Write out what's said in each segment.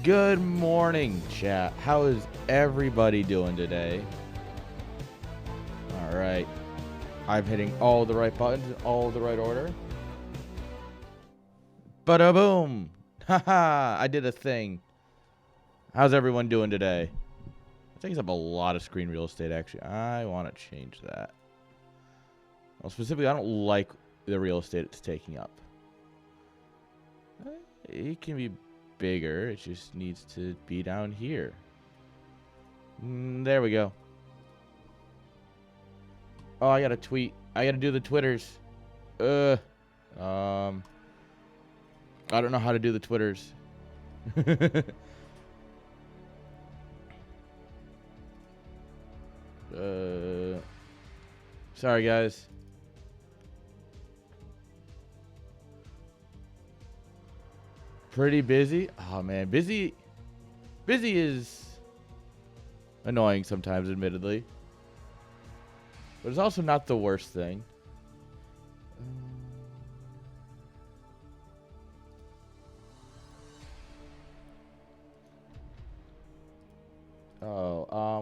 Good morning, chat. How is everybody doing today? All right. I'm hitting all the right buttons in all the right order. Bada boom. Haha, I did a thing. How's everyone doing today? It takes up a lot of screen real estate, actually. I want to change that. Well, specifically, I don't like the real estate it's taking up. It can be bigger. It just needs to be down here. There we go. Oh, I got to tweet. I got to do the Twitters. I don't know how to do the Twitters. Sorry, guys. Pretty busy. Oh, man. Busy is annoying sometimes, admittedly. But it's also not the worst thing.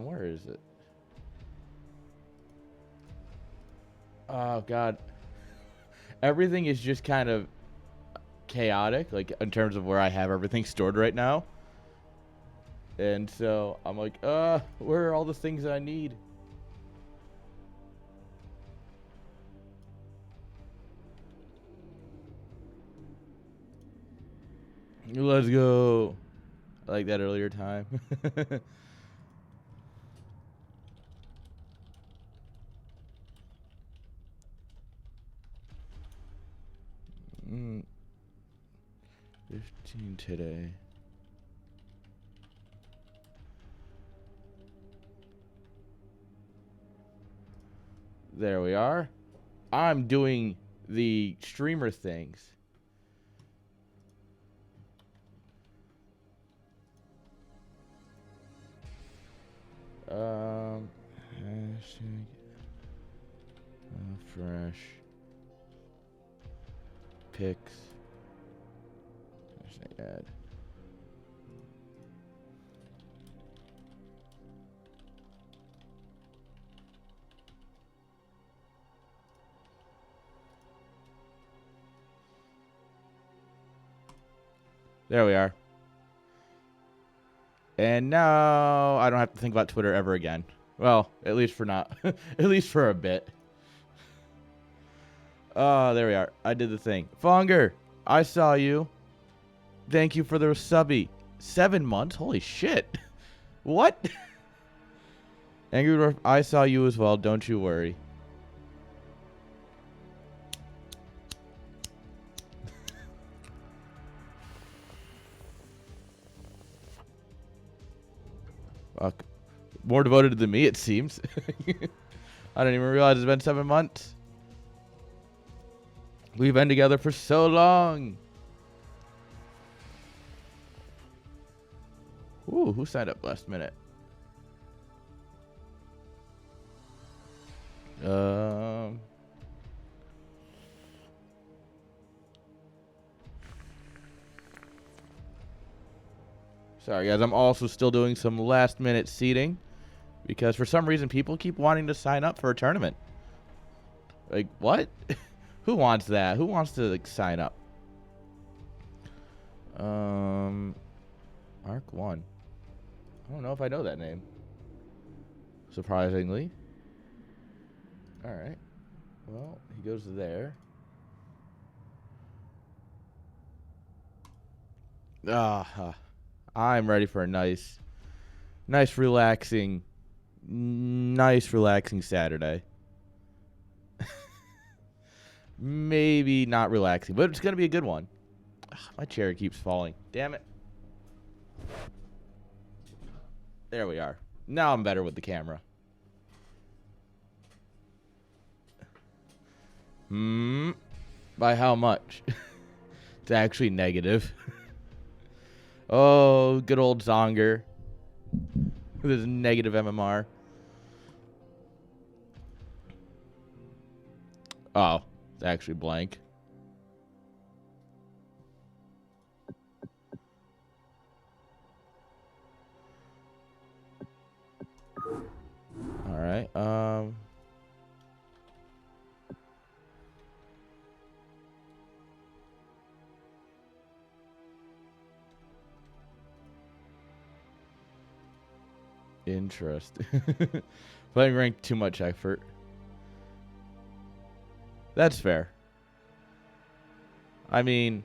Where is it? Oh, God. Everything is just kind of chaotic, like, in terms of where I have everything stored right now. And so, I'm like, where are all the things that I need? Let's go. I like that earlier time. Mm, 15 today. There we are. I'm doing the streamer things. Hashtag HelloFresh pics. Hashtag ad. There we are. And now I don't have to think about Twitter ever again. Well, at least for not, at least for a bit. Oh, there we are. I did the thing. Fonger, I saw you. Thank you for the subby. 7 months? Holy shit. What? Angry Dwarf, I saw you as well. Don't you worry. Fuck. More devoted than me, it seems. I didn't even realize it's been 7 months. We've been together for so long. Ooh, who signed up last minute? Sorry, guys. I'm also still doing some last-minute seeding because for some reason people keep wanting to sign up for a tournament. Like, what? Who wants that? Who wants to like sign up? Mark 1. I don't know if I know that name. Surprisingly. All right. Well, he goes there. I'm ready for a nice relaxing Saturday. Maybe not relaxing, but it's going to be a good one. My chair keeps falling. Damn it. There we are. Now I'm better with the camera. By how much? It's actually negative. Oh, good old Zonger. With his negative MMR. Oh, it's actually blank. Interesting. Playing ranked, too much effort. That's fair. I mean,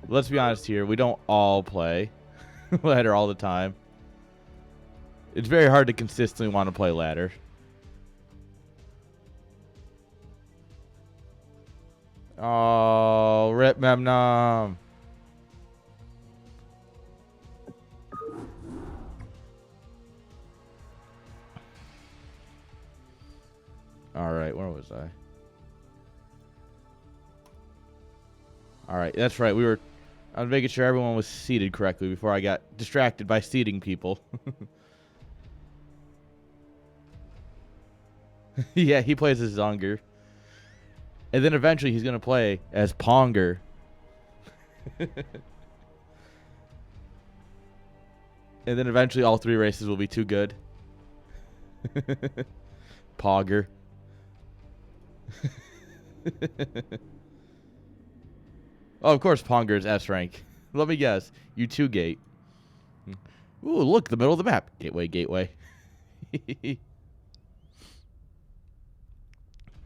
let's be honest here. We don't all play ladder all the time. It's very hard to consistently want to play ladder. Oh, rip Memnom. All right, where was I? All right, that's right. I was making sure everyone was seated correctly before I got distracted by seating people. Yeah, he plays as Zonger. And then eventually he's going to play as Ponger. And then eventually all 3 races will be too good. Pogger. Oh, of course Ponger is S rank. Let me guess. You 2 gate. Ooh, look, the middle of the map. Gateway, gateway.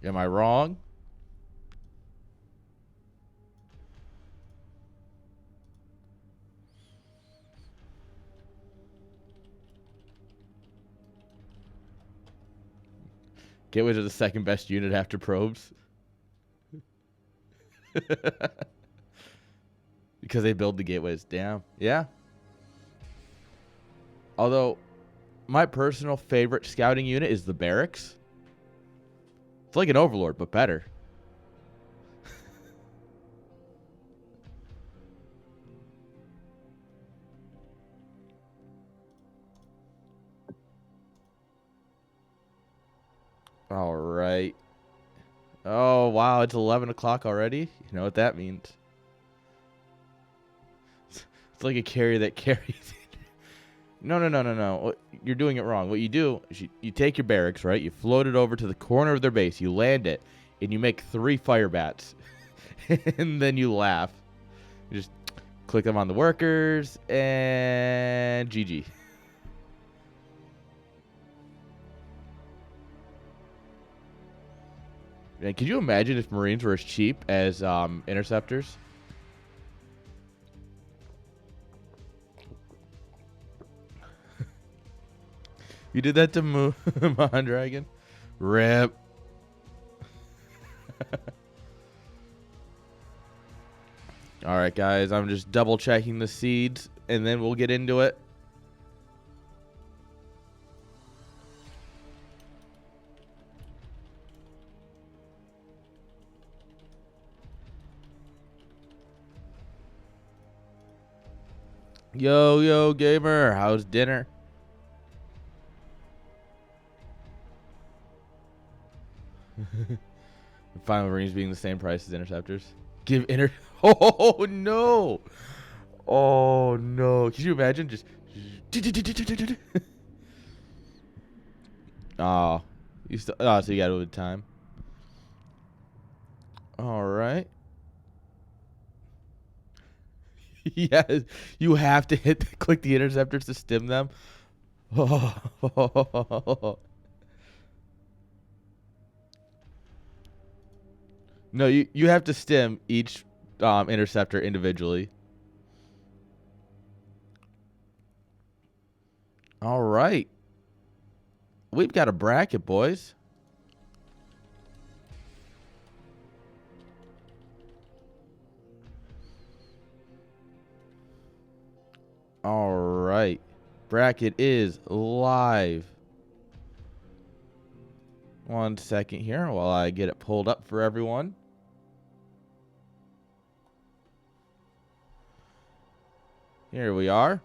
Am I wrong? Gateways are the second best unit after probes. Because they build the gateways. Damn. Yeah. Although, my personal favorite scouting unit is the barracks. It's like an overlord, but better. All right. Oh, wow. It's 11 o'clock already. You know what that means. It's like a carrier that carries. No. You're doing it wrong. What you do is you take your barracks, right? You float it over to the corner of their base. You land it, and you make 3 fire bats. And then you laugh. You just click them on the workers, and GG. Man, could you imagine if Marines were as cheap as interceptors? You did that to Mondragon? Rip. All right, guys. I'm just double checking the seeds, and then we'll get into it. Yo, gamer. How's dinner? Final Marines being the same price as interceptors. Oh no! Oh no! Can you imagine just? Oh, so you got it with time. All right. Yes, you have to click the interceptors to stim them. Oh. No, you have to stim each interceptor individually. All right. We've got a bracket, boys. All right. Bracket is live. 1 second here while I get it pulled up for everyone. Here we are.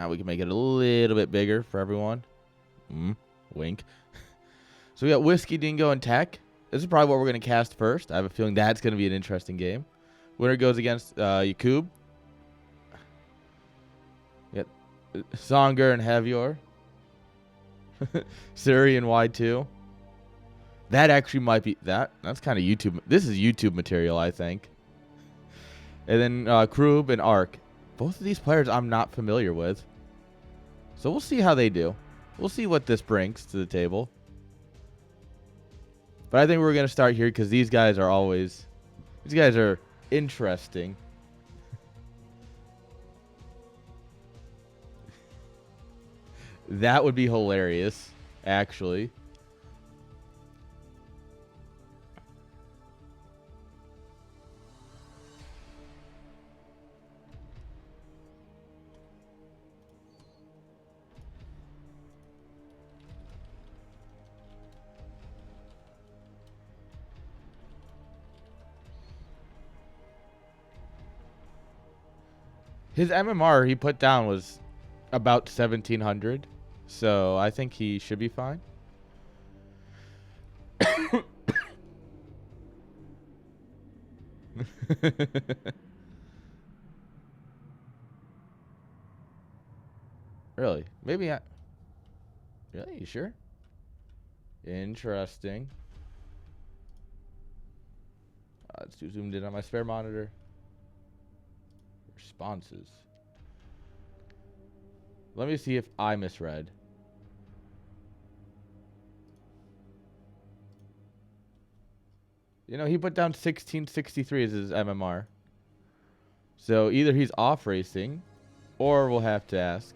We can make it a little bit bigger for everyone. Wink. So we got Whiskey, Dingo, and Tech. This is probably what we're going to cast first. I have a feeling that's going to be an interesting game. Winner goes against Yakub. Yep. Songer and Javier. Siri and Y2. That actually might be... That's kind of YouTube... This is YouTube material, I think. And then Krub and Ark. Both of these players I'm not familiar with. So we'll see how they do. We'll see what this brings to the table. But I think we're going to start here because these guys are interesting. That would be hilarious, actually. His MMR he put down was about 1,700, so I think he should be fine. Really? Maybe I... Really? You sure? Interesting. It's too zoomed in on my spare monitor. Responses. Let me see if I misread. You know, he put down 1663 as his MMR. So either he's off racing, or we'll have to ask.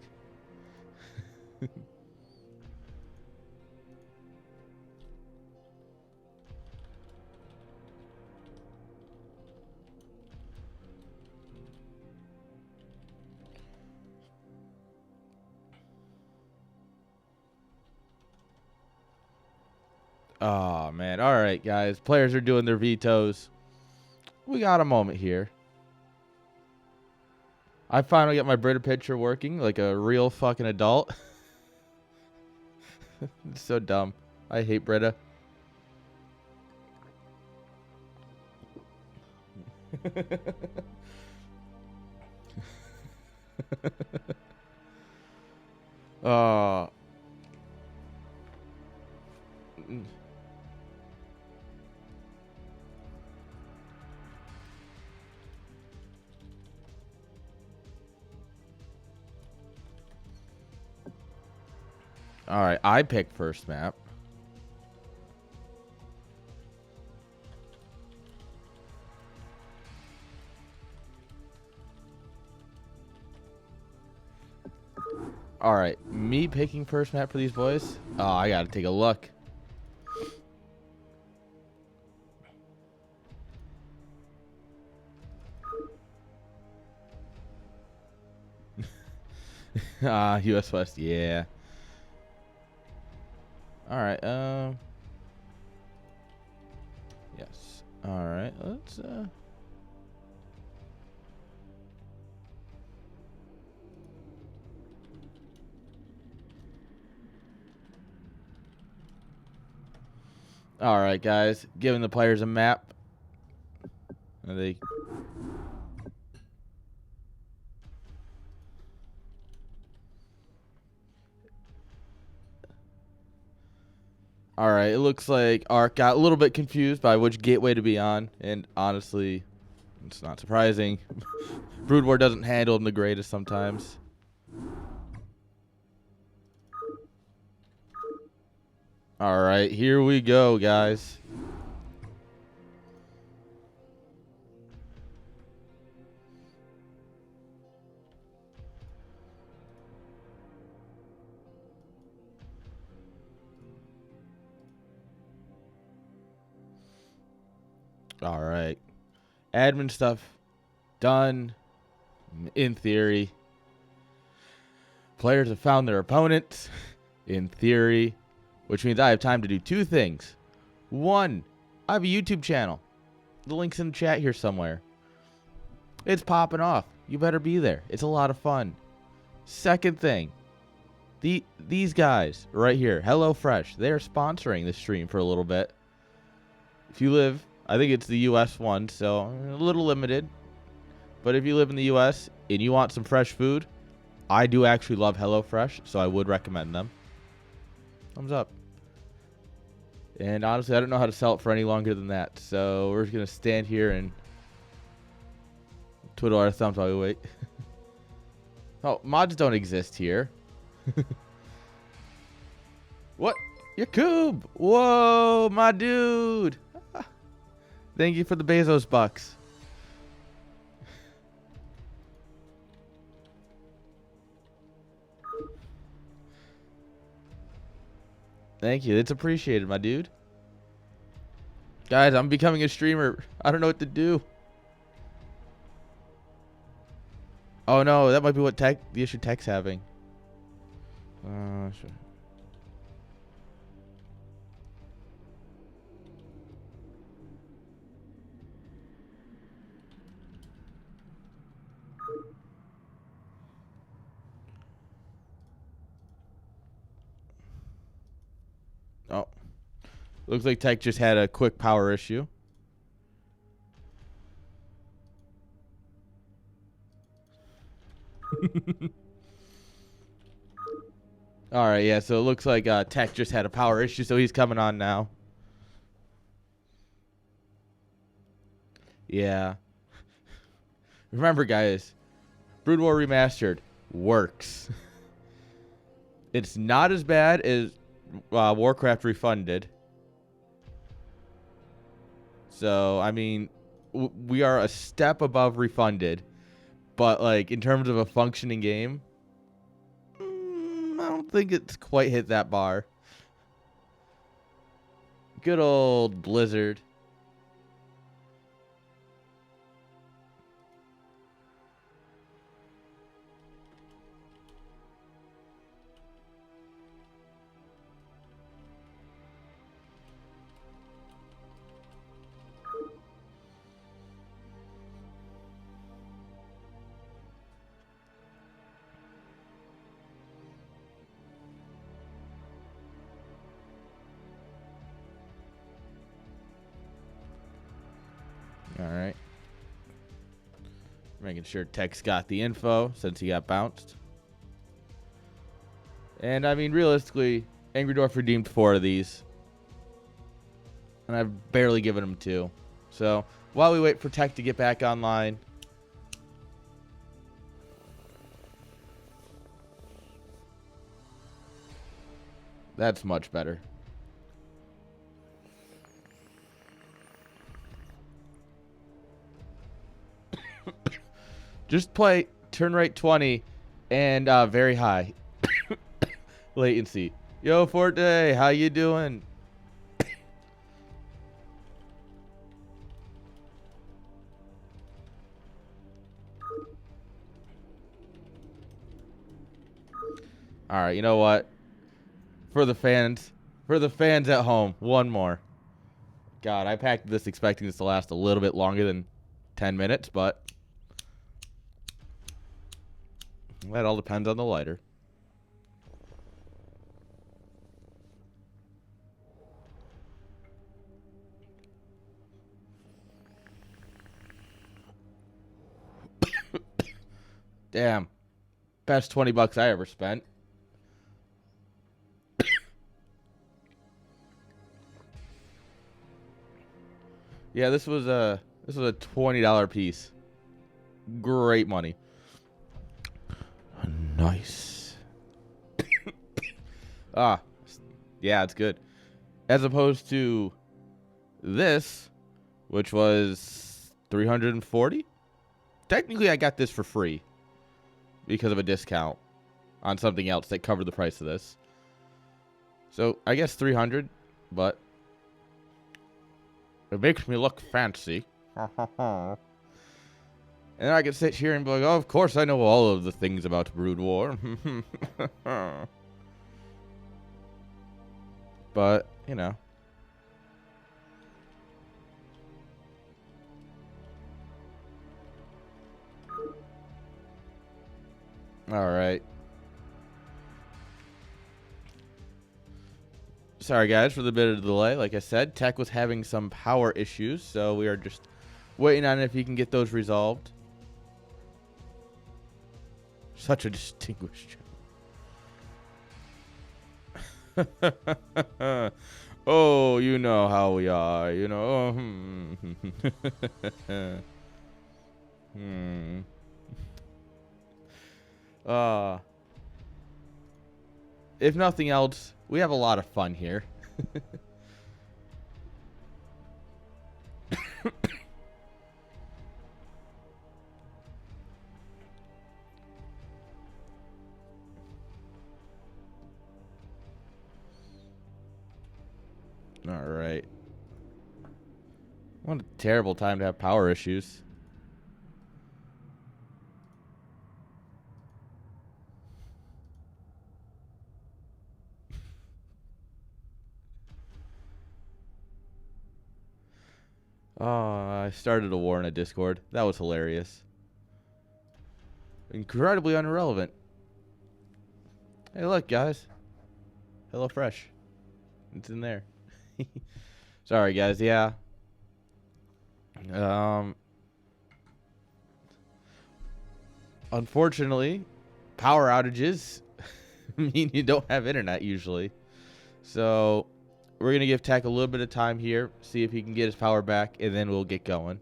Oh, man. All right, guys. Players are doing their vetoes. We got a moment here. I finally got my Brita picture working like a real fucking adult. It's so dumb. I hate Brita. uh All right, I pick first map. All right, me picking first map for these boys. Oh, I gotta take a look. US West, yeah. All right, yes. All right, let's all right, guys, giving the players a map. And they All right, it looks like Ark got a little bit confused by which gateway to be on, and honestly, it's not surprising. Brood War doesn't handle them the greatest sometimes. All right, here we go, guys. All right. Admin stuff done, in theory. Players have found their opponents, in theory, which means I have time to do two things. One, I have a YouTube channel. The link's in the chat here somewhere. It's popping off. You better be there. It's a lot of fun. Second thing, these guys right here, HelloFresh, they're sponsoring this stream for a little bit. If you live... I think it's the U.S. one, so a little limited. But if you live in the U.S. and you want some fresh food, I do actually love HelloFresh, so I would recommend them. Thumbs up. And honestly, I don't know how to sell it for any longer than that, so we're just going to stand here and twiddle our thumbs while we wait. Oh, mods don't exist here. What? Yakub! Whoa, my dude! Thank you for the Bezos bucks. Thank you. It's appreciated, my dude. Guys, I'm becoming a streamer. I don't know what to do. Oh no, that might be what the issue Tech's having. Sure. Oh. Looks like Tech just had a quick power issue. All right, yeah, so it looks like Tech just had a power issue, so he's coming on now. Yeah. Remember, guys, Brood War Remastered works. It's not as bad as Warcraft Refunded. So, I mean, we are a step above Refunded. But, like, in terms of a functioning game, I don't think it's quite hit that bar. Good old Blizzard. All right. Making sure Tech's got the info since he got bounced. And, I mean, realistically, Angry Dwarf redeemed 4 of these. And I've barely given him 2. So, while we wait for Tech to get back online... That's much better. Just play turn rate 20 and very high latency. Yo, Forte, how you doing? All right, you know what? For the fans at home, one more. God, I packed this expecting this to last a little bit longer than 10 minutes, but that all depends on the lighter. Damn. Best 20 bucks I ever spent. Yeah, this was a $20 piece. Great money. Nice. Yeah, it's good. As opposed to this, which was $340. Technically, I got this for free because of a discount on something else that covered the price of this. So I guess $300, but it makes me look fancy. And I can sit here and be like, oh, of course I know all of the things about Brood War. But, you know. All right. Sorry, guys, for the bit of delay. Like I said, Tech was having some power issues, so we are just waiting on if he can get those resolved. Such a distinguished job. Oh, you know how we are, you know. if nothing else, we have a lot of fun here. All right. What a terrible time to have power issues. Oh, I started a war in a Discord. That was hilarious. Incredibly irrelevant. Hey, look, guys. HelloFresh. It's in there. Sorry, guys. Yeah. Unfortunately, power outages mean you don't have internet usually. So we're going to give Tech a little bit of time here, see if he can get his power back, and then we'll get going.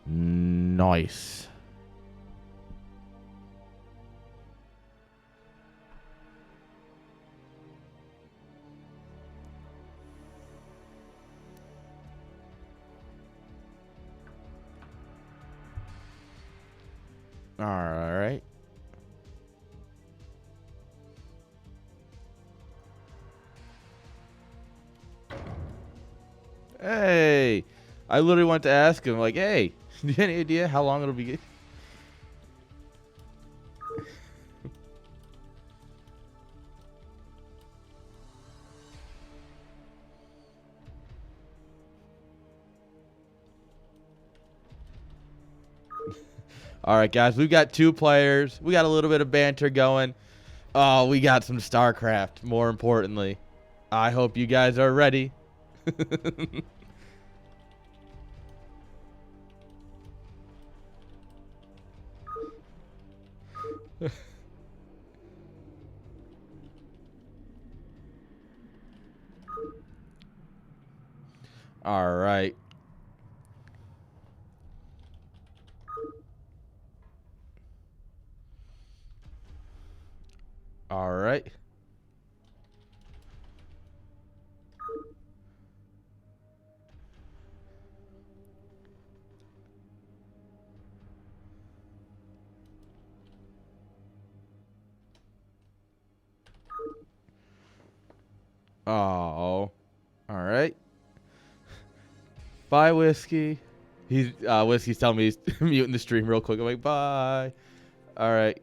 Nice. All right. Hey, I literally went to ask him, like, hey, do you have any idea how long it'll be? All right, guys, we've got 2 players. We got a little bit of banter going. Oh, we got some StarCraft, more importantly. I hope you guys are ready. All right. All right. Oh. All right. Bye, Whiskey. He's Whiskey's telling me he's muting the stream real quick. I'm like, bye. All right.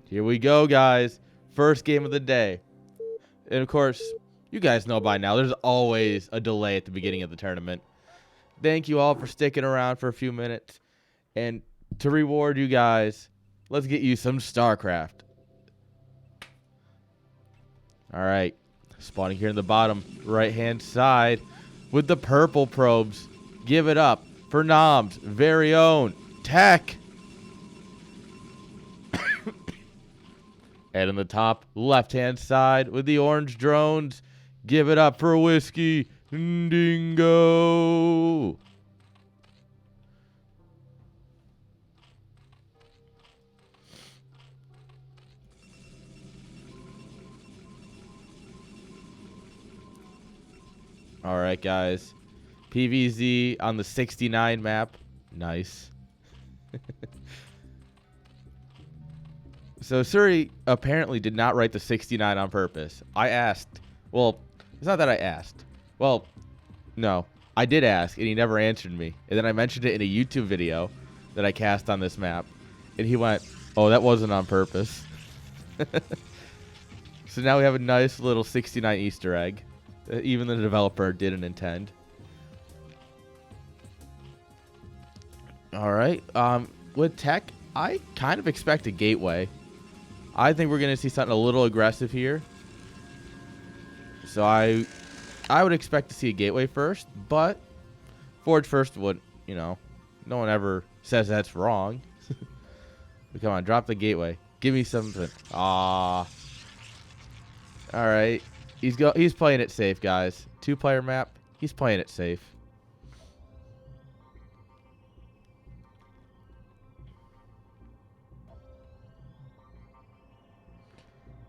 Here we go, guys. First game of the day. And of course, you guys know by now, there's always a delay at the beginning of the tournament. Thank you all for sticking around for a few minutes. And to reward you guys, let's get you some StarCraft. All right. Spawning here in the bottom right-hand side with the purple probes. Give it up for Nom's very own Tech. And on the top left-hand side with the orange drones. Give it up for Whiskey Dingo. All right, guys. PVZ on the 69 map. Nice. So Suri apparently did not write the 69 on purpose. I asked. Well, it's not that I asked. Well, no. I did ask, and he never answered me. And then I mentioned it in a YouTube video that I cast on this map. And he went, oh, that wasn't on purpose. So now we have a nice little 69 Easter egg. Even the developer didn't intend. All right. With Tech, I kind of expect a gateway. I think we're going to see something a little aggressive here. So I would expect to see a gateway first, but forge first would, no one ever says that's wrong. But come on, drop the gateway. Give me something. Ah. All right. He's playing it safe, guys. 2-player map. He's playing it safe.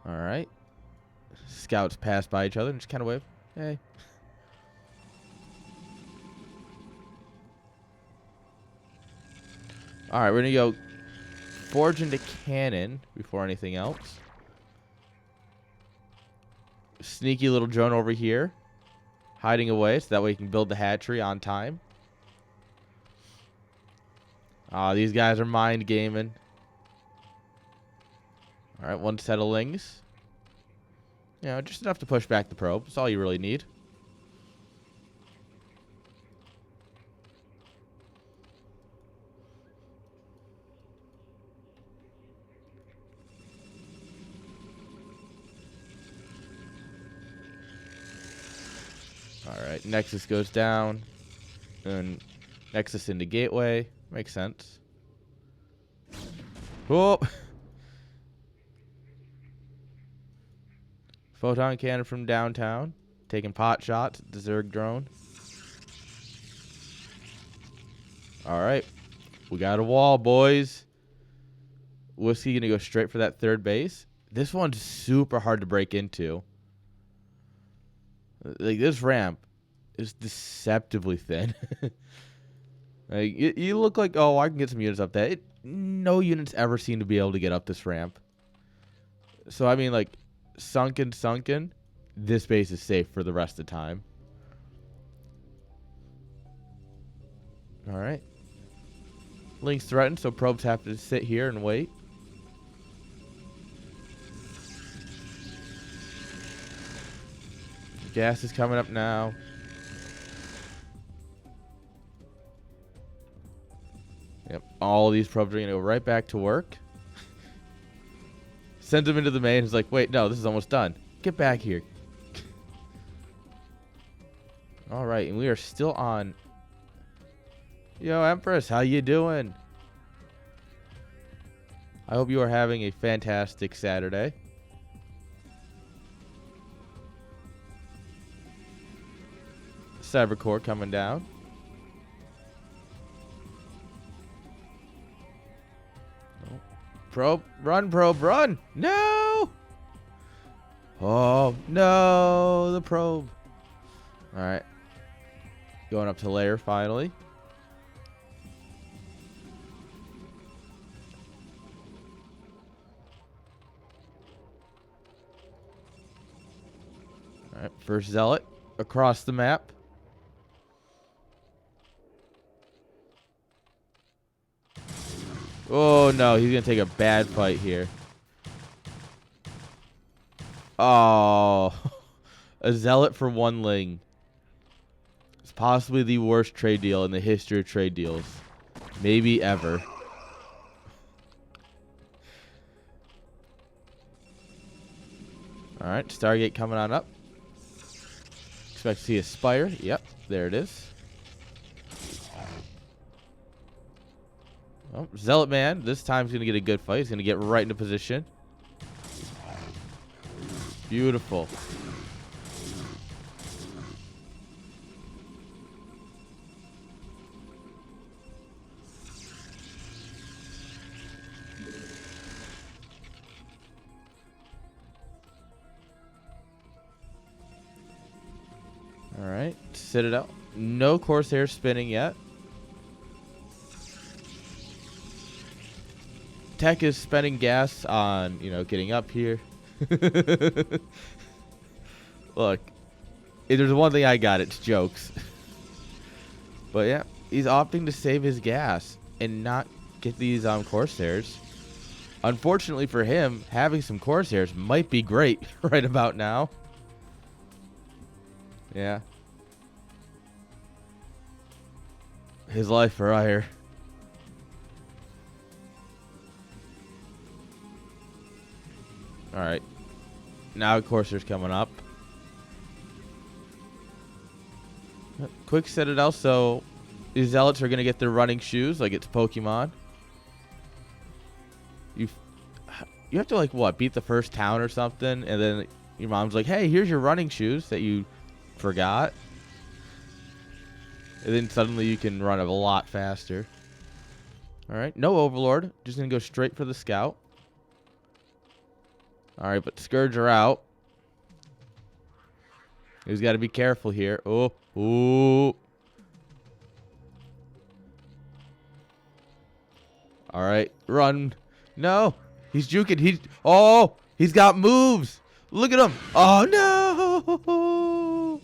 All right. Scouts pass by each other and just kind of wave. Hey. All right, we're going to go forge into cannon before anything else. Sneaky little drone over here. Hiding away so that way you can build the hatchery on time. These guys are mind gaming. All right, 1 set of lings. Just enough to push back the probe. That's all you really need. All right, Nexus goes down. And Nexus into gateway. Makes sense. Oh! Photon cannon from downtown. Taking pot shots at the Zerg drone. All right. We got a wall, boys. Whiskey going to go straight for that third base. This one's super hard to break into. Like, this ramp is deceptively thin. Like, you look like, oh, I can get some units up there. No units ever seem to be able to get up this ramp. So, I mean, like, sunken, this base is safe for the rest of the time. All right. Link's threatened, so probes have to sit here and wait. Gas is coming up now. Yep, all these probes are going to go right back to work. Sends them into the main. He's like, wait, no, this is almost done. Get back here. All right, and we are still on. Yo, Empress, how you doing? I hope you are having a fantastic Saturday. Cybercore coming down. Oh. Probe, run! No! Oh, no, the probe. All right. Going up to layer finally. All right, first zealot across the map. Oh, no, he's going to take a bad fight here. Oh, a zealot for 1 ling. It's possibly the worst trade deal in the history of trade deals. Maybe ever. All right, Stargate coming on up. Expect to see a Spire. Yep, there it is. Oh, Zealot Man, this time he's going to get a good fight. He's going to get right into position. Beautiful. All right, sit it out. No Corsair spinning yet. Tech is spending gas on, getting up here. Look, if there's one thing I got, it's jokes. But yeah, he's opting to save his gas and not get these Corsairs. Unfortunately for him, having some Corsairs might be great right about now. Yeah. His life for hire. All right. Now Corsair's coming up. Quick Citadel, so these Zealots are going to get their running shoes like it's Pokemon. You have to, like, what, beat the first town or something, and then your mom's like, hey, here's your running shoes that you forgot. And then suddenly you can run a lot faster. All right, no Overlord. Just going to go straight for the Scout. All right, but Scourge are out. He's got to be careful here. Oh, ooh. All right, run. No, he's juking. He's got moves. Look at him. Oh, no.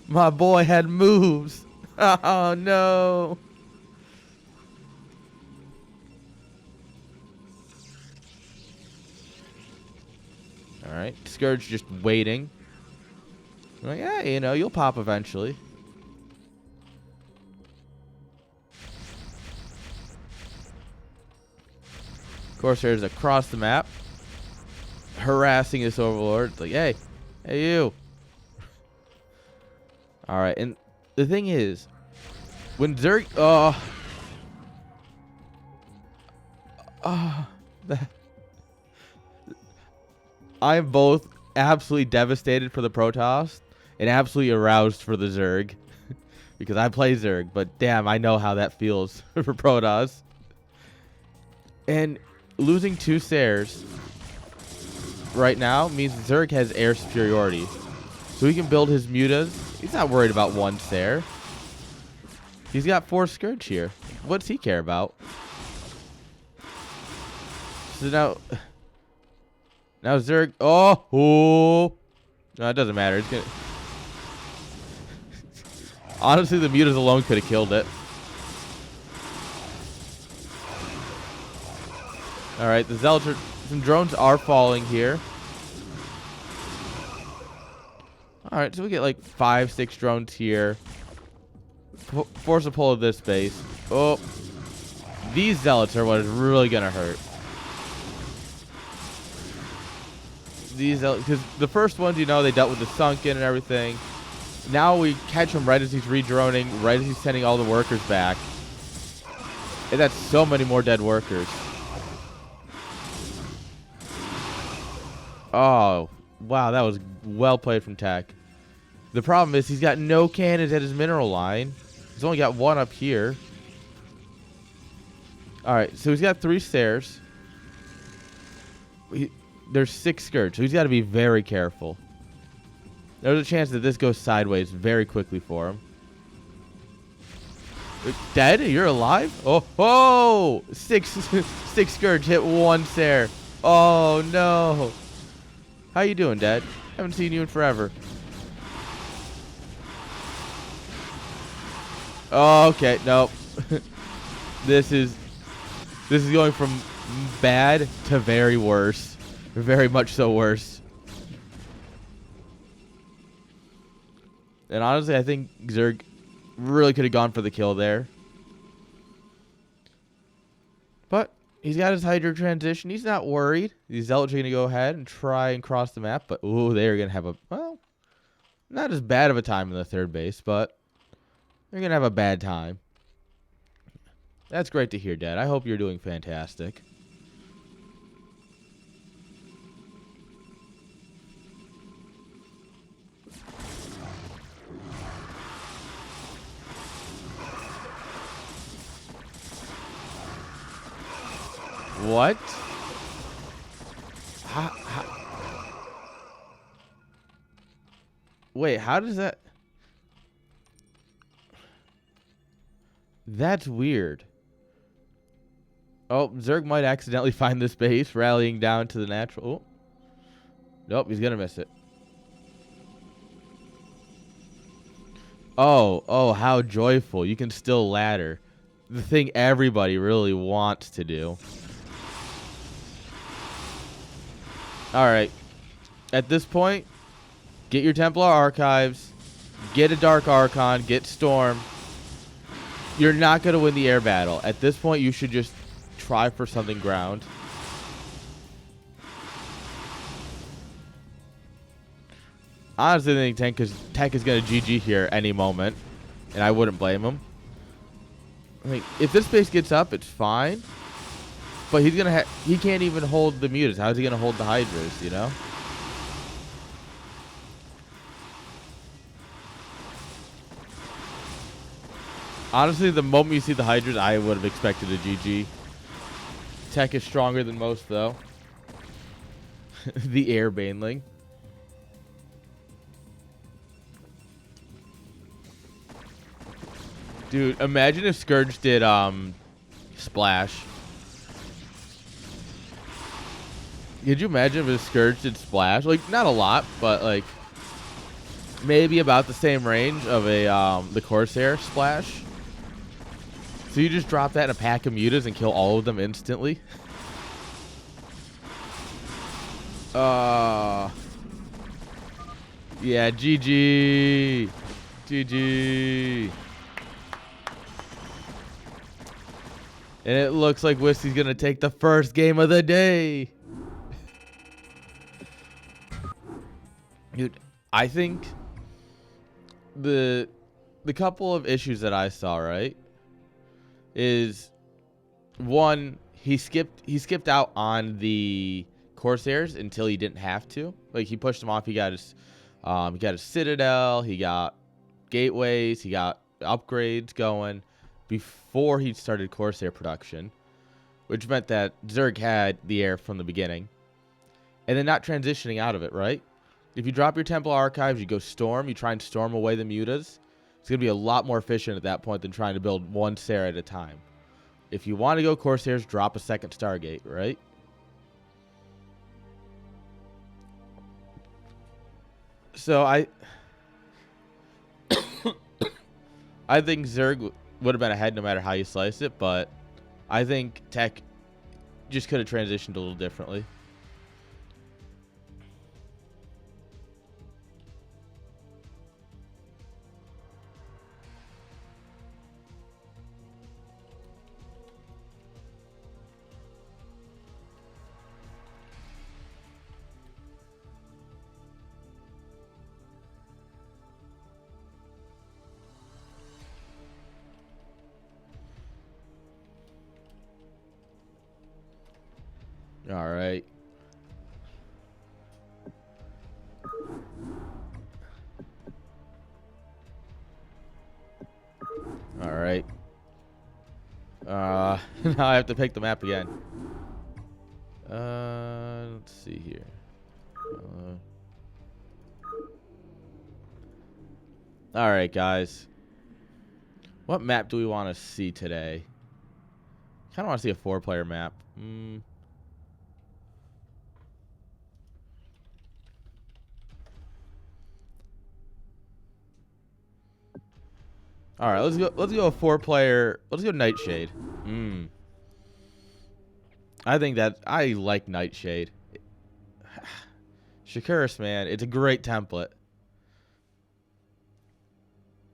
My boy had moves. Oh, no. All right, Scourge just waiting. Like, yeah, you know, you'll pop eventually. Corsair's across the map, harassing this Overlord. It's like, hey, you. All right, and the thing is, when Zerg, I am both absolutely devastated for the Protoss and absolutely aroused for the Zerg. Because I play Zerg, but damn, I know how that feels for Protoss. And losing 2 Sairs right now means Zerg has air superiority. So he can build his mutas. He's not worried about 1 Sair. He's got 4 Scourge here. What's he care about? So now Zerg. Oh. No, it doesn't matter. It's gonna. Honestly, the mutas alone could have killed it. All right, the Zealots are, some drones are falling here. All right, so we get like 5, 6 drones here. Force a pull of this base. Oh, these Zealots are what is really gonna hurt. These Zealots, because the first ones, you know, they dealt with the Sunken and everything. Now we catch him right as he's redroning, right as he's sending all the workers back. And that's so many more dead workers. Oh, wow, that was well played from Tech. The problem is he's got no cannons at his mineral line. He's only got 1 up here. All right, so he's got 3 Sairs. There's 6 Scourge, so he's got to be very careful. There's a chance that this goes sideways very quickly for him. Dead? You're alive? Oh, 6 Scourge hit 1 Sair. Oh, no. How you doing, Dad? Haven't seen you in forever. Oh, okay, nope. This is going from bad to very worse. Very much so worse. And honestly, I think Zerg really could have gone for the kill there. But he's got his Hydra transition. He's not worried. These Zealots are going to go ahead and try and cross the map. But, ooh, they're going to have a, well, not as bad of a time in the 3rd base, but they're going to have a bad time. That's great to hear, Dad. I hope you're doing fantastic. What? Wait, how does that... That's weird. Oh, Zerg might accidentally find this base, rallying down to the natural... Oh. Nope, he's gonna miss it. Oh, how joyful. You can still ladder. The thing everybody really wants to do. Alright. At this point, get your Templar Archives, get a Dark Archon, get Storm. You're not going to win the air battle. At this point, you should just try for something ground. honestly think Tech is going to GG here any moment, and I wouldn't blame him. I mean, if this base gets up, it's fine. But he can't even hold the mutas. How's he gonna hold the hydras, you know? Honestly, the moment you see the hydras, I would have expected a GG. Tech is stronger than most, though. The air baneling. Dude, imagine if Scourge did Splash. Could you imagine if Scourge did Splash? Like, not a lot, but like maybe about the same range of a the Corsair Splash. So you just drop that in a pack of mutas and kill all of them instantly. Yeah, GG. GG. And it looks like Whiskey's gonna take the first game of the day. Dude, I think the couple of issues that I saw, right, is one, he skipped out on the Corsairs until he didn't have to. Like, he pushed them off. He got his Citadel, he got gateways, he got upgrades going before he started Corsair production, which meant that Zerg had the air from the beginning, and then not transitioning out of it, right? If you drop your Temple Archives, you go Storm, you try and storm away the mutas, it's going to be a lot more efficient at that point than trying to build one Sarah at a time. If you want to go Corsairs, drop a second Stargate, right? So I think Zerg would have been ahead no matter how you slice it, but I think Tech just could have transitioned a little differently. All right. All right. Now I have to pick the map again. Let's see here. All right, guys. What map do we want to see today? Kind of want to see a 4-player map. All right, let's go a 4-player. Let's go Nightshade. I think that I like Nightshade. Shakuris, man, it's a great template.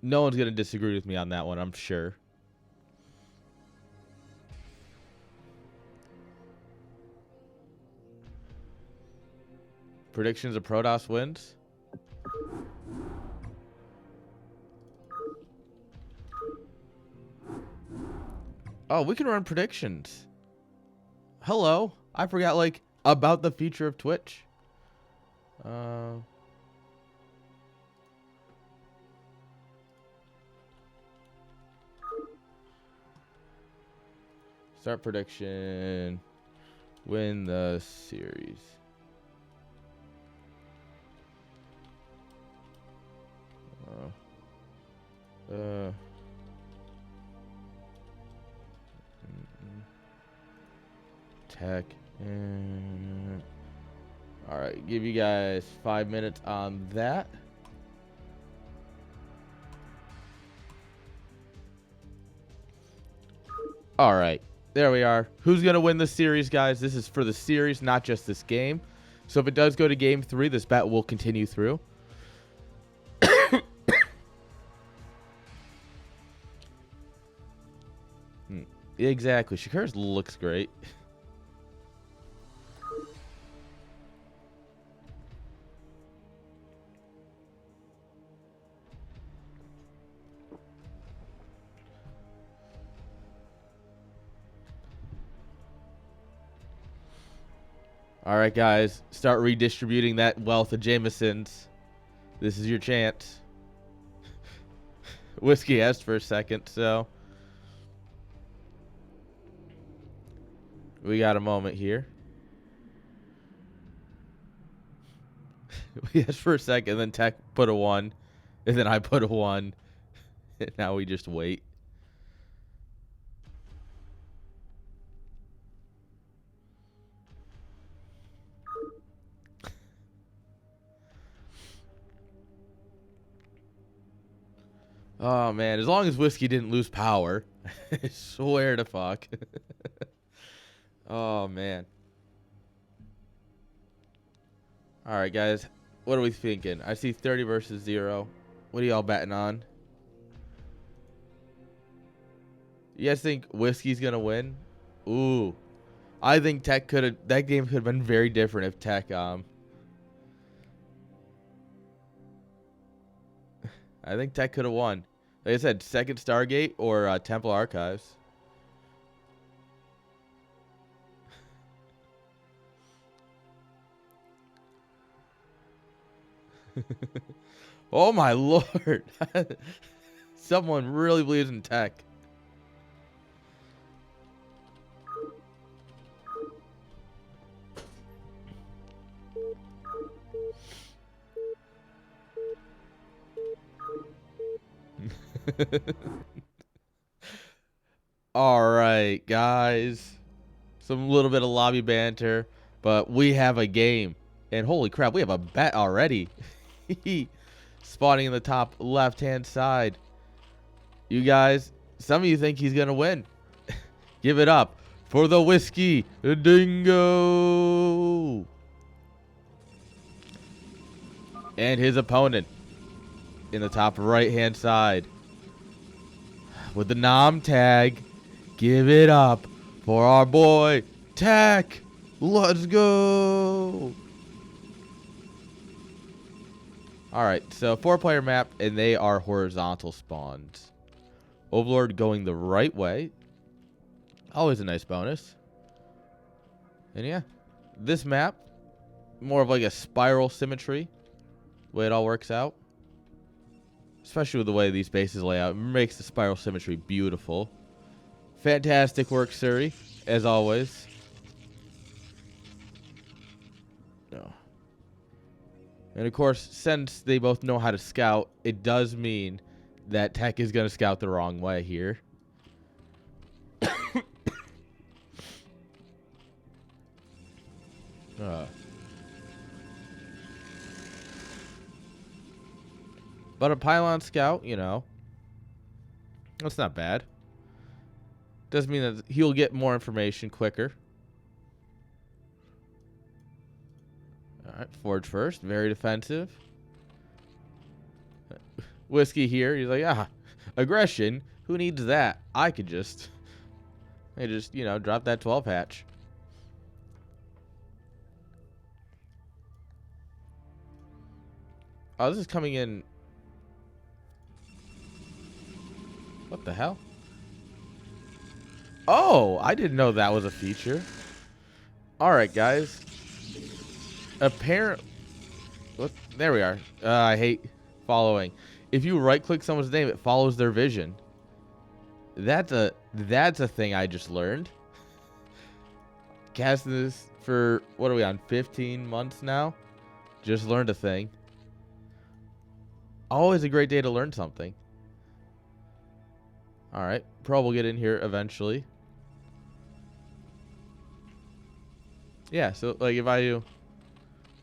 No one's gonna disagree with me on that one, I'm sure. Predictions of Protoss wins. Oh, we can run predictions. Hello. I forgot, like, about the future of Twitch. Start prediction. Win the series. Tech. All right, give you guys 5 minutes on that. All right, there we are. Who's gonna win the series, guys? This is for the series, not just this game. So if it does go to game 3, this bet will continue through. Exactly. Shakuris looks great. All right, guys. Start redistributing that wealth of Jamesons. This is your chance. Whiskey asked for a second, so we got a moment here. We asked for a second, then Tech put a 1, and then I put a 1. And now we just wait. Oh, man. As long as Whiskey didn't lose power. I swear to fuck. Oh, man. All right, guys. What are we thinking? I see 30 versus 0. What are y'all betting on? You guys think Whiskey's going to win? Ooh. I think Tech could have... That game could have been very different if Tech... I think Tech could have won. Like I said, second Stargate or Temple Archives. Oh my lord. Someone really believes in Tech. All right, guys. Some little bit of lobby banter, but we have a game. And holy crap, we have a bet already. Spawning in the top left-hand side. You guys, some of you think he's going to win. Give it up for the Whiskey Dingo. And his opponent in the top right-hand side. With the nom tag, give it up for our boy, Tech. Let's go. All right, so 4-player map, and they are horizontal spawns. Overlord going the right way. Always a nice bonus. And yeah, this map, more of like a spiral symmetry, the way it all works out. Especially with the way these bases lay out. It makes the spiral symmetry beautiful. Fantastic work, Suri, as always. No. And of course, since they both know how to scout, it does mean that Tech is going to scout the wrong way here. But a pylon scout, you know, that's not bad. Does mean that he'll get more information quicker. All right, forge first, very defensive. Whiskey here, he's like, aggression. Who needs that? I could just, you know, drop that 12 hatch. Oh, this is coming in. What the hell? Oh, I didn't know that was a feature. All right, guys. There we are. I hate following. If you right-click someone's name, it follows their vision. That's a thing I just learned. Casting this for, what are we on, 15 months now? Just learned a thing. Always a great day to learn something. All right, Pro will get in here eventually. Yeah, so like if I do,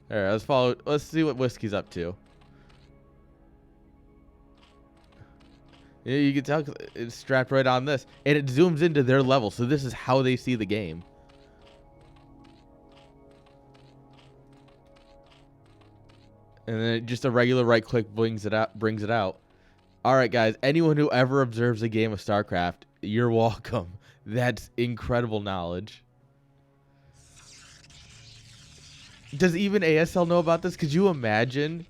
all right, let's see what Whiskey's up to. Yeah, you can tell it's strapped right on this, and it zooms into their level, so this is how they see the game. And then just a regular right click brings it out. All right, guys. Anyone who ever observes a game of StarCraft, you're welcome. That's incredible knowledge. Does even ASL know about this? Could you imagine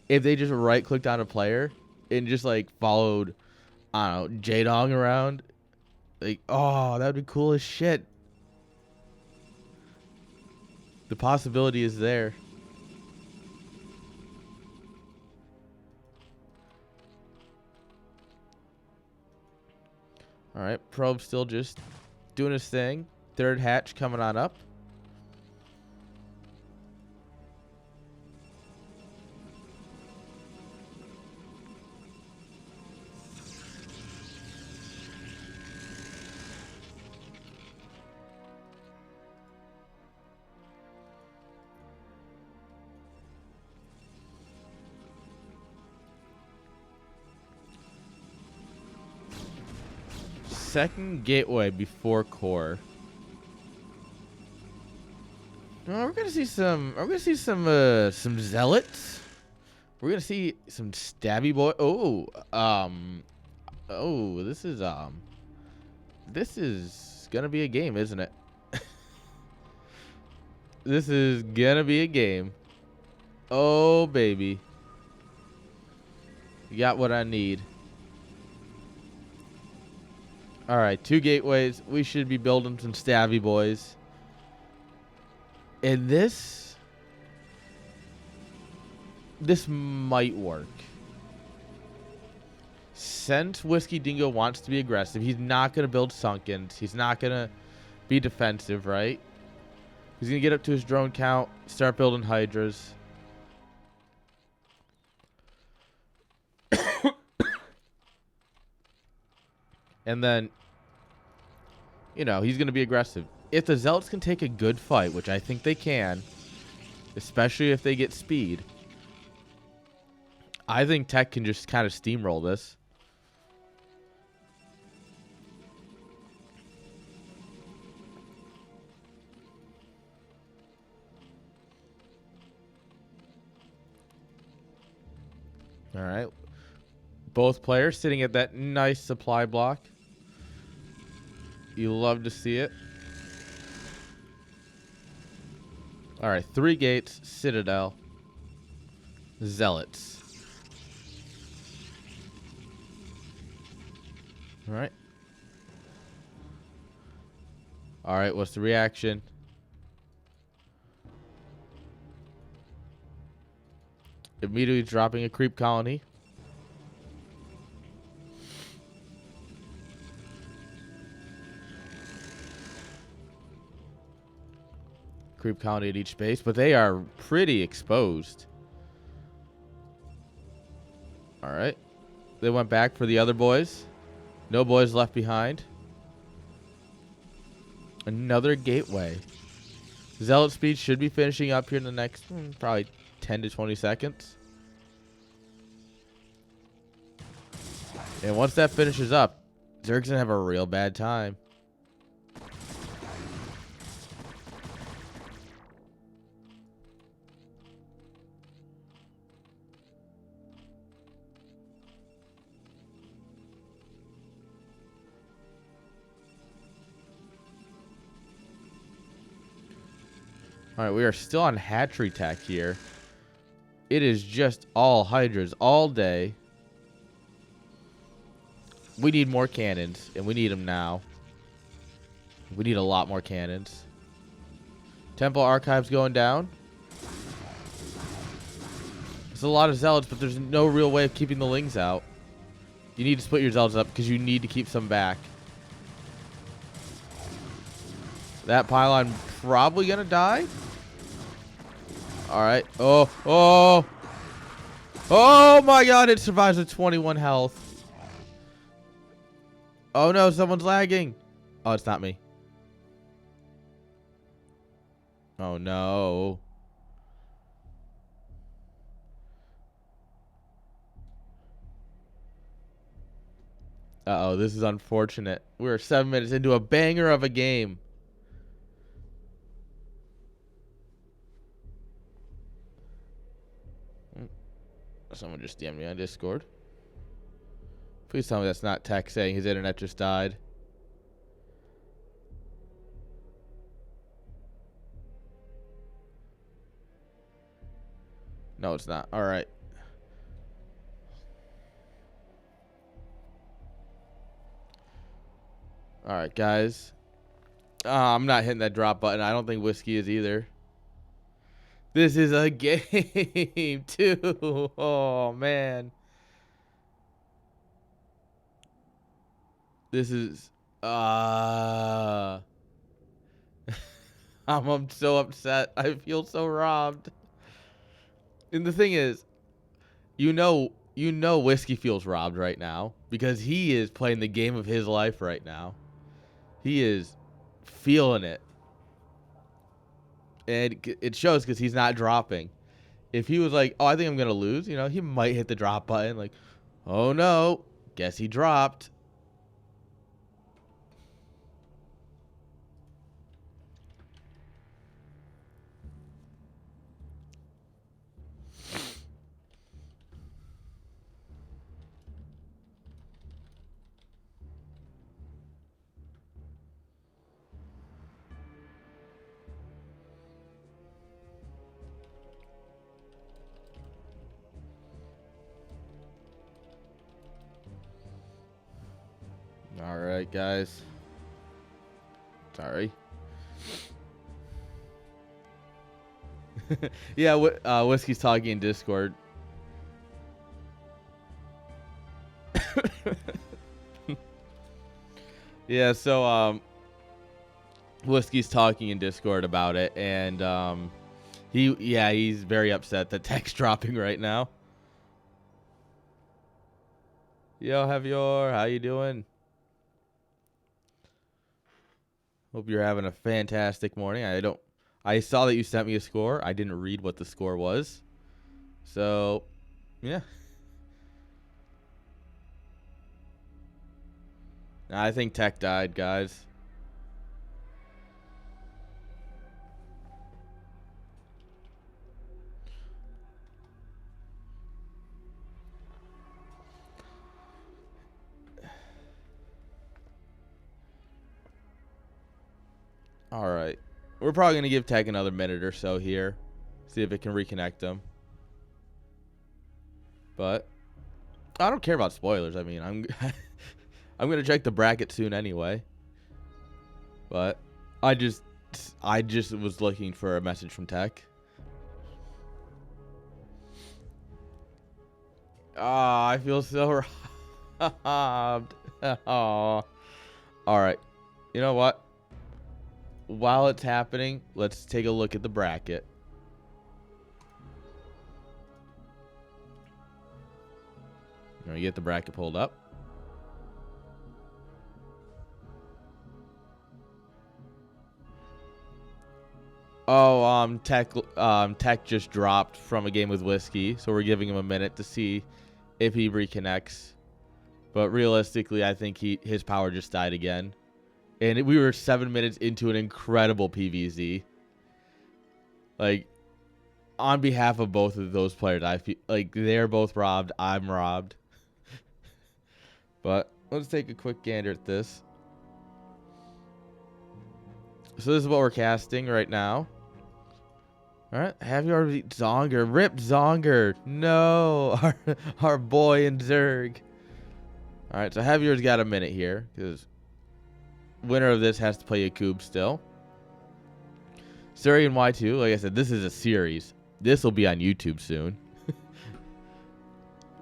if they just right-clicked on a player and just, like, followed, I don't know, J-Dong around? Like, oh, that would be cool as shit. The possibility is there. All right, Probe still just doing his thing. Third hatch coming on up. Second gateway before core. We're gonna see some. We're gonna see some zealots. We're gonna see some stabby boy. Oh, oh, this is gonna be a game, isn't it? This is gonna be a game. Oh baby, you got what I need. All right, 2 gateways. We should be building some stabby boys. And this might work. Since Whiskey Dingo wants to be aggressive, he's not going to build Sunkens. He's not going to be defensive, right? He's going to get up to his drone count, start building Hydras. And then, you know, he's going to be aggressive. If the Zealots can take a good fight, which I think they can, especially if they get speed, I think Tech can just kind of steamroll this. All right. Both players sitting at that nice supply block. You love to see it. All right, 3 gates, Citadel, Zealots. All right. All right, what's the reaction? Immediately dropping a creep colony. Creep colony at each base, but they are pretty exposed. All right. They went back for the other boys. No boys left behind. Another gateway. Zealot speed should be finishing up here in the next probably 10 to 20 seconds. And once that finishes up, Zerg's gonna have a real bad time. All right, we are still on hatchery tech here. It is just all Hydras all day. We need more cannons, and we need them now. We need a lot more cannons. Temple Archives going down. There's a lot of Zealots, but there's no real way of keeping the Lings out. You need to split your Zealots up because you need to keep some back. That pylon probably going to die. All right. Oh, oh. Oh, my God. It survives with 21 health. Oh, no. Someone's lagging. Oh, it's not me. Oh, no. Uh-oh. This is unfortunate. We're 7 minutes into a banger of a game. Someone just DM'd me on Discord. Please tell me that's not Tech saying his internet just died. No, it's not. All right. All right, guys. I'm not hitting that drop button. I don't think Whiskey is either. This is a game, too. Oh, man. This is... I'm so upset. I feel so robbed. And the thing is, you know Whiskey feels robbed right now because he is playing the game of his life right now. He is feeling it. And it shows because he's not dropping. If he was like, oh, I think I'm going to lose, you know, he might hit the drop button. Like, oh, no. Guess he dropped. All right, guys. Sorry. Yeah, Whiskey's talking in Discord. Yeah, so Whiskey's talking in Discord about it, and he's very upset that tech's dropping right now. Yo, Javier, how you doing? Hope you're having a fantastic morning. I saw that you sent me a score. I didn't read what the score was. So, yeah. I think tech died, guys. All right. We're probably going to give tech another minute or so here. See if it can reconnect them. But I don't care about spoilers. I mean, I'm I'm going to check the bracket soon anyway. But I just was looking for a message from tech. Ah, I feel so robbed. Oh. All right. You know what? While it's happening, let's take a look at the bracket. Let me get the bracket pulled up. Oh, Tech just dropped from a game with Whiskey, so we're giving him a minute to see if he reconnects. But realistically, I think his power just died again. And we were 7 minutes into an incredible PVZ. Like, on behalf of both of those players, I feel like they're both robbed. I'm robbed. But let's take a quick gander at this. So this is what we're casting right now. All right, have you already Zonger? Rip Zonger. No, our boy in Zerg. All right, so Javier's got a minute here because winner of this has to play a Cube still. Suri and Y2, like I said, this is a series. This will be on YouTube soon.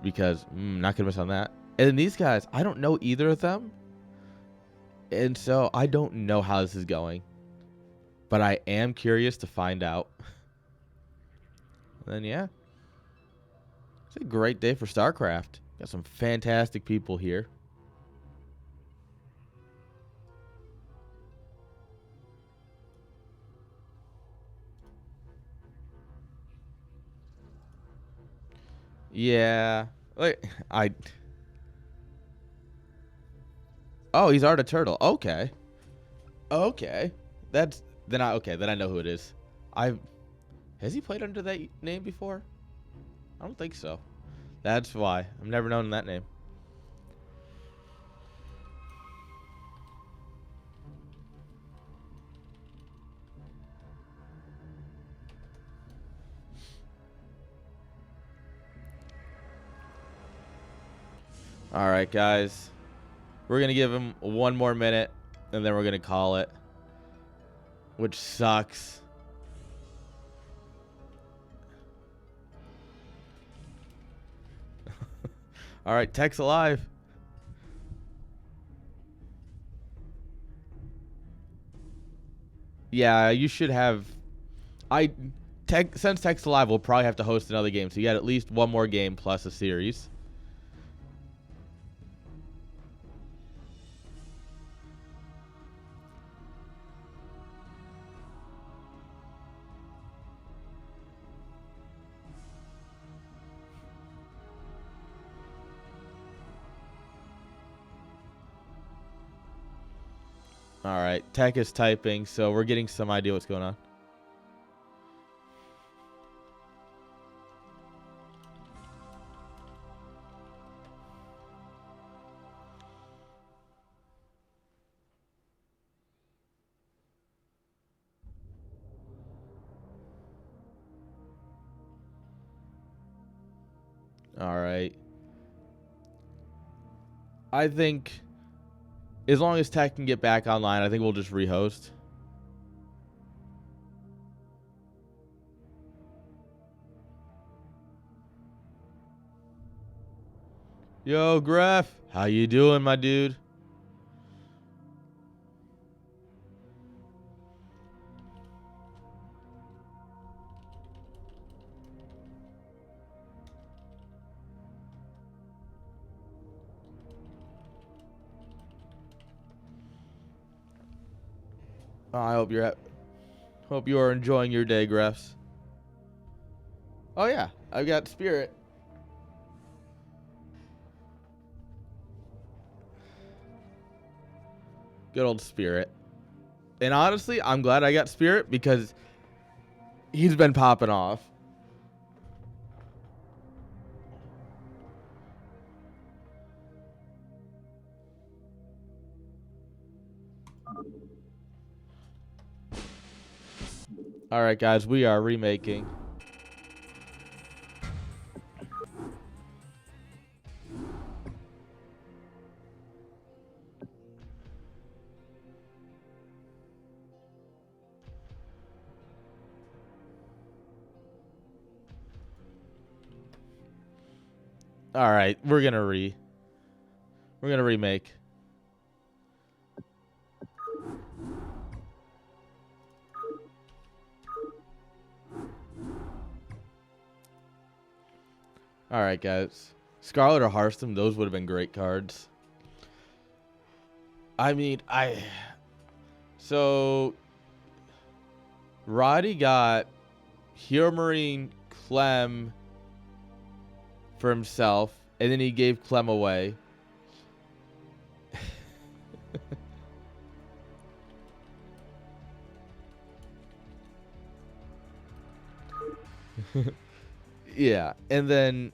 Because not going to miss on that. And then these guys, I don't know either of them. And so I don't know how this is going. But I am curious to find out. And then, yeah. It's a great day for StarCraft. Got some fantastic people here. Yeah. Like, Oh, he's Art of Turtle. Okay. Okay. Then I know who it is. Has he played under that name before? I don't think so. That's why. I've never known that name. All right, guys. We're going to give him one more minute, and then we're going to call it. Which sucks. All right, Tech's alive. Yeah, you should have. Since Tech's alive, we'll probably have to host another game. So you got at least one more game plus a series. All right, Tech is typing, so we're getting some idea what's going on. All right. I think as long as Tech can get back online, I think we'll just rehost. Yo, Gref, how you doing, my dude? Oh, I hope you are enjoying your day, Grefs. Oh yeah, I've got Spirit. Good old Spirit. And honestly, I'm glad I got Spirit because he's been popping off. All right, guys, we are remaking. All right, we're gonna remake. All right, guys. Scarlet or Hearthstone, those would have been great cards. I mean, so Roddy got Hero Marine Clem for himself, and then he gave Clem away. Yeah, and then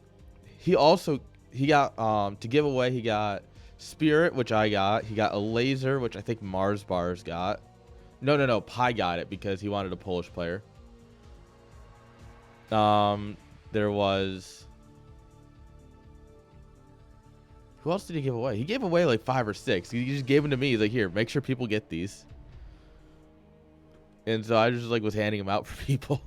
he got to give away, he got Spirit, which I got. He got a Laser, which I think Mars Bars got. No, Pi got it because he wanted a Polish player. There was, who else did he give away? He gave away like 5 or 6. He just gave them to me. He's like, here, make sure people get these. And so I just like was handing them out for people.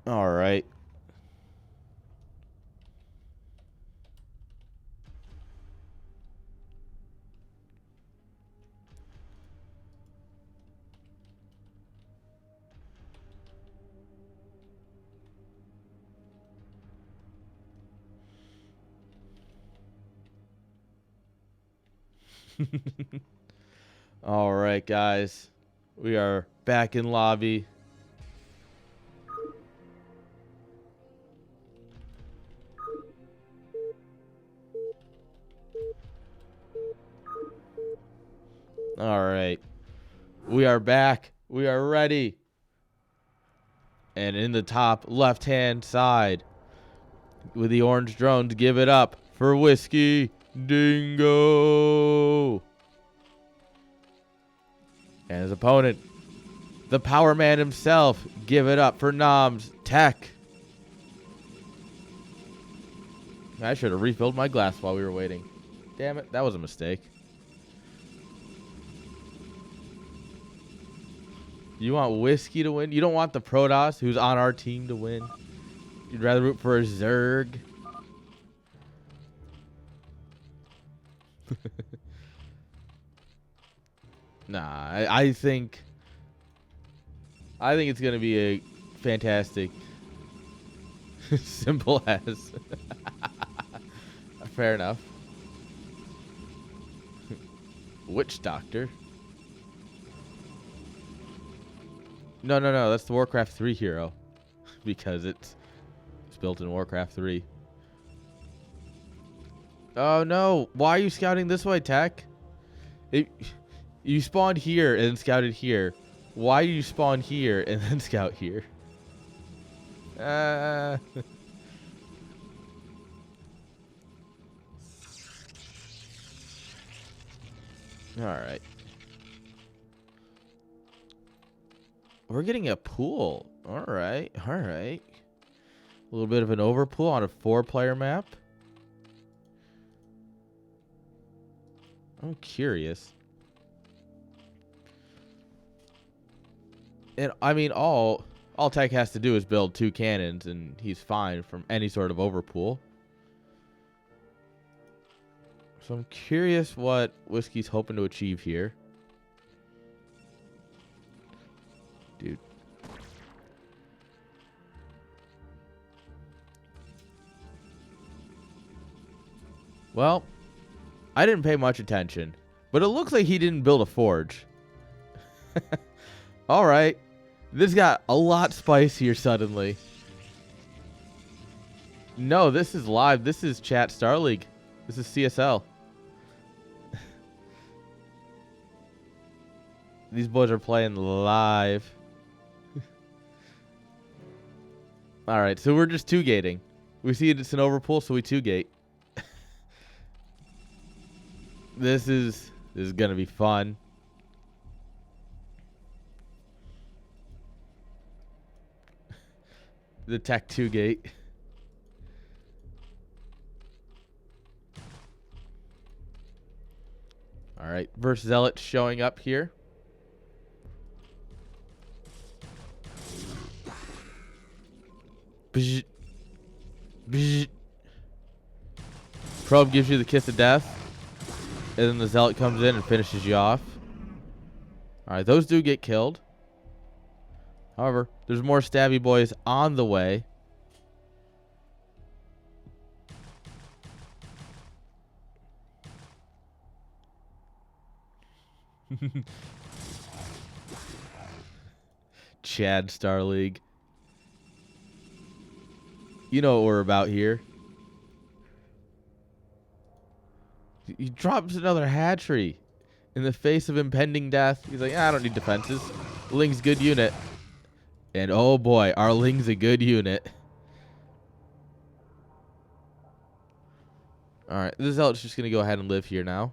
All right. All right, guys. We are back in lobby. All right. We are back. We are ready. And in the top left-hand side with the orange drones, give it up for Whiskey Dingo. And his opponent, the Power Man himself. Give it up for Noms Tech. I should have refilled my glass while we were waiting. Damn it, that was a mistake. You want Whiskey to win? You don't want the Protoss, who's on our team, to win? You'd rather root for a Zerg? Nah, I think it's gonna be a fantastic. Simple as. Fair enough. Witch Doctor. No, that's the Warcraft 3 hero. Because it's built in Warcraft 3. Oh no, why are you scouting this way, Tech? You spawned here and then scouted here. Why do you spawn here and then scout here? Alright. We're getting a pool. Alright. A little bit of an overpool on a 4-player map. I'm curious. And I mean, all Tech has to do is build 2 cannons, and he's fine from any sort of overpool. So I'm curious what Whiskey's hoping to achieve here. Dude. Well, I didn't pay much attention, but it looks like he didn't build a forge. All right. This got a lot spicier suddenly. No, this is live. This is chat StarLeague. This is CSL. These boys are playing live. All right, so we're just 2-gating. We see it's an overpool, so we 2-gate. This is gonna be fun. The Tech 2-gate. All right, versus Zealot showing up here. Bzz. Bzz. Probe gives you the kiss of death, and then the Zealot comes in and finishes you off. All right, those do get killed. However, there's more stabby boys on the way. Chad StarLeague. You know what we're about here. He drops another hatchery in the face of impending death. He's like, I don't need defenses. Ling's good unit. And oh boy, our Ling's a good unit. Alright, this Zealot's just going to go ahead and live here now.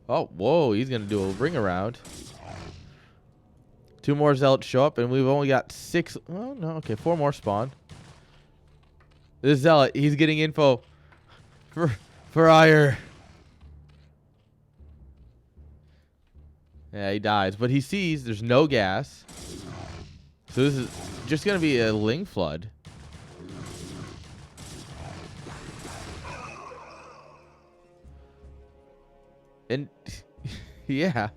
Oh, whoa, he's going to do a ring around. 2 more Zealots show up, and we've only got 6. Oh, no, okay, 4 more spawn. This Zealot, he's getting info for Ire. Yeah, he dies, but he sees there's no gas. So this is just going to be a Ling flood. And yeah.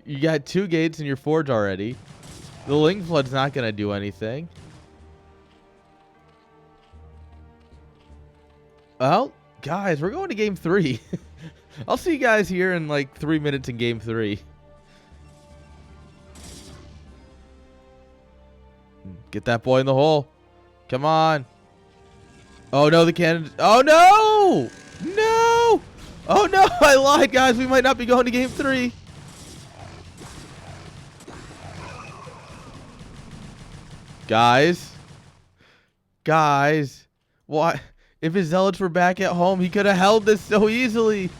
You got 2 gates in your forge already. The Ling flood's not going to do anything. Well, guys, we're going to game 3. I'll see you guys here in like 3 minutes in game 3. Get that boy in the hole. Come on. Oh, no, the cannon. Oh, no. No. Oh, no. I lied, guys. We might not be going to game 3. Guys. What? If his zealots were back at home, he could have held this so easily.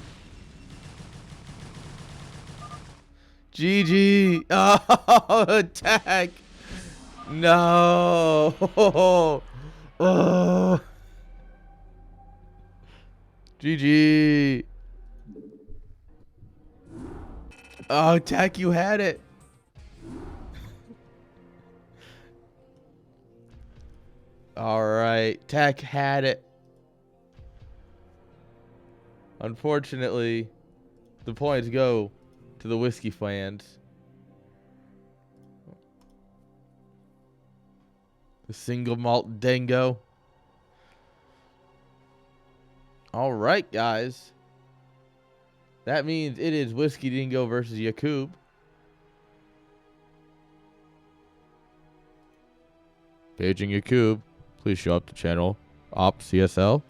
GG. Oh, attack. No. Oh. GG. Oh, attack, you had it. All right. Tech had it. Unfortunately, the points go to the whiskey fans. The single malt dingo. All right, guys. That means it is Whiskey Dingo versus Yakub. Paging Yakub. Please show up to channel op CSL.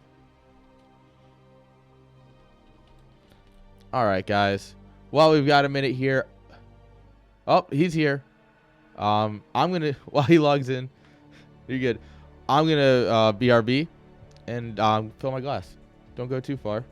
All right, guys. Well, we've got a minute here. Oh, he's here. I'm gonna while he logs in. You're good. I'm gonna BRB and fill my glass. Don't go too far.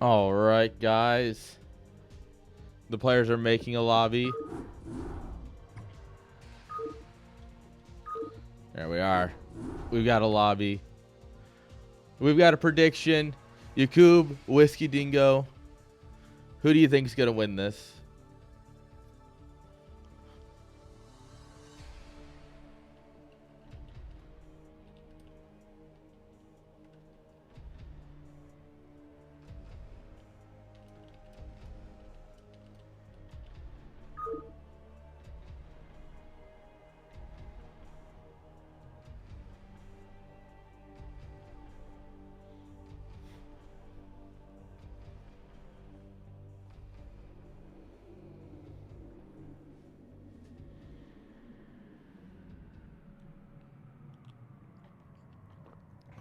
All right, guys. The players are making a lobby. There we are. We've got a lobby. We've got a prediction. Yakub, Whiskey Dingo. Who do you think is going to win this?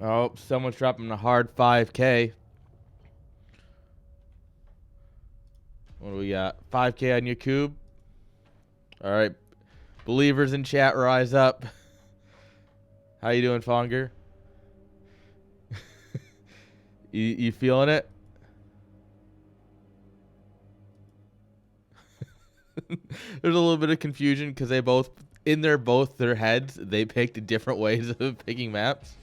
Oh, someone's dropping a hard 5K. What do we got? 5K on YouTube. All right. Believers in chat, rise up. How you doing, Fonger? you feeling it? There's a little bit of confusion because they both, in their heads, they picked different ways of picking maps.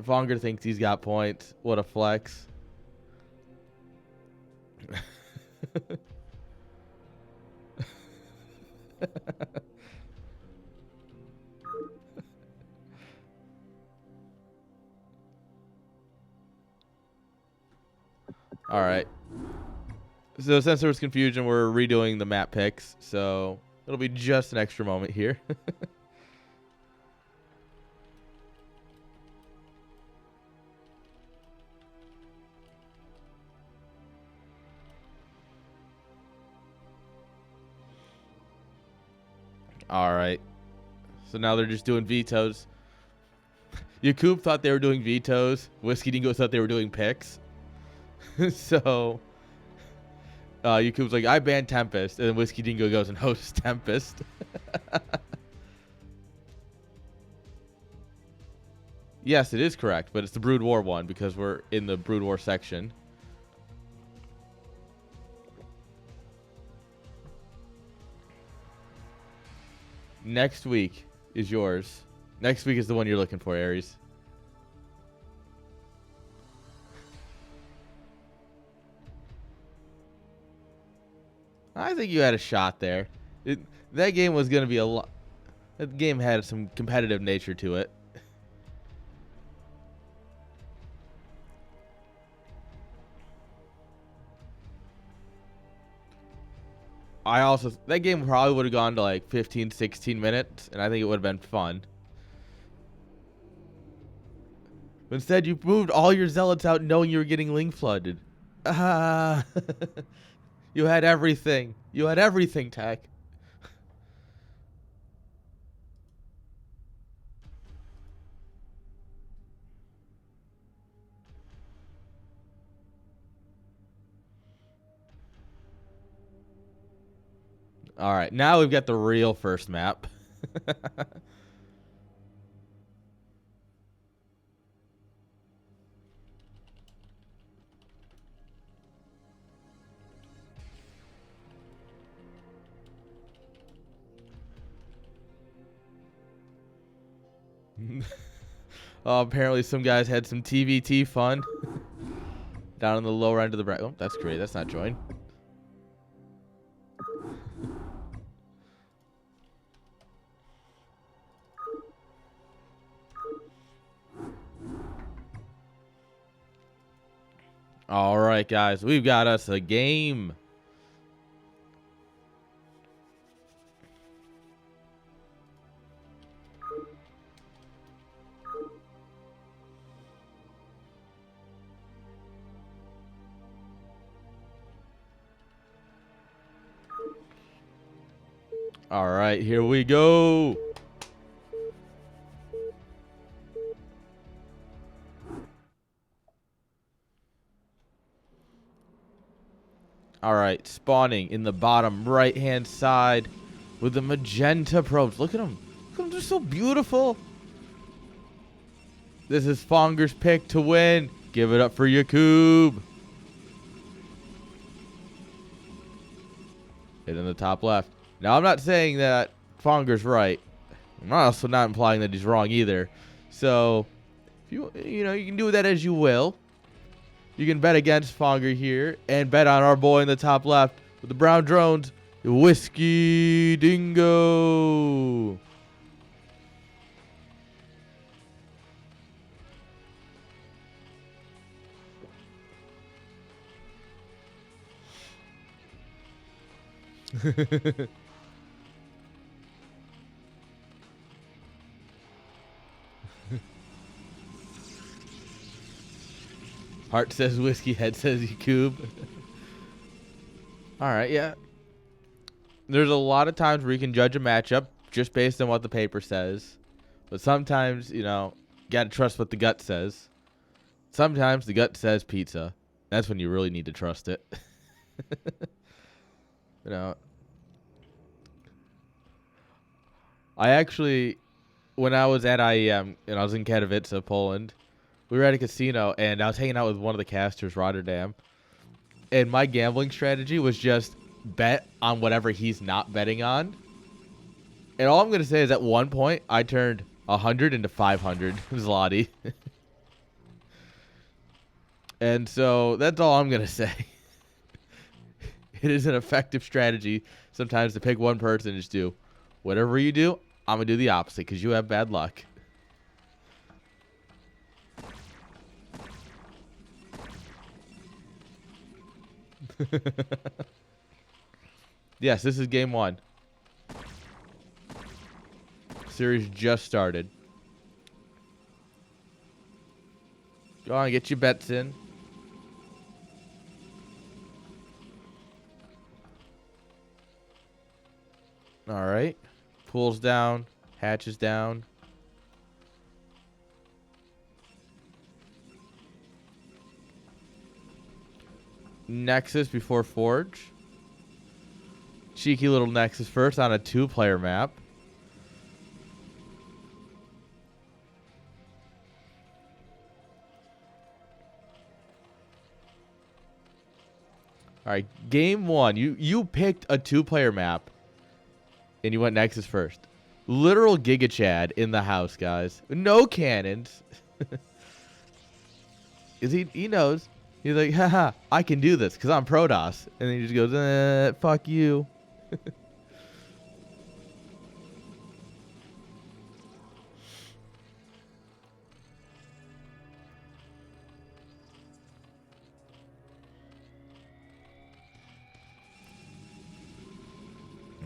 Fonger thinks he's got points. What a flex. All right. So since there was confusion, we're redoing the map picks. So it'll be just an extra moment here. All right. So now they're just doing vetoes. Yakub thought they were doing vetoes. Whiskey Dingo thought they were doing picks. So Yakub's like, I banned Tempest. And then Whiskey Dingo goes and hosts Tempest. Yes, it is correct, but it's the Brood War one because we're in the Brood War section. Next week is yours. Next week is the one you're looking for, Aries. I think you had a shot there. That game was going to be a lot. That game had some competitive nature to it. That game probably would have gone to like 15, 16 minutes, and I think it would have been fun. But instead, you moved all your zealots out knowing you were getting link flooded. Ah. You had everything. You had everything, Tech. All right, now we've got the real first map. Oh, apparently some guys had some TVT fun. Down on the lower end of the bracket. Oh, that's great. That's not join. All right, guys. We've got us a game. All right, here we go. All right, spawning in the bottom right-hand side with the magenta probes. Look at them. Look at them. They're so beautiful. This is Fonger's pick to win. Give it up for Yakub. Hit in the top left. Now, I'm not saying that Fonger's right. I'm also not implying that he's wrong either. So, you can do that as you will. You can bet against Fonger here and bet on our boy in the top left with the brown drones, Whiskey Dingo. Heart says whiskey, head says Yakub. All right, yeah. There's a lot of times where you can judge a matchup just based on what the paper says. But sometimes, you got to trust what the gut says. Sometimes the gut says pizza. That's when you really need to trust it. I actually, when I was at IEM and I was in Katowice, Poland, we were at a casino and I was hanging out with one of the casters, Rotterdam. And my gambling strategy was just bet on whatever he's not betting on. And all I'm going to say is at one point, I turned 100 into 500 zloty. And so that's all I'm going to say. It is an effective strategy sometimes to pick one person and just do whatever you do, I'm going to do the opposite because you have bad luck. Yes, this is game 1. Series just started. Go on, get your bets in. All right. Pool's down. Hatch is down. Nexus before Forge. Cheeky little Nexus first on a 2-player map. All right, game 1. You picked a 2-player map, and you went Nexus first. Literal Giga Chad in the house, guys. No cannons. Is he knows. He's like, haha, I can do this because I'm Protoss. And then he just goes, fuck you.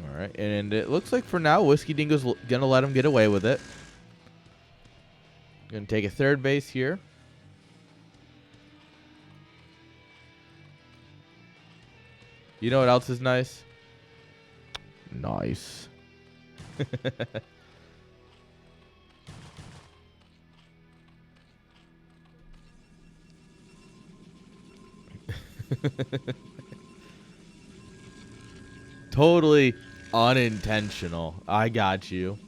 All right, and it looks like for now, Whiskey Dingo's gonna let him get away with it. Gonna take a 3rd base here. You know what else is nice? Nice. Totally unintentional. I got you.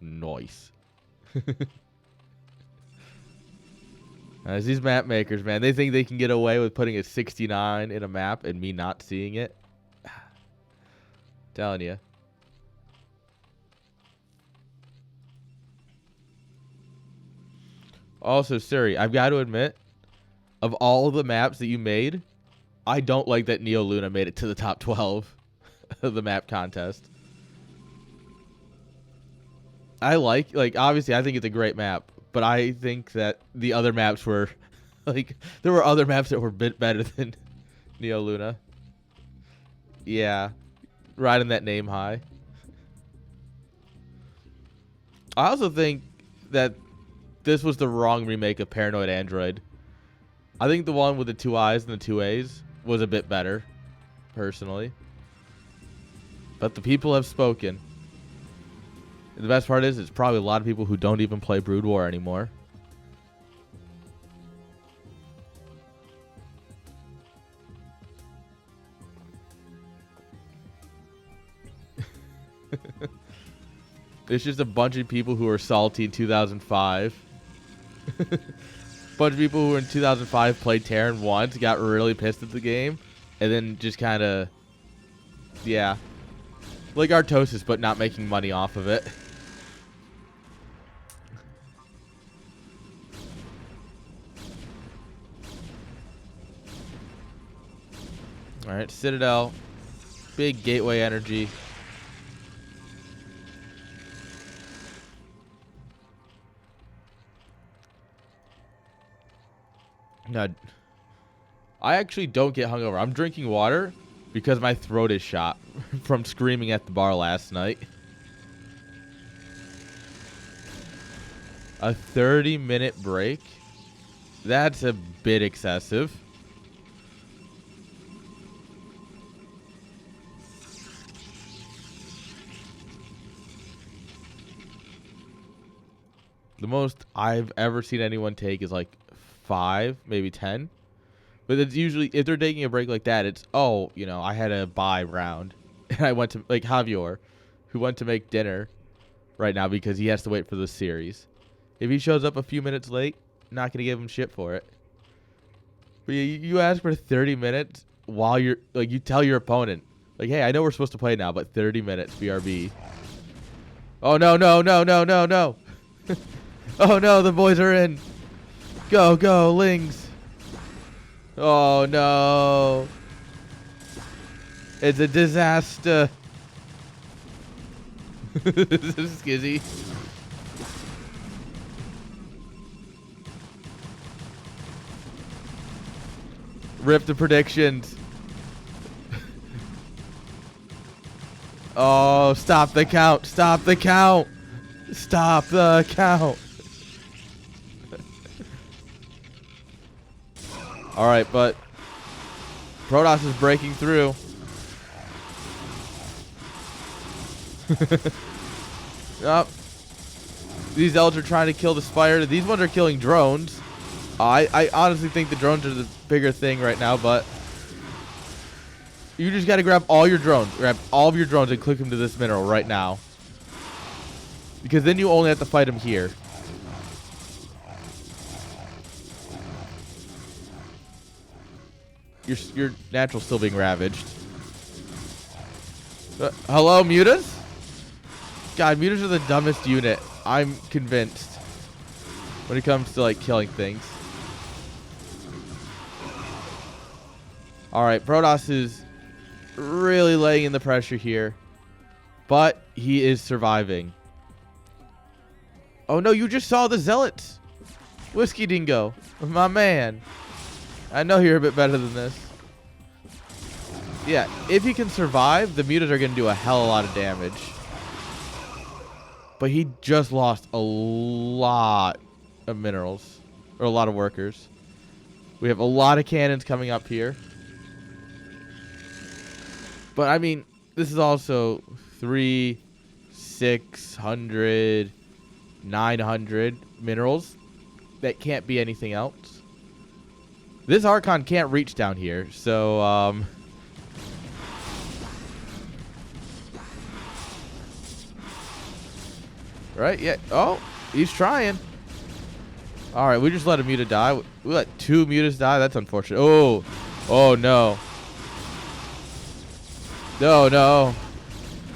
Nice. As these map makers, man, they think they can get away with putting a 69 in a map and me not seeing it. Telling you. Also, Siri, I've got to admit, of all of the maps that you made, I don't like that Neo Luna made it to the top 12 of the map contest. I like, obviously, I think it's a great map, but I think that the other maps were, there were other maps that were a bit better than Neo Luna. Yeah, riding that name high. I also think that this was the wrong remake of Paranoid Android. I think the one with the 2 eyes and the 2 A's was a bit better, personally. But the people have spoken. And the best part is, it's probably a lot of people who don't even play Brood War anymore. It's just a bunch of people who were salty in 2005. Bunch of people who in 2005 played Terran once, got really pissed at the game, and then just kind of, yeah, like Artosis, but not making money off of it. All right, Citadel, big gateway energy. No, I actually don't get hungover. I'm drinking water because my throat is shot from screaming at the bar last night. A 30-minute break? That's a bit excessive. The most I've ever seen anyone take is like 5, maybe 10. But it's usually, if they're taking a break like that, it's, oh, you know, I had a buy round. And I went to, like Javier, who went to make dinner right now because he has to wait for the series. If he shows up a few minutes late, not going to give him shit for it. But you ask for 30 minutes while you're, like, you tell your opponent, like, hey, I know we're supposed to play now, but 30 minutes, BRB. Oh, no, no, no, no, no, no. Oh, no, the boys are in. Go, go, Lings. Oh, no. It's a disaster. This is Skizzy. Rip the predictions. Oh, stop the count. Stop the count. Stop the count. All right, but Protoss is breaking through. Yep. These elves are trying to kill the Spire. These ones are killing drones. I honestly think the drones are the bigger thing right now, but you just got to grab all your drones. Grab all of your drones and click them to this mineral right now. Because then you only have to fight them here. Your natural's still being ravaged. Hello, mutas? God, mutas are the dumbest unit. I'm convinced. When it comes to, like, killing things. Alright, Protoss is really laying in the pressure here. But he is surviving. Oh no, you just saw the Zealots. Whiskey Dingo. My man. I know you're a bit better than this. Yeah, if he can survive, the mutas are going to do a hell of a lot of damage. But he just lost a lot of minerals. Or a lot of workers. We have a lot of cannons coming up here. But, I mean, this is also 600, 900 minerals. That can't be anything else. This Archon can't reach down here, so, right, yeah. Oh, he's trying. Alright, we just let a muta die. We let 2 mutas die? That's unfortunate. Oh, oh no. No, no.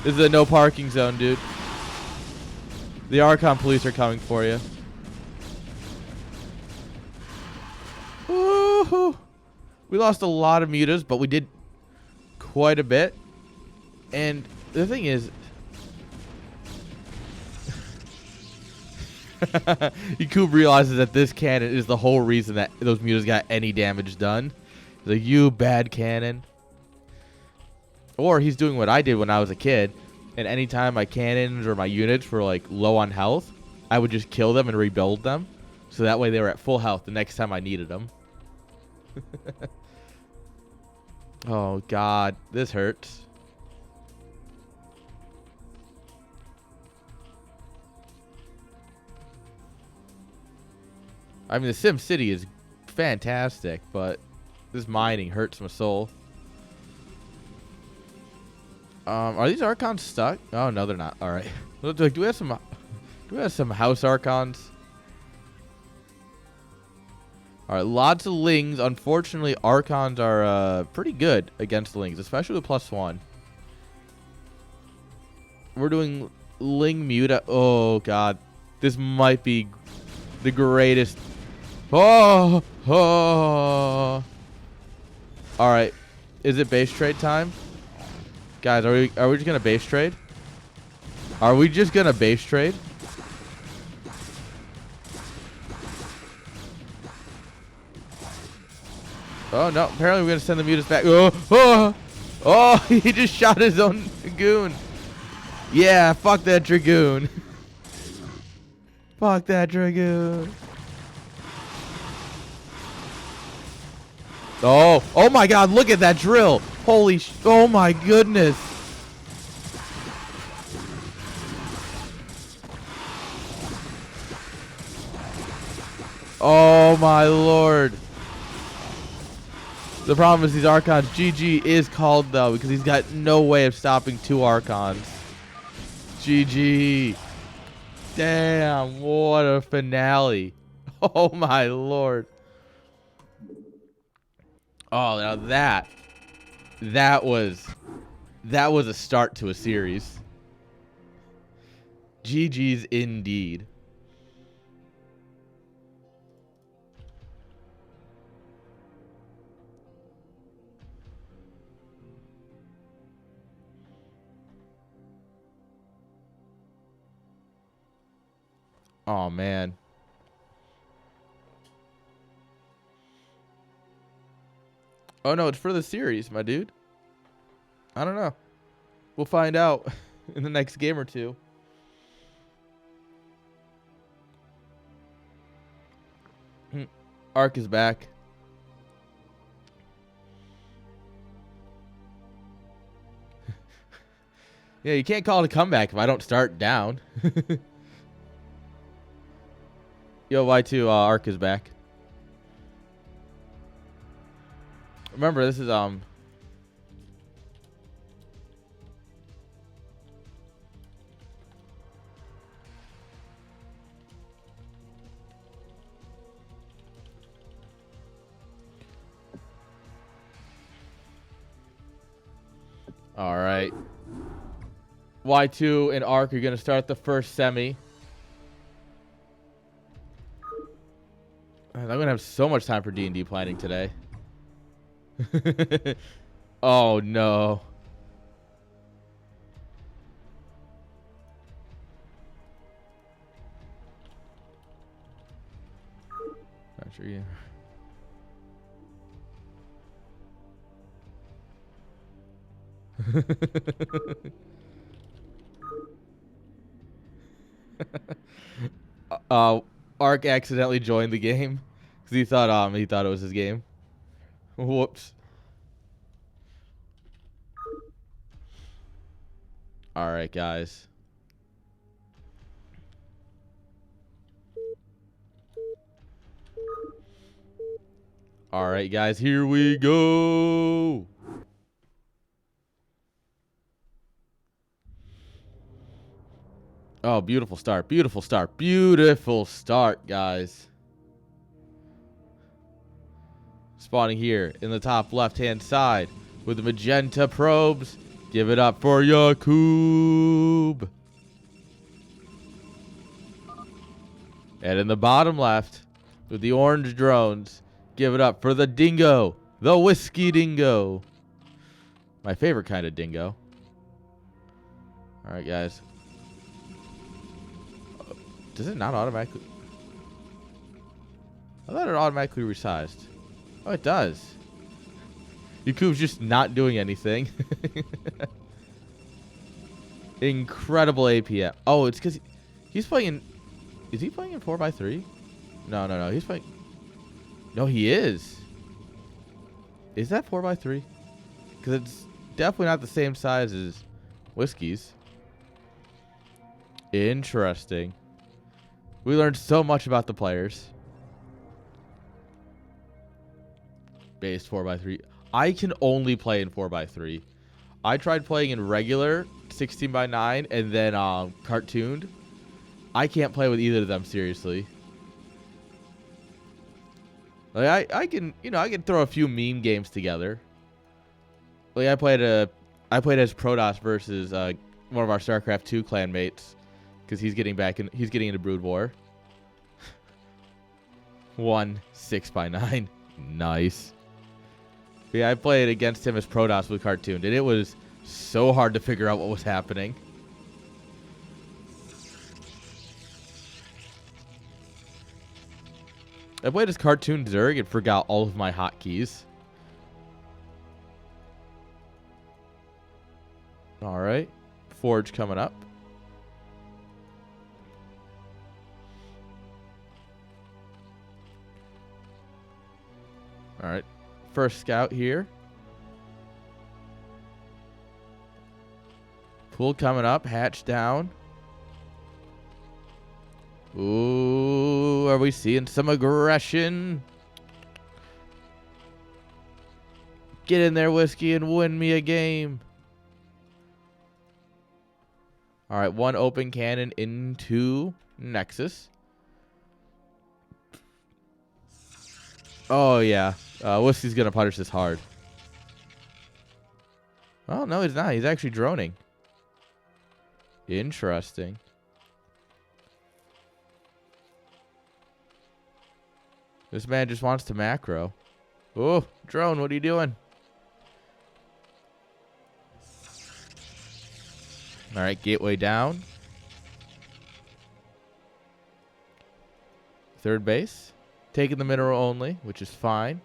This is a no parking zone, dude. The Archon police are coming for you. Woohoo! We lost a lot of mutas, but we did quite a bit. And the thing is, Yakub realizes that this cannon is the whole reason that those mutas got any damage done. He's like, you bad cannon. Or he's doing what I did when I was a kid, and anytime my cannons or my units were like low on health, I would just kill them and rebuild them. So that way they were at full health the next time I needed them. Oh god, this hurts. I mean, the Sim City is fantastic, but this mining hurts my soul. Are these Archons stuck? Oh no, they're not. All right. Do we have some house Archons? All right, lots of Lings. Unfortunately, Archons are pretty good against Lings, especially with +1. We're doing Ling Muta. Oh god, this might be the greatest. Oh, oh. All right, is it base trade time? Guys, are we just gonna base trade? Are we just gonna base trade? Oh no! Apparently we're gonna send the mutas back. Oh, oh, oh! He just shot his own dragoon. Yeah, fuck that dragoon. Fuck that dragoon. Oh, oh my God! Look at that drill. Holy sh! Oh my goodness! Oh my lord! The problem is these Archons. GG is called though because he's got no way of stopping 2 Archons. GG. Damn, what a finale. Oh my lord. Oh, now that was a start to a series. GG's indeed. Oh man. Oh no, it's for the series, my dude. I don't know. We'll find out in the next game or two. Ark is back. Yeah, you can't call it a comeback if I don't start down. Yo, Y2, Ark is back. Remember, this is all right. Y2 and Ark are gonna start the first semi. I'm gonna have so much time for D&D planning today. Oh no. Not sure yet. Ark accidentally joined the game because he thought it was his game. Whoops. All right, guys. All right, guys. Here we go. Oh, beautiful start. Beautiful start. Beautiful start, guys. Spawning here in the top left-hand side with the magenta probes. Give it up for Yakub. And in the bottom left with the orange drones. Give it up for the dingo. The whiskey dingo. My favorite kind of dingo. All right, guys. Does it not automatically? I thought it automatically resized. Oh, it does. Yakub's just not doing anything. Incredible APM. Oh, it's because he's playing in... Is he playing in 4x3? No. He's playing... No, he is. Is that 4x3? Because it's definitely not the same size as Whiskey's. Interesting. We learned so much about the players. Base 4x3. I can only play in 4x3. I tried playing in regular 16x9 and then cartooned. I can't play with either of them seriously. Like I can throw a few meme games together. Like I played as Protoss versus one of our StarCraft 2 clan mates because he's getting into Brood War. 1 6x9. Nice. Yeah, I played against him as Protoss with cartooned, and it was so hard to figure out what was happening. I played as cartoon Zerg and forgot all of my hotkeys. All right, Forge coming up. All right, first scout here. Pool coming up, hatch down. Ooh, are we seeing some aggression? Get in there, Whiskey, and win me a game. All right, 1 open cannon into Nexus. Oh, yeah. Whiskey's going to punish this hard. Oh, no, he's not. He's actually droning. Interesting. This man just wants to macro. Oh, drone, what are you doing? All right, gateway down. Third base. Taking the mineral only, which is fine.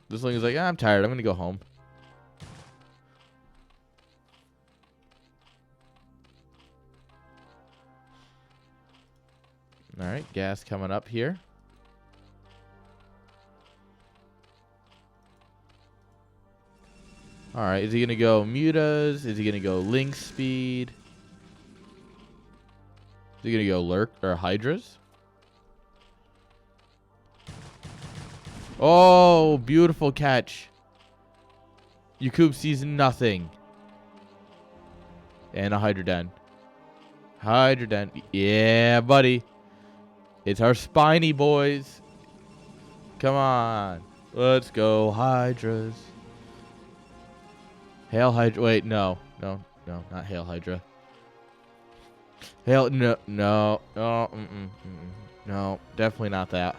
This thing is like, I'm tired. I'm going to go home. All right, gas coming up here. All right, is he going to go mutas? Is he going to go link speed? Is he going to go lurk or hydras? Oh, beautiful catch. Yakub sees nothing. And a Hydroden. Hydroden. Yeah, buddy. It's our spiny boys. Come on. Let's go, Hydras. Hail Hydra. Wait, no. No, not Hail Hydra. Hail, no. No, definitely not that.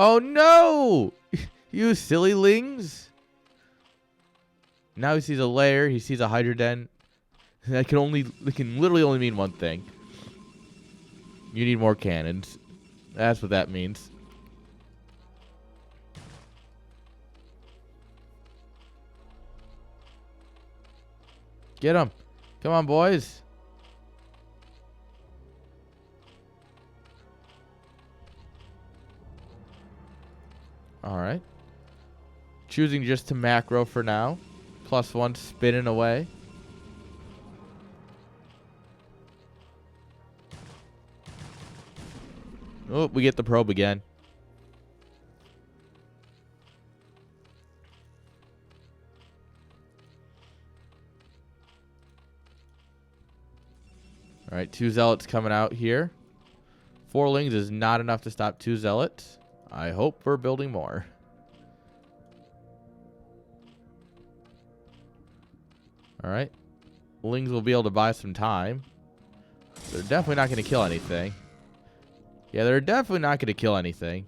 Oh, no! You silly lings. Now he sees a lair. He sees a Hydroden. That can literally only mean one thing. You need more cannons. That's what that means. Get him. Come on, boys. All right. Choosing just to macro for now. +1 spinning away. Oh, we get the probe again. All right, 2 zealots coming out here. 4 lings is not enough to stop 2 zealots. I hope we're building more. All right. Lings will be able to buy some time. They're definitely not going to kill anything. Yeah, they're definitely not going to kill anything.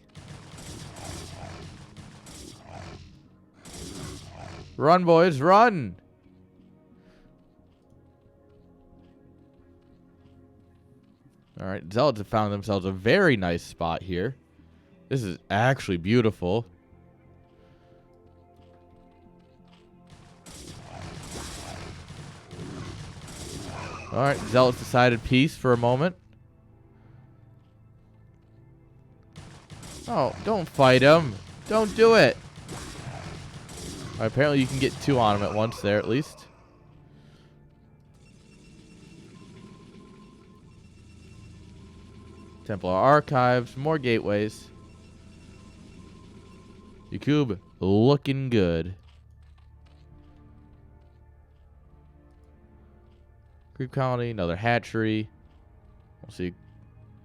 Run, boys, run! All right, Zealots have found themselves a very nice spot here. This is actually beautiful. All right, Zealots decided peace for a moment. Oh, don't fight him. Don't do it. All right, apparently you can get 2 on him at once there at least. Templar Archives, more gateways. Yakub looking good. Creep colony, another hatchery. We'll see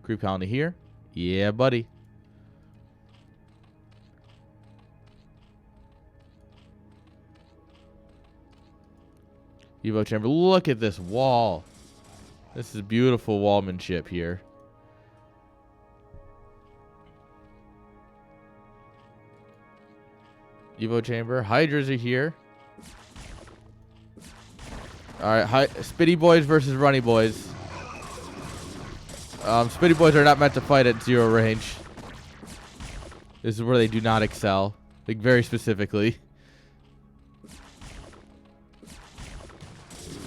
creep colony here. Yeah, buddy. Evo chamber. Look at this wall. This is beautiful wallmanship here. Evo chamber. Hydras are here. Alright, Spitty boys versus runny boys. Spitty boys are not meant to fight at 0 range. This is where they do not excel. Like, very specifically.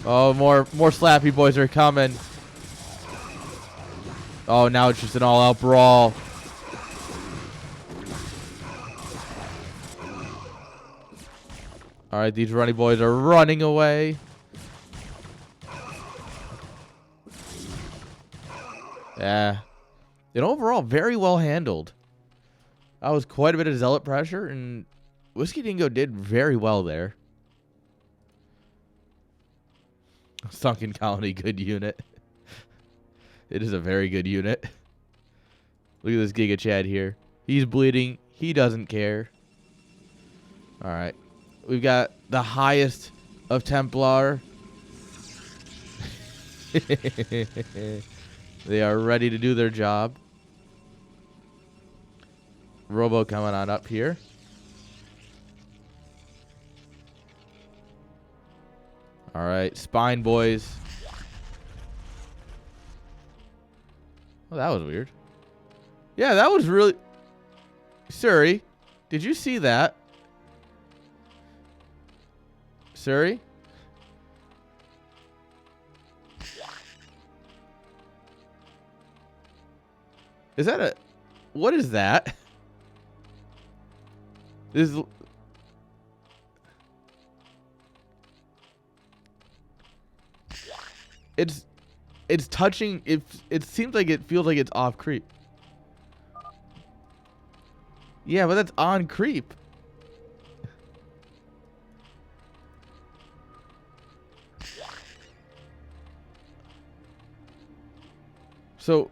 Oh, more slappy boys are coming. Oh, now it's just an all-out brawl. All right, these runny boys are running away. Yeah. And overall, very well handled. That was quite a bit of zealot pressure, and Whiskey Dingo did very well there. Sunken Colony, good unit. It is a very good unit. Look at this Giga Chad here. He's bleeding. He doesn't care. All right. We've got the highest of Templar. They are ready to do their job. Robo coming on up here. All right, Spine boys. Oh, that was weird. Yeah, that was really... Suri, did you see that? Suri? Is that a... What is that? This is... It's touching... It seems like it feels like it's off creep. Yeah, but that's on creep. So...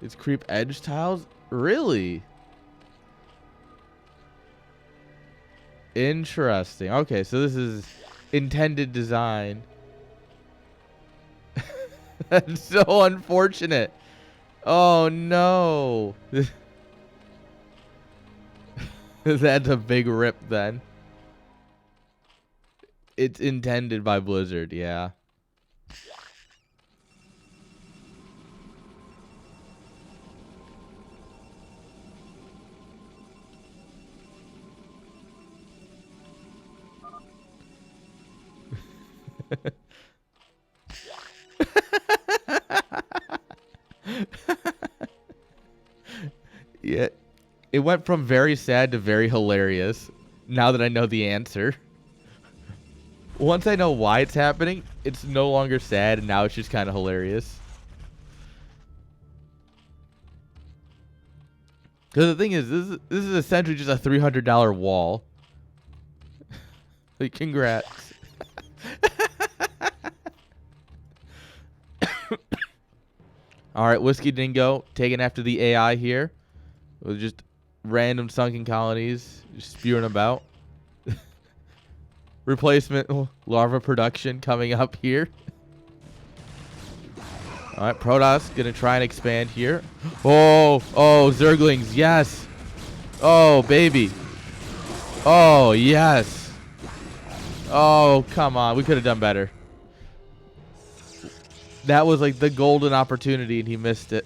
It's creep edge tiles? Really? Interesting. Okay, so this is intended design. That's so unfortunate. Oh, no. That's a big rip then. It's intended by Blizzard, yeah. Yeah, it went from very sad to very hilarious now that I know the answer. Once I know why it's happening, it's no longer sad, and now it's just kind of hilarious. Because the thing is, this is essentially just a $300 wall. Like, congrats. All right, Whiskey Dingo taking after the AI here. With just random sunken colonies just spewing about. Replacement larva production coming up here. All right, Protoss going to try and expand here. Oh, Zerglings, yes. Oh, baby. Oh, yes. Oh, come on. We could have done better. That was like the golden opportunity, and he missed it.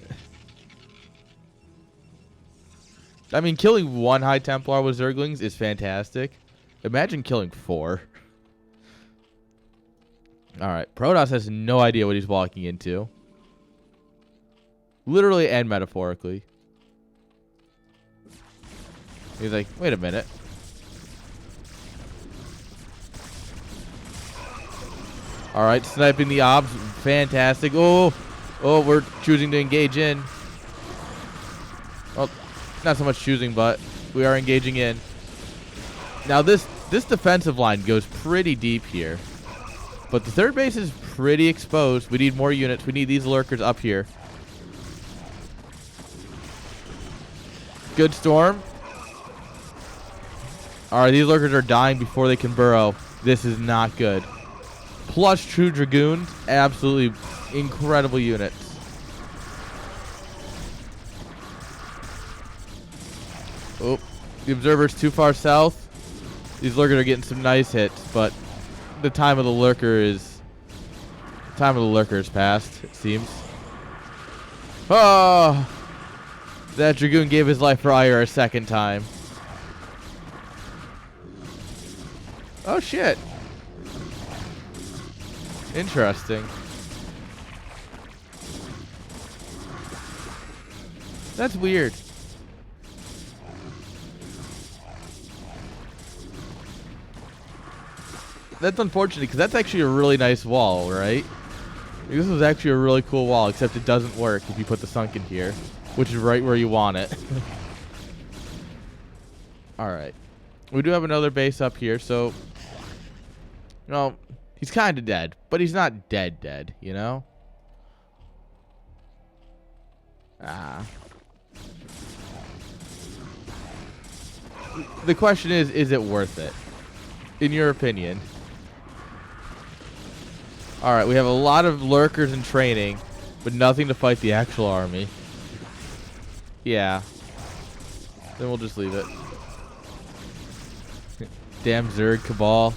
I mean, killing one High Templar with Zerglings is fantastic. Imagine killing 4. All right. Protoss has no idea what he's walking into. Literally and metaphorically. He's like, wait a minute. All right. Sniping the obs. Fantastic. Oh, we're choosing to engage in. Well, not so much choosing, but we are engaging in. Now this defensive line goes pretty deep here, but the third base is pretty exposed. We need more units. We need these lurkers up here. Good storm. All right, these lurkers are dying before they can burrow. This is not good. Plus true dragoons, absolutely incredible units. Oh, the observer's too far south. These lurkers are getting some nice hits, but the time of the lurker is past, it seems. Oh, that dragoon gave his life for ire a second time. Oh shit. Interesting. That's weird. That's unfortunate because that's actually a really nice wall, right? This is actually a really cool wall, except it doesn't work if you put the sunken here, which is right where you want it. All right. We do have another base up here, so... You know, he's kind of dead, but he's not dead, you know? Ah. The question is it worth it? In your opinion? Alright, we have a lot of lurkers in training, but nothing to fight the actual army. Yeah. Then we'll just leave it. Damn Zerg Cabal.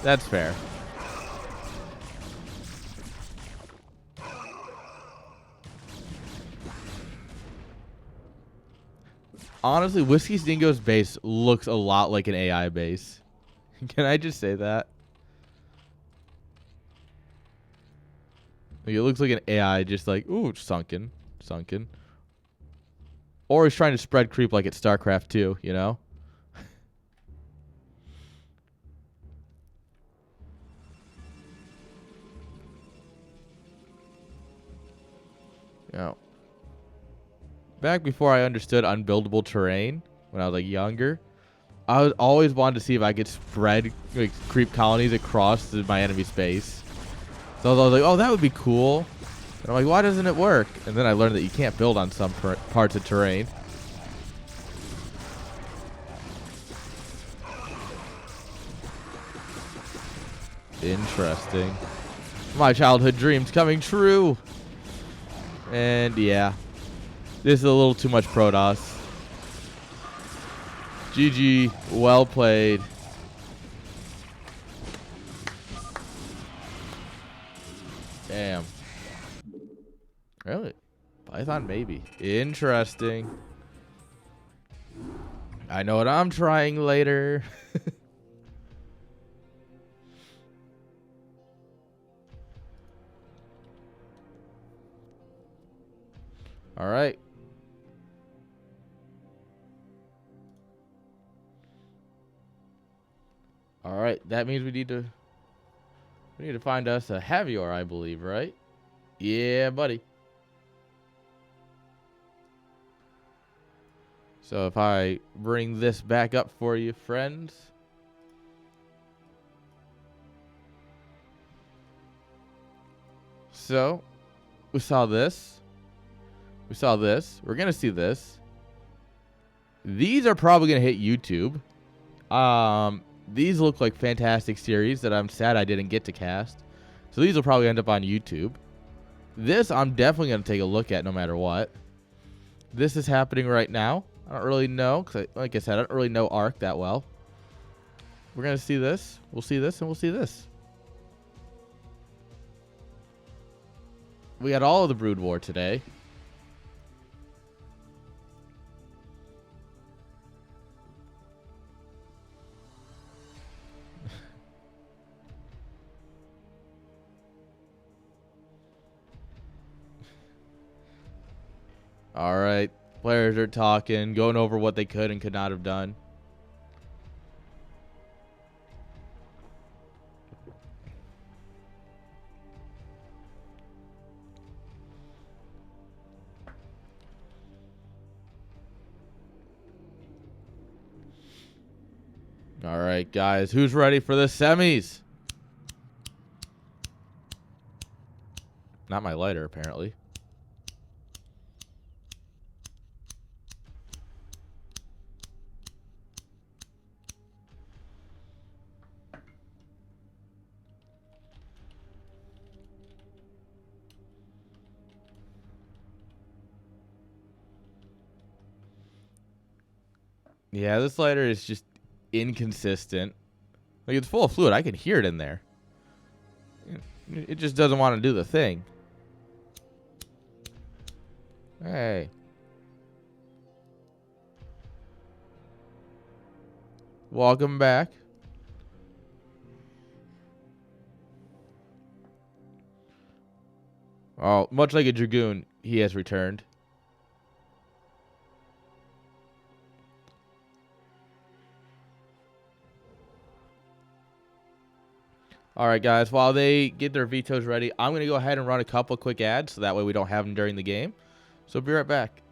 That's fair. Honestly, Whiskey's Dingo's base looks a lot like an AI base. Can I just say that? Like, it looks like an AI just like, ooh, sunken. Or he's trying to spread creep like it's StarCraft 2, you know? You know. Back before I understood unbuildable terrain, when I was like younger, I was always wanted to see if I could spread like creep colonies across my enemy space. So I was like, oh, that would be cool. And I'm like, why doesn't it work? And then I learned that you can't build on some parts of terrain. Interesting. My childhood dreams coming true. And yeah. This is a little too much Protoss. GG, well played. Damn. Really? Python maybe. Interesting. I know what I'm trying later. All right. All right, that means we need to find us a Heavior, I believe, right? Yeah, buddy. So if I bring this back up for you, friends. So, we saw this. We saw this. We're going to see this. These are probably going to hit YouTube. These look like fantastic series that I'm sad I didn't get to cast. So these will probably end up on YouTube. This I'm definitely going to take a look at no matter what. This is happening right now. I don't really know, because like I said, I don't really know Ark that well. We're going to see this. We'll see this, and we'll see this. We got all of the Brood War today. All right. Players are talking, going over what they could and could not have done. All right, guys. Who's ready for the semis? Not my lighter, apparently. Yeah, this lighter is just inconsistent. Like, it's full of fluid. I can hear it in there. It just doesn't want to do the thing. Hey. Welcome back. Oh, much like a Dragoon, he has returned. All right, guys. While they get their vetoes ready, I'm going to go ahead and run a couple quick ads so that way we don't have them during the game. So be right back.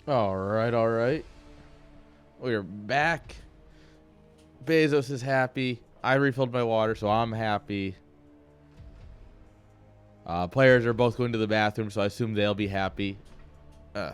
All right, all right. We're back. Bezos is happy. I refilled my water, so I'm happy. Players are both going to the bathroom, so I assume they'll be happy. Uh.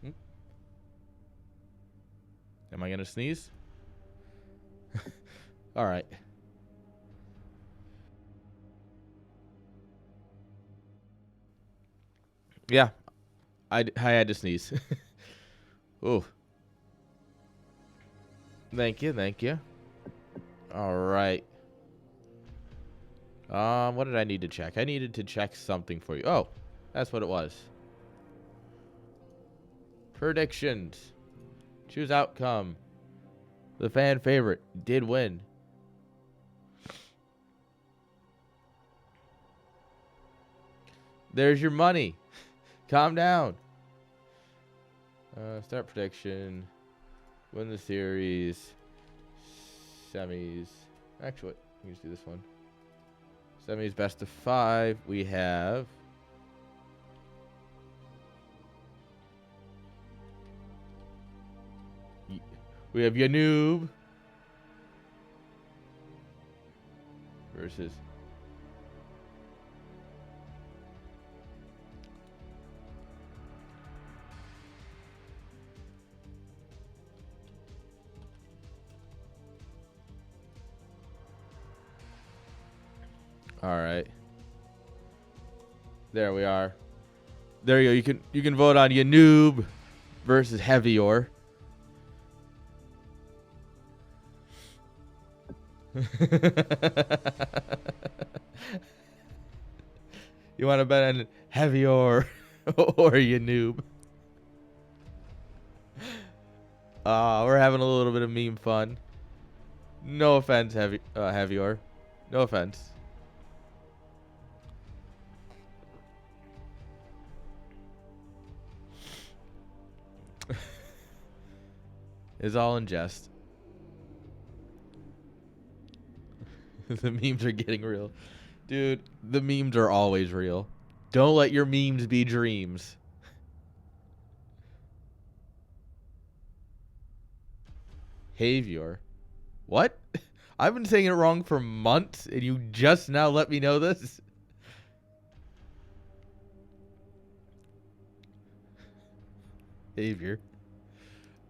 Hmm? Am I going to sneeze? All right. Yeah, I had to sneeze. Ooh. Thank you, thank you. All right. What did I need to check? I needed to check something for you. Oh, that's what it was. Predictions. Choose outcome. The fan favorite did win. There's your money. Calm down. Start prediction. Win the series. Semis. Actually, let me just do this one. Semis best of 5. We have We have Yanoob versus all right. There we are. There you go. You can vote on Yanoob versus Heavior. You want to bet on Heavior or Yanoob? We're having a little bit of meme fun. No offense, Heavior. No offense. It's all in jest. The memes are getting real. Dude, the memes are always real. Don't let your memes be dreams. Havior. What? I've been saying it wrong for months, and you just now let me know this? Havior.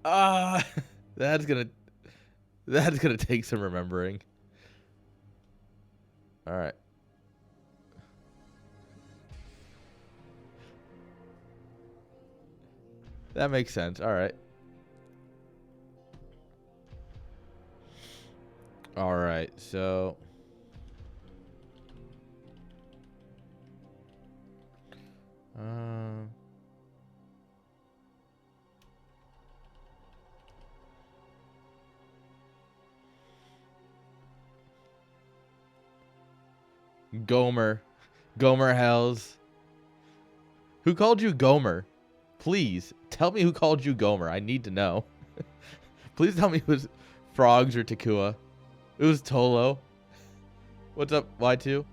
That's gonna take some remembering. All right. That makes sense. All right. All right. So Gomer Hells. Who called you Gomer? Please tell me who called you Gomer. I need to know. Please tell me it was Frogs or Takua. It was Tolo. What's up, Y2?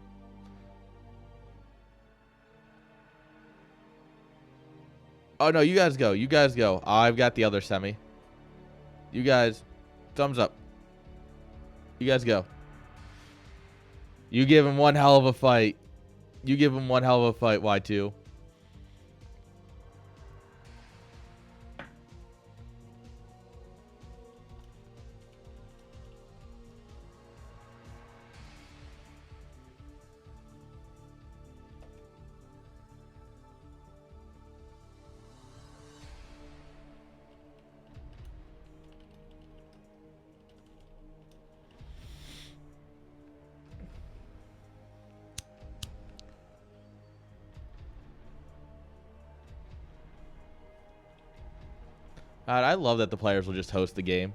Oh no, you guys go. You guys go. I've got the other semi. You guys, thumbs up. You guys go. You give him one hell of a fight. You give him one hell of a fight, Y2. God, I love that the players will just host the game.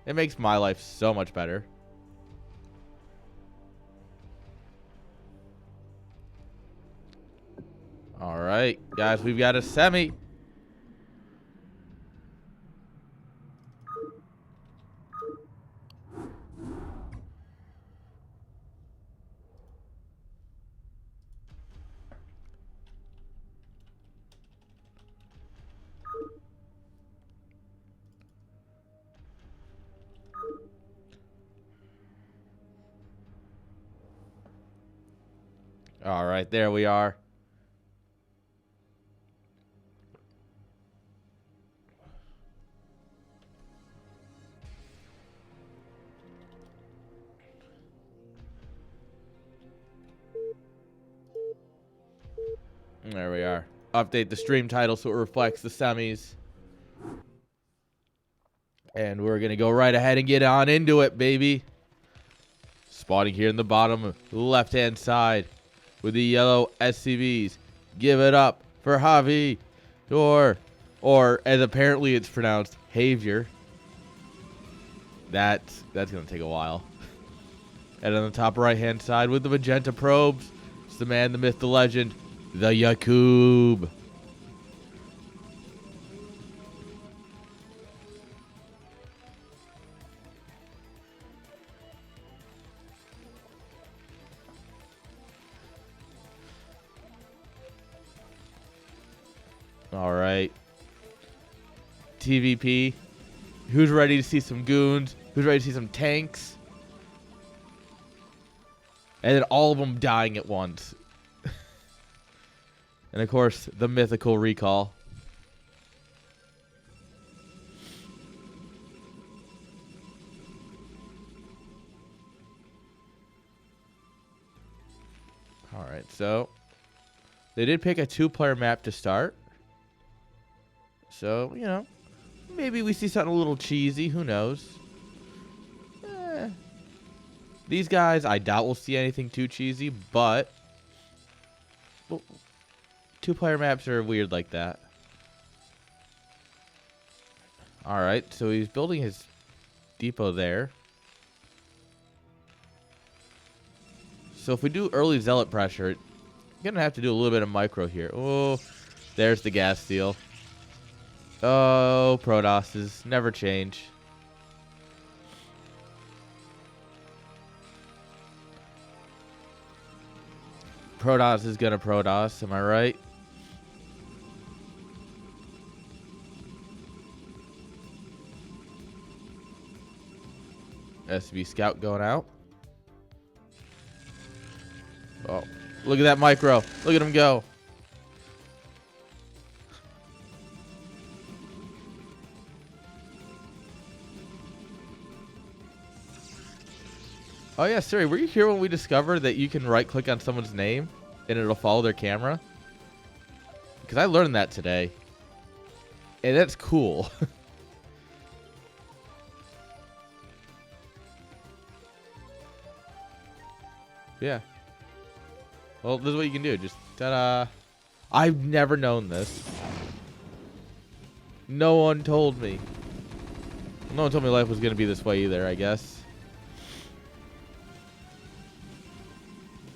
It makes my life so much better. All right, guys, we've got a semi. All right, there we are. There we are. Update the stream title so it reflects the semis. And we're going to go right ahead and get on into it, baby. Spawning here in the bottom left-hand side with the yellow SCVs. Give it up for Javi. Or as apparently it's pronounced, Havior. That's going to take a while. And on the top right-hand side with the magenta probes, it's the man, the myth, the legend, the Yakub. All right. TVP Who's ready to see some goons? Who's ready to see some tanks? And then all of them dying at once. And of course, the mythical recall. Alright, so they did pick a 2-player map to start. So, you know, maybe we see something a little cheesy. Who knows? These guys, I doubt we'll see anything too cheesy, but well, 2-player maps are weird like that. Alright, so he's building his depot there. So if we do early zealot pressure, you're going to have to do a little bit of micro here. Oh, there's the gas steal. Oh, Protosses never change. Protoss is going to Protoss, am I right? SB Scout going out. Oh, look at that micro. Look at him go. Oh yeah, Siri, were you here when we discovered that you can right-click on someone's name and it'll follow their camera? Because I learned that today. And that's cool. Yeah. Well, this is what you can do. Just ta-da. I've never known this. No one told me. No one told me life was going to be this way either, I guess.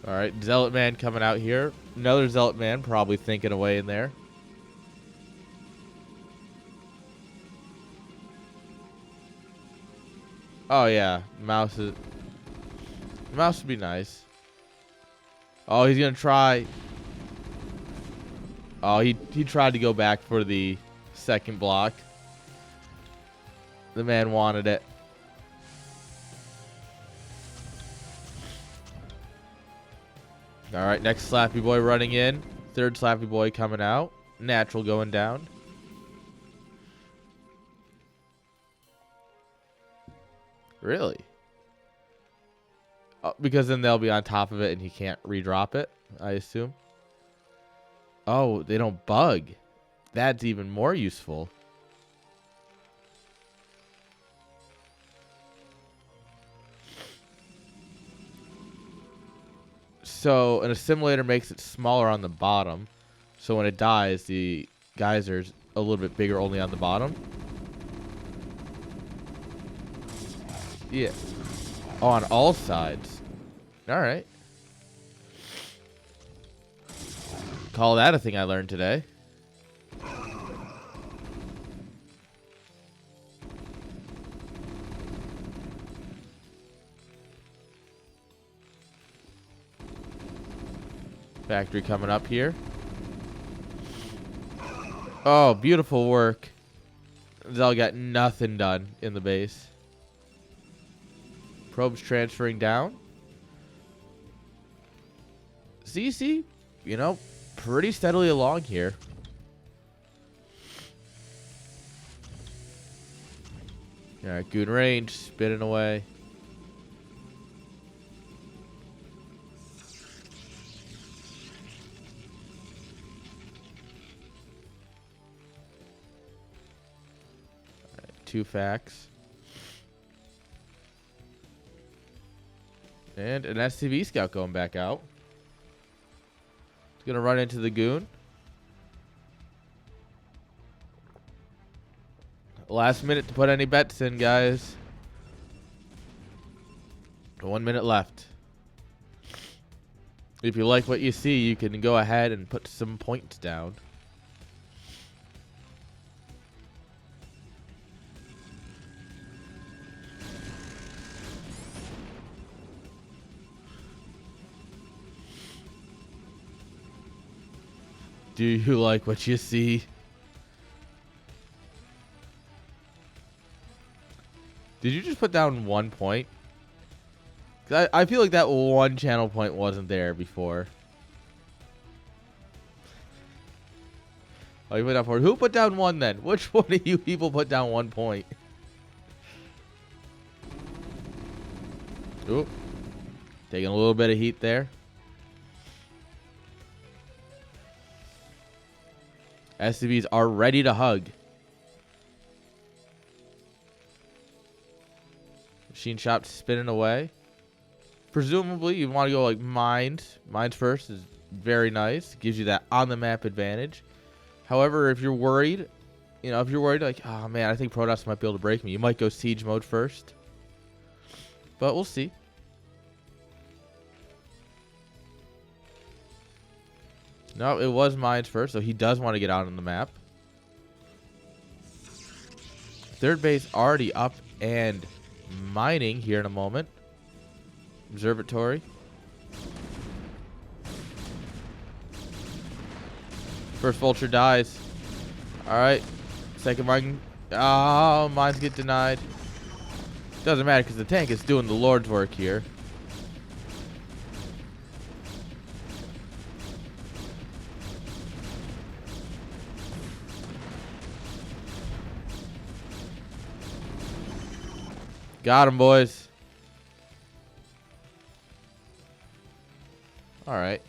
Alright, Zealot Man coming out here. Another Zealot Man probably thinking away in there. Oh yeah, mouse would be nice. Oh, he's gonna try. Oh, he tried to go back for the second block. The man wanted it. All right, next Slappy Boy running in. Third Slappy Boy coming out. Natural going down. Really? Oh, because then they'll be on top of it and he can't redrop it, I assume. Oh, they don't bug. That's even more useful. So an assimilator makes it smaller on the bottom. So when it dies, the geyser's a little bit bigger only on the bottom. Yeah. Oh, on all sides. All right. Call that a thing I learned today. Factory coming up here. Oh, beautiful work. Zell got nothing done in the base. Probes transferring down. CC, you know, pretty steadily along here. All right, good range, spinning away. All right, 2 facts. And an SCV scout going back out. It's going to run into the goon. Last minute to put any bets in, guys. 1 minute left. If you like what you see, you can go ahead and put some points down. Do you like what you see? Did you just put down 1 point? 'Cause I feel like that one channel point wasn't there before. Oh, you put down 4. Who put down 1 then? Which one of you people put down 1 point? Oop. Taking a little bit of heat there. SCVs are ready to hug. Machine shop spinning away. Presumably, you want to go like mines. Mines first is very nice. Gives you that on-the-map advantage. However, if you're worried, if you're worried like, oh man, I think Protoss might be able to break me, you might go siege mode first. But we'll see. No, it was mines first, so he does want to get out on the map. Third base already up and mining here in a moment. Observatory. First vulture dies. Alright. Second mine. Oh, mines get denied. Doesn't matter because the tank is doing the Lord's work here. Got him, boys. Alright.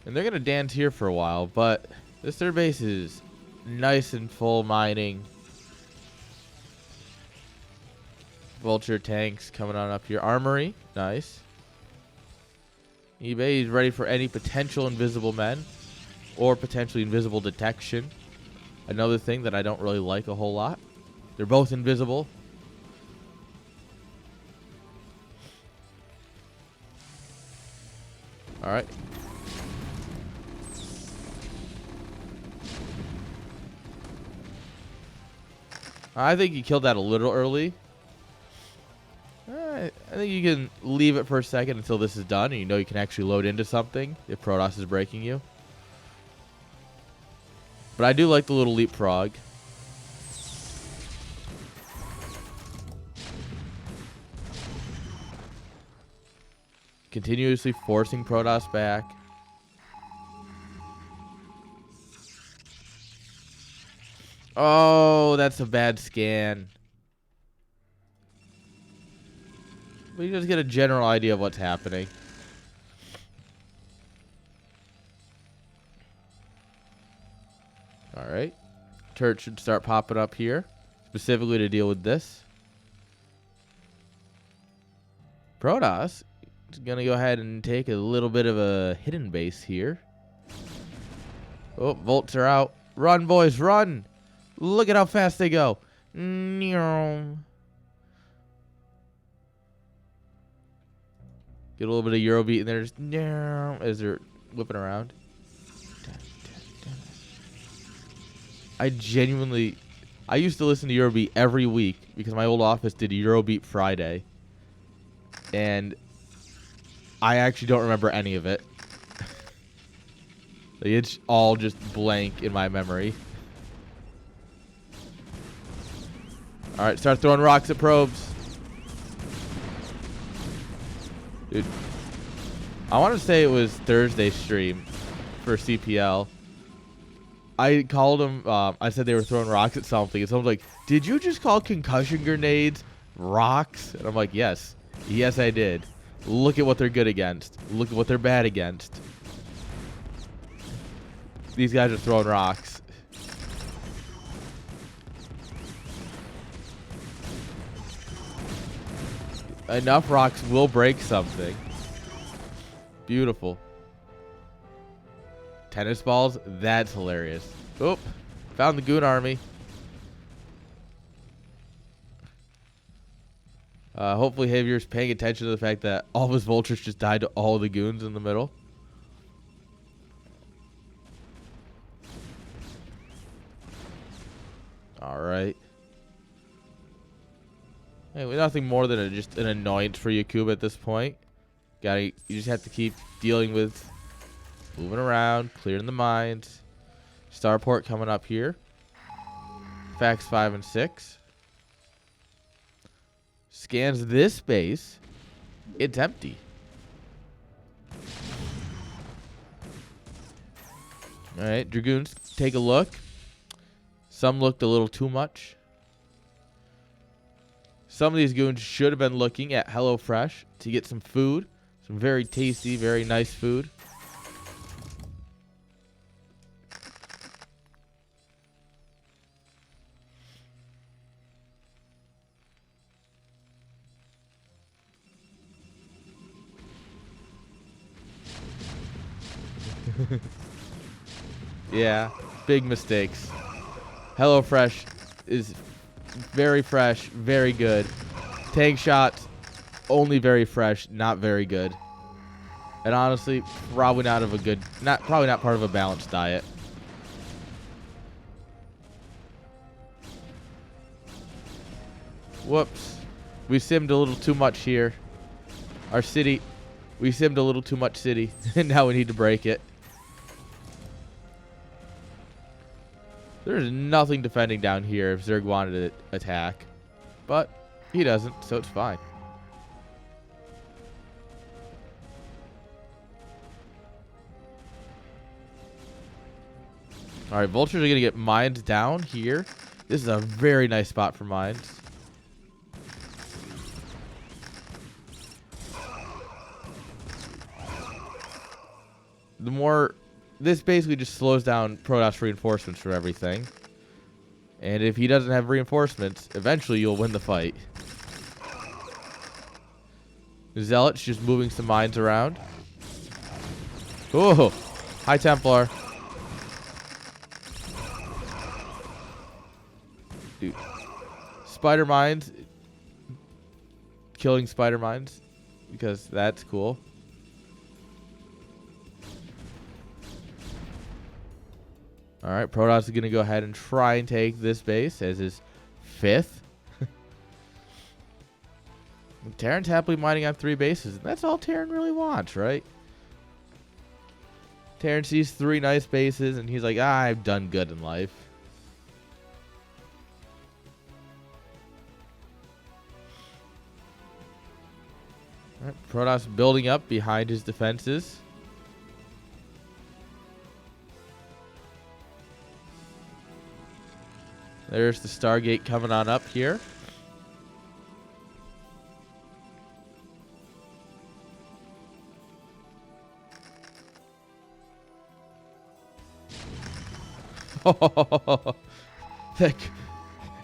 And they're going to dance here for a while, but this third base is nice and full mining. Vulture tanks coming on up here. Armory, nice. eBay is ready for any potential invisible men or potentially invisible detection. Another thing that I don't really like a whole lot. They're both invisible. All right. I think you killed that a little early. I think you can leave it for a second until this is done, and you know you can actually load into something if Protoss is breaking you. But I do like the little leapfrog. Continuously forcing Protoss back. Oh, that's a bad scan. But you just get a general idea of what's happening. Alright. Turret should start popping up here. Specifically to deal with this. Protoss is going to go ahead and take a little bit of a hidden base here. Oh, Volts are out. Run, boys, run! Look at how fast they go. Get a little bit of Eurobeat in there just as they're whipping around. I used to listen to Eurobeat every week because my old office did Eurobeat Friday. And I actually don't remember any of it. Like, it's all just blank in my memory. Alright, start throwing rocks at probes. Dude, I want to say it was Thursday's stream for CPL. I called them, I said they were throwing rocks at something, and someone's like, did you just call concussion grenades rocks? And I'm like, yes. Yes, I did. Look at what they're good against. Look at what they're bad against. These guys are throwing rocks. Enough rocks will break something. Beautiful. Tennis balls? That's hilarious. Oop. Found the goon army. Hopefully Javier's paying attention to the fact that all of his vultures just died to all the goons in the middle. Alright. Anyway, nothing more than just an annoyance for Yakub at this point. You just have to keep dealing with moving around, clearing the mines. Starport coming up here. Facts 5 and 6. Scans this base. It's empty. All right, Dragoons, take a look. Some looked a little too much. Some of these goons should have been looking at HelloFresh to get some food. Some very tasty, very nice food. Yeah, big mistakes. HelloFresh is very fresh, very good. Tank shots, only very fresh, not very good. And honestly, probably not part of a balanced diet. Whoops. We simmed a little too much here. Our city, we simmed a little too much city, and now we need to break it. There's nothing defending down here if Zerg wanted to attack. But he doesn't, so it's fine. Alright, vultures are going to get mines down here. This is a very nice spot for mines. This basically just slows down Protoss reinforcements for everything. And if he doesn't have reinforcements, eventually you'll win the fight. Zealots just moving some mines around. Oh, High Templar. Dude. Spider mines. Killing spider mines. Because that's cool. Alright, Protoss is going to go ahead and try and take this base as his 5th. Terran's happily mining on 3 bases. And that's all Terran really wants, right? Terran sees 3 nice bases, and he's like, I've done good in life. Alright, Protoss building up behind his defenses. There's the Stargate coming on up here.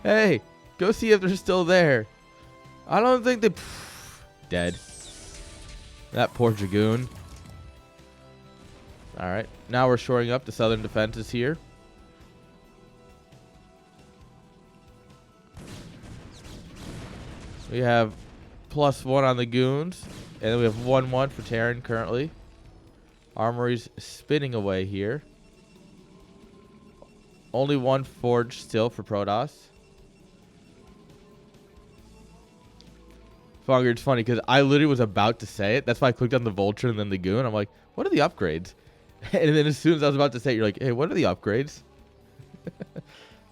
Hey, go see if they're still there. I don't think they... Dead. That poor Dragoon. Alright, now we're shoring up the southern defenses here. We have +1 on the goons. And then we have 1-1 for Terran currently. Armory's spinning away here. Only 1 forge still for Protoss. Fonger, it's funny because I literally was about to say it. That's why I clicked on the vulture and then the goon. I'm like, what are the upgrades? And then as soon as I was about to say it, you're like, hey, what are the upgrades? So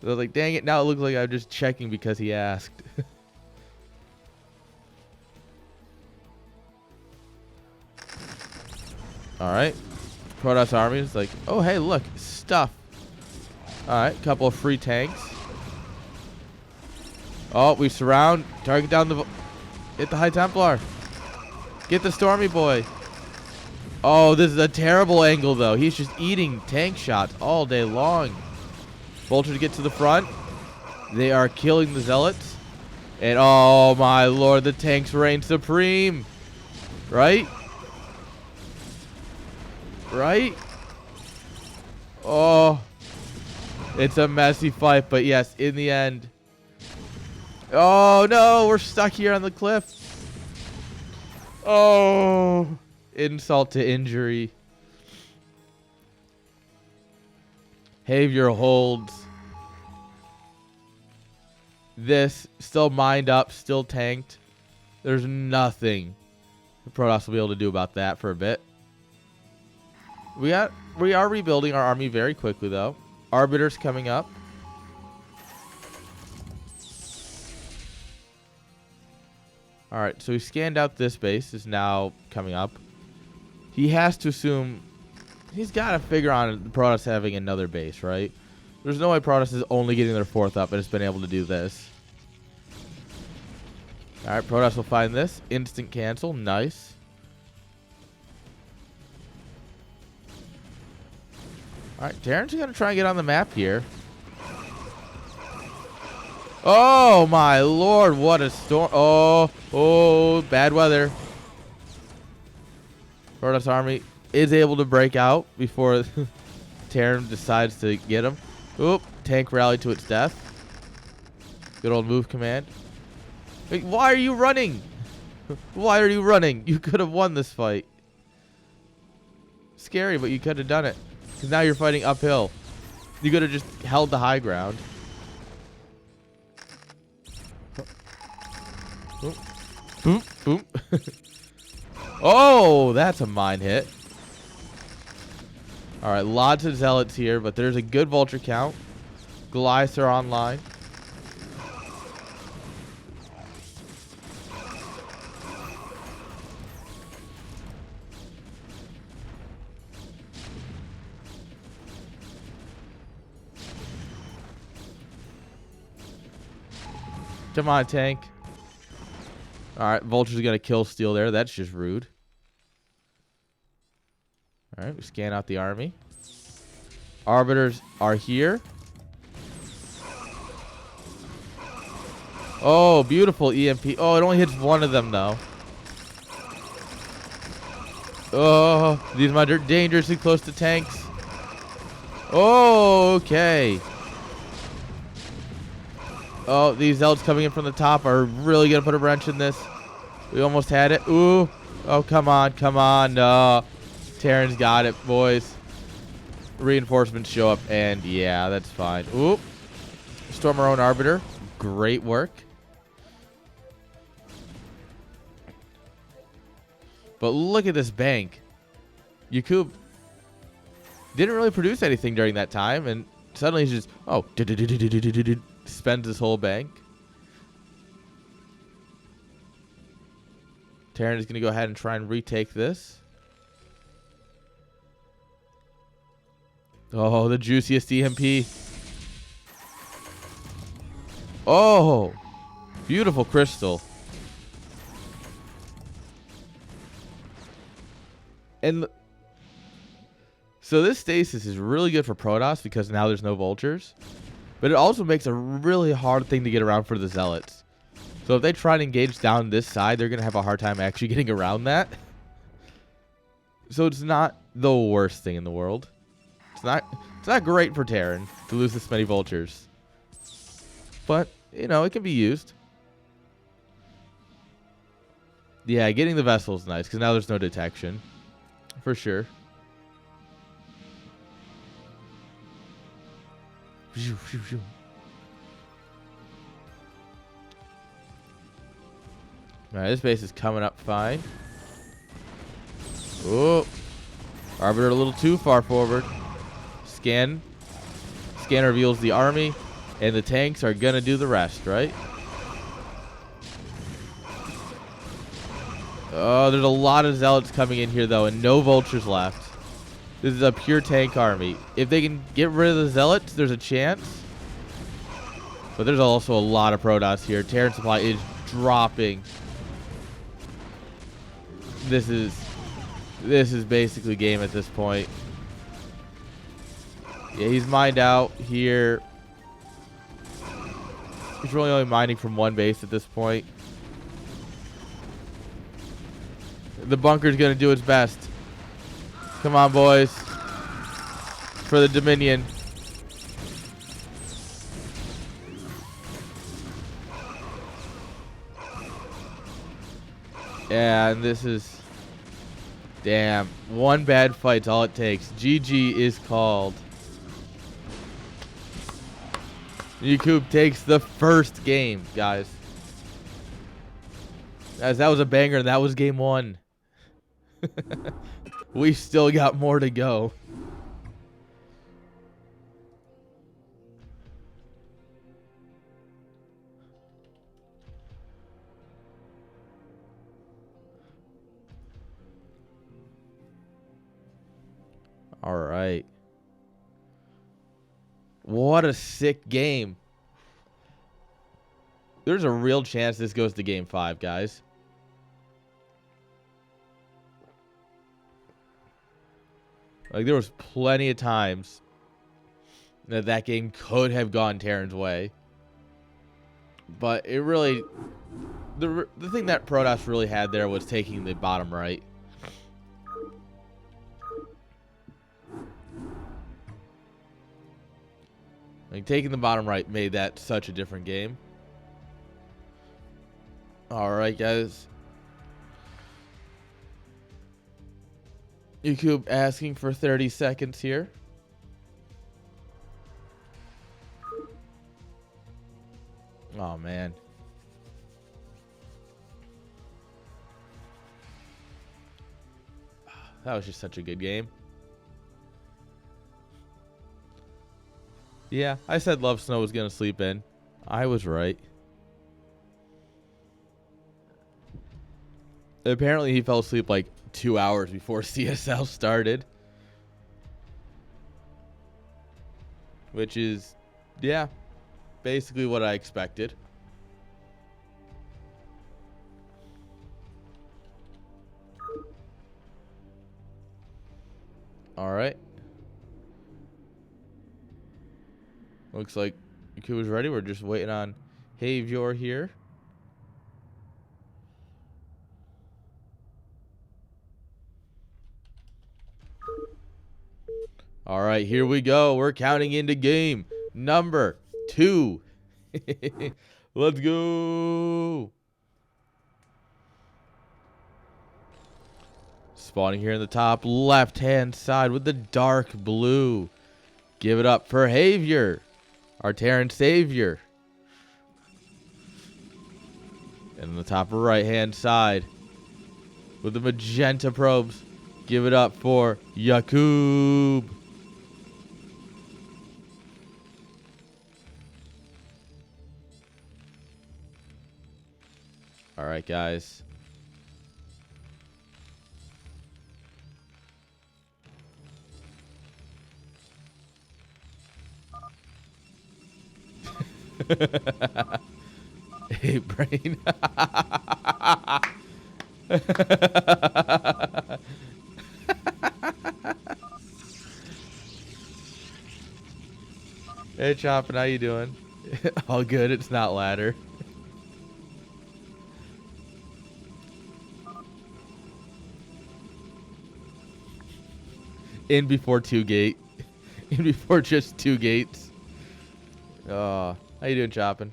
I was like, dang it. Now it looks like I'm just checking because he asked. Alright. Protoss army is like, oh, hey, look. Stuff. Alright. Couple of free tanks. Oh, we surround. Target down the... Hit the High Templar. Get the Stormy boy. Oh, this is a terrible angle, though. He's just eating tank shots all day long. Vultures get to the front. They are killing the Zealots. And, oh, my lord, the tanks reign supreme. Right? Right? Oh. It's a messy fight, but yes, in the end. Oh, no, we're stuck here on the cliff. Oh. Insult to injury. Havior holds. This, still mined up, still tanked. There's nothing Protoss will be able to do about that for a bit. We are rebuilding our army very quickly, though. Arbiter's coming up. All right, so he scanned out this base. Is now coming up. He has to assume he's got to figure on the Protoss having another base, right? There's no way Protoss is only getting their 4th up and it's been able to do this. All right, Protoss will find this. Instant cancel. Nice. All right, Terran's going to try and get on the map here. Oh, my lord. What a storm. Oh, bad weather. Protoss army is able to break out before Terran decides to get him. Oop, tank rallied to its death. Good old move command. Wait, why are you running? Why are you running? You could have won this fight. Scary, but you could have done it. Because now you're fighting uphill. You could have just held the high ground. Boom. Boom. Boom. Oh, that's a mine hit. All right, lots of zealots here, but there's a good vulture count. Goliaths are online. Come on, tank. All right, vulture's gonna kill steel there. That's just rude. All right, we scan out the army. Arbiters are here. Oh, beautiful EMP. Oh, it only hits one of them, though. Oh, these are dangerously close to tanks. Oh, okay. Oh, these zealots coming in from the top are really going to put a wrench in this. We almost had it. Ooh. Oh, come on. Come on. No. Terran's got it, boys. Reinforcements show up, and yeah, that's fine. Oop. Storm our own arbiter. Great work. But look at this bank. Yakub didn't really produce anything during that time, and suddenly he's just, oh, spends his whole bank. Terran is going to go ahead and try and retake this. Oh, the juiciest EMP. Oh, beautiful crystal. And so this stasis is really good for Protoss because now there's no vultures. But it also makes a really hard thing to get around for the zealots. So if they try and engage down this side, they're going to have a hard time actually getting around that. So it's not the worst thing in the world. It's not great for Terran to lose this many vultures. But, you know, it can be used. Yeah, getting the vessel is nice because now there's no detection. For sure. Alright, this base is coming up fine. Oh, Arbiter a little too far forward. Scan reveals the army, and the tanks are gonna do the rest, right? Oh, there's a lot of zealots coming in here though, and no vultures left. This is a pure tank army. If they can get rid of the zealots, there's a chance. But there's also a lot of Protoss here. Terran supply is dropping. This is basically game at this point. Yeah, he's mined out here. He's really only mining from one base at this point. The bunker's gonna do its best. Come on, boys. For the Dominion. Yeah, and this is... Damn. One bad fight's all it takes. GG is called. Yakub takes the first game, guys. Guys, that was a banger, and that was game one. We still got more to go. All right. What a sick game. There's a real chance this goes to game 5, guys. Like, there was plenty of times that game could have gone Terran's way. But it really... The thing that Protoss really had there was taking the bottom right. Like, taking the bottom right made that such a different game. Alright, guys. YouTube asking for 30 seconds here. Oh, man. That was just such a good game. Yeah, I said Love Snow was going to sleep in. I was right. Apparently, he fell asleep like 2 hours before CSL started. Which is, yeah, basically what I expected. All right. Looks like Yaku is ready. We're just waiting on Havior here. All right, here we go. We're counting into game number 2. Let's go. Spawning here in the top left-hand side with the dark blue. Give it up for Havior, our Terran savior. And in the top right-hand side with the magenta probes. Give it up for Yakub. All right, guys. Hey, brain. Hey, Choppin', how you doing? All good. It's not ladder. In before 2 gate. In before just 2 gates. Oh, how you doing, Choppin'?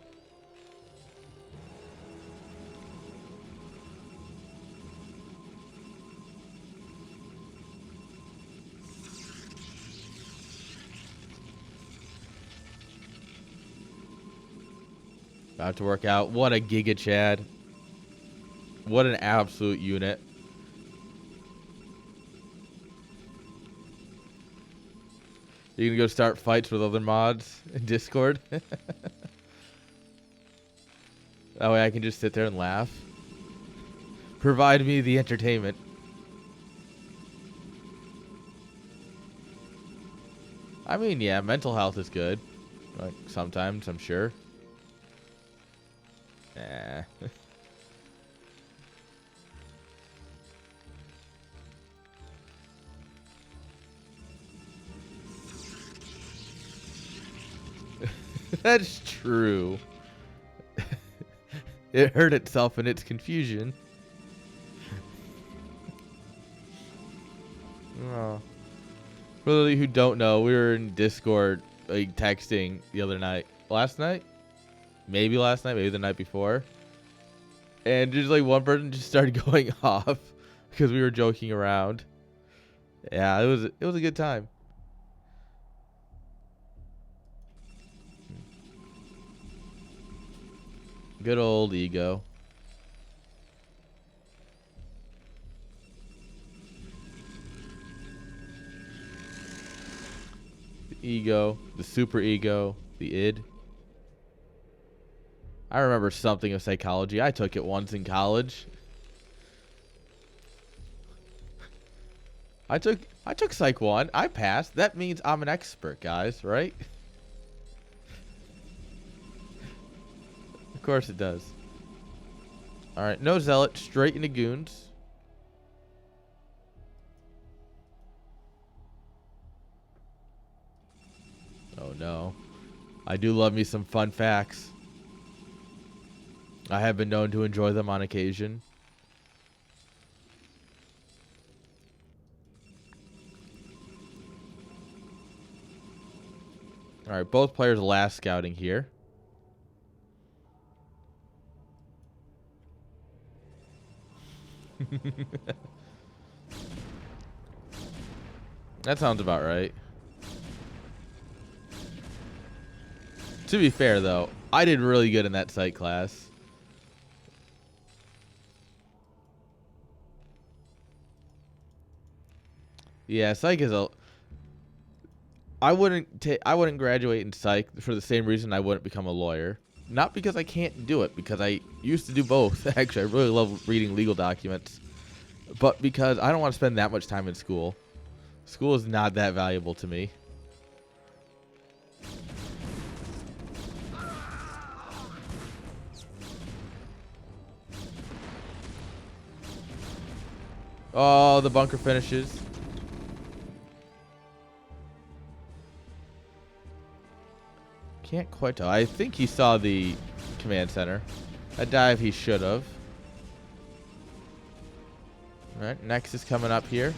About to work out. What a Giga Chad. What an absolute unit. You gonna go start fights with other mods in Discord? That way I can just sit there and laugh. Provide me the entertainment. I mean, yeah, mental health is good. Like, sometimes, I'm sure. Nah. That's true. It hurt itself in its confusion. Oh. For those of you who don't know, we were in Discord, like, texting the other night. Last night? Maybe last night, maybe the night before. And just like one person just started going off because we were joking around. Yeah, it was a good time. Good old ego. The ego, the super ego, the id. I remember something of psychology. I took it once in college. I took Psych 1. I passed. That means I'm an expert, guys, right? Of course it does. Alright, no Zealot. Straight into Goons. Oh no. I do love me some fun facts. I have been known to enjoy them on occasion. Alright, both players last scouting here. That sounds about right. To be fair, though, I did really good in that psych class. Yeah, psych is a... I wouldn't graduate in psych for the same reason I wouldn't become a lawyer. Not because I can't do it, because I used to do both. Actually, I really love reading legal documents. But because I don't want to spend that much time in school. School is not that valuable to me. Oh, the bunker finishes. Can't quite tell. I think he saw the command center. A dive he should have. Alright, next is coming up here.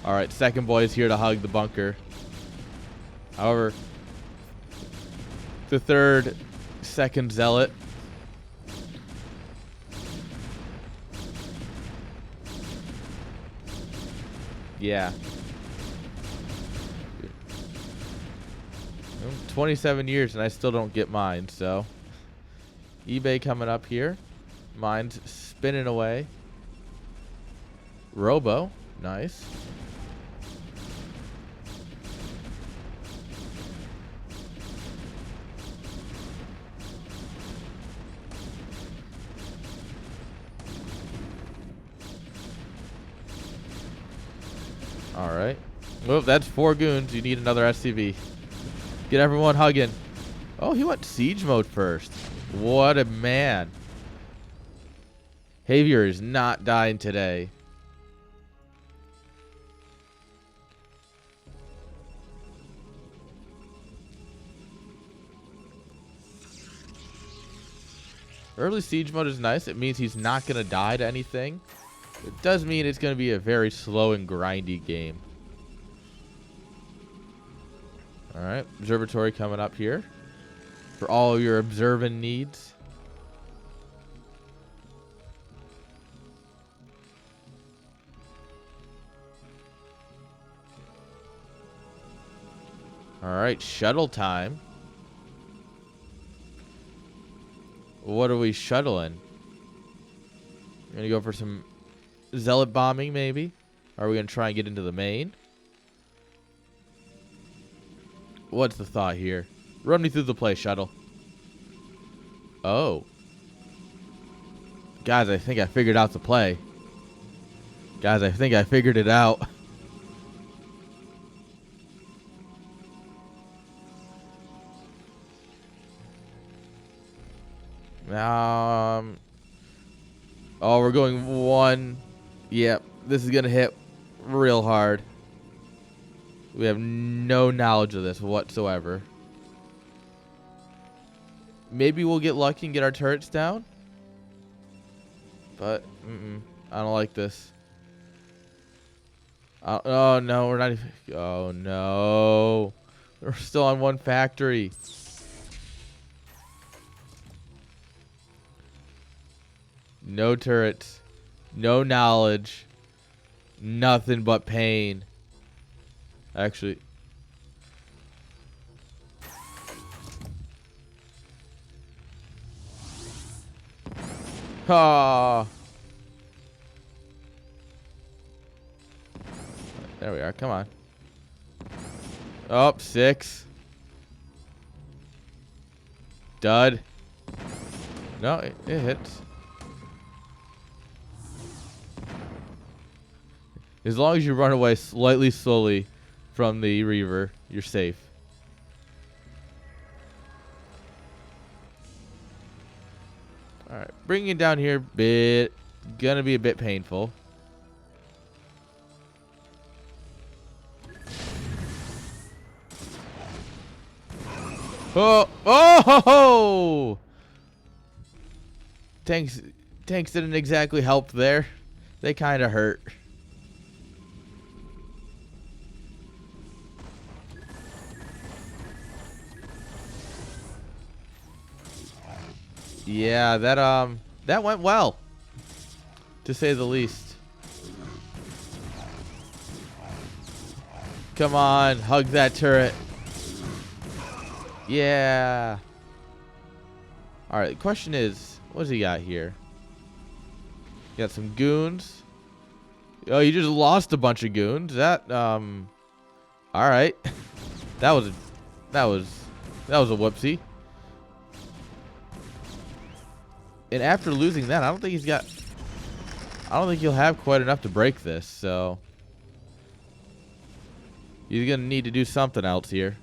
Alright, second boy is here to hug the bunker. However, the third, second Zealot. Yeah. 27 years and I still don't get mine, so. eBay coming up here. Mine's spinning away. Robo. Nice. Alright. Well, that's 4 goons. You need another SCV. Get everyone hugging. Oh, he went siege mode first. What a man. Javier is not dying today. Early siege mode is nice. It means he's not going to die to anything. It does mean it's going to be a very slow and grindy game. Alright, observatory coming up here. For all your observing needs. Alright, shuttle time. What are we shuttling? We're going to go for some zealot bombing, maybe? Are we going to try and get into the main? What's the thought here? Run me through the play, shuttle. Oh. Guys, I think I figured out the play. Guys, I think I figured it out. Oh, we're going 1. Yep, this is going to hit real hard. We have no knowledge of this whatsoever. Maybe we'll get lucky and get our turrets down. But, I don't like this. Oh, no, we're not even... Oh, no. We're still on 1 factory. No turrets. No knowledge. Nothing but pain. Actually. Ah. There we are. Come on. Oh, 6. Dud. No, it hits. As long as you run away slightly slowly from the Reaver, you're safe. Alright, bringing it down here, gonna be a bit painful. Oh, oh, ho, ho! Tanks didn't exactly help there. They kind of hurt. Yeah, that went well, to say the least. Come on, hug that turret. Yeah. All right, the question is, what's he got here? Got some goons. Oh, you just lost a bunch of goons. That all right. that was a whoopsie. And after losing that, I don't think he'll have quite enough to break this, so he's gonna need to do something else here.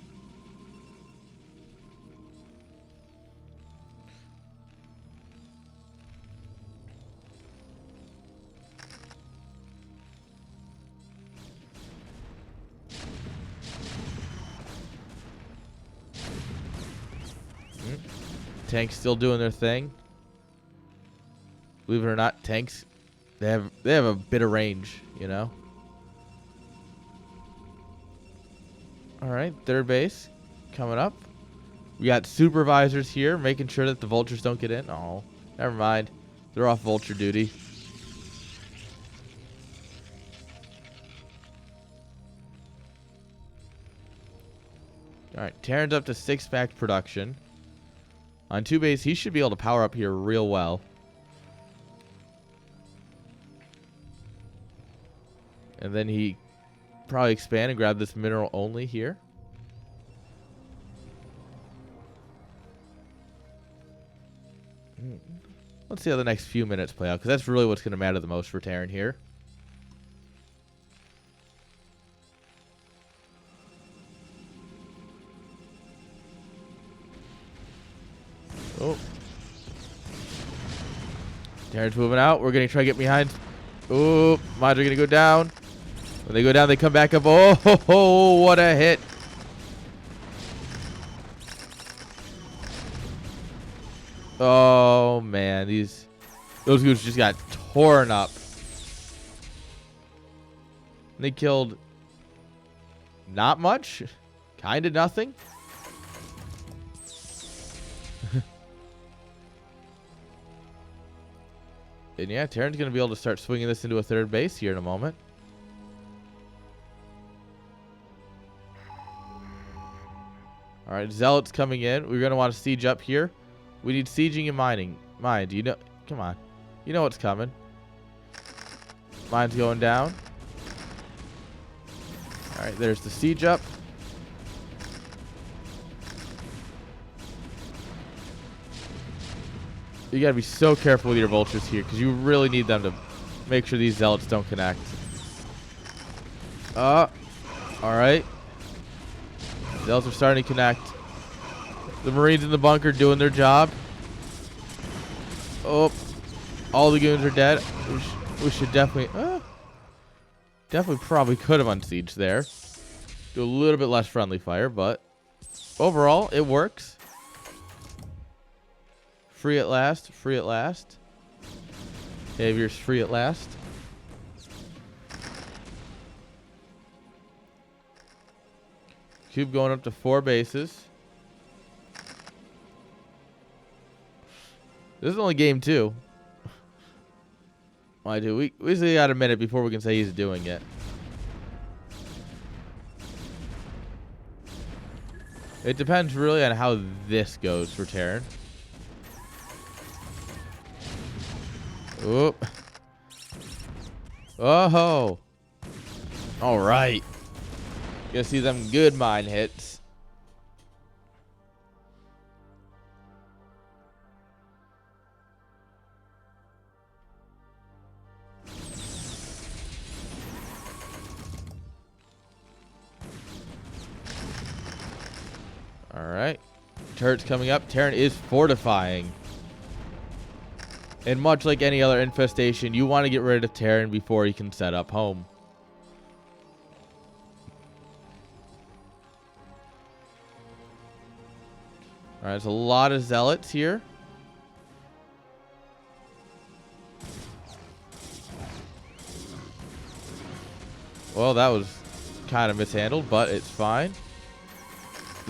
Tanks still doing their thing. Believe it or not, tanks, they have a bit of range, you know. All right, third base coming up. We got supervisors here making sure that the vultures don't get in. Oh, never mind. They're off vulture duty. All right, Terran's up to 6 max production. On 2 base, he should be able to power up here real well. And then he probably expand and grab this mineral only here. Let's see how the next few minutes play out, because that's really what's going to matter the most for Terran here. Oh. Terran's moving out. We're going to try to get behind. Oh, mines are going to go down. When they go down, they come back up. Oh, ho, ho, what a hit. Oh, man. Those goons just got torn up. They killed not much. Kind of nothing. And yeah, Terran's going to be able to start swinging this into a third base here in a moment. All right, Zealots coming in. We're going to want to siege up here. We need sieging and mining. Mine, do you know? Come on. You know what's coming. Mine's going down. All right, there's the siege up. You got to be so careful with your vultures here, because you really need them to make sure these zealots don't connect. All right. Zealots are starting to connect. The Marines in the bunker doing their job. Oh, all the goons are dead. We should definitely probably could have unsieged there. Do a little bit less friendly fire, but overall, it works. Free at last. Free at last. Savior's free at last. Cube going up to 4 bases. This is only game 2. Why do we still got a minute before we can say he's doing it. It depends really on how this goes for Terran. Oop. Oh. All right. Gonna see them good mine hits. All right. Turret's coming up. Terran is fortifying. And much like any other infestation, you want to get rid of Terran before he can set up home. All right, there's a lot of zealots here. Well, that was kind of mishandled, but it's fine.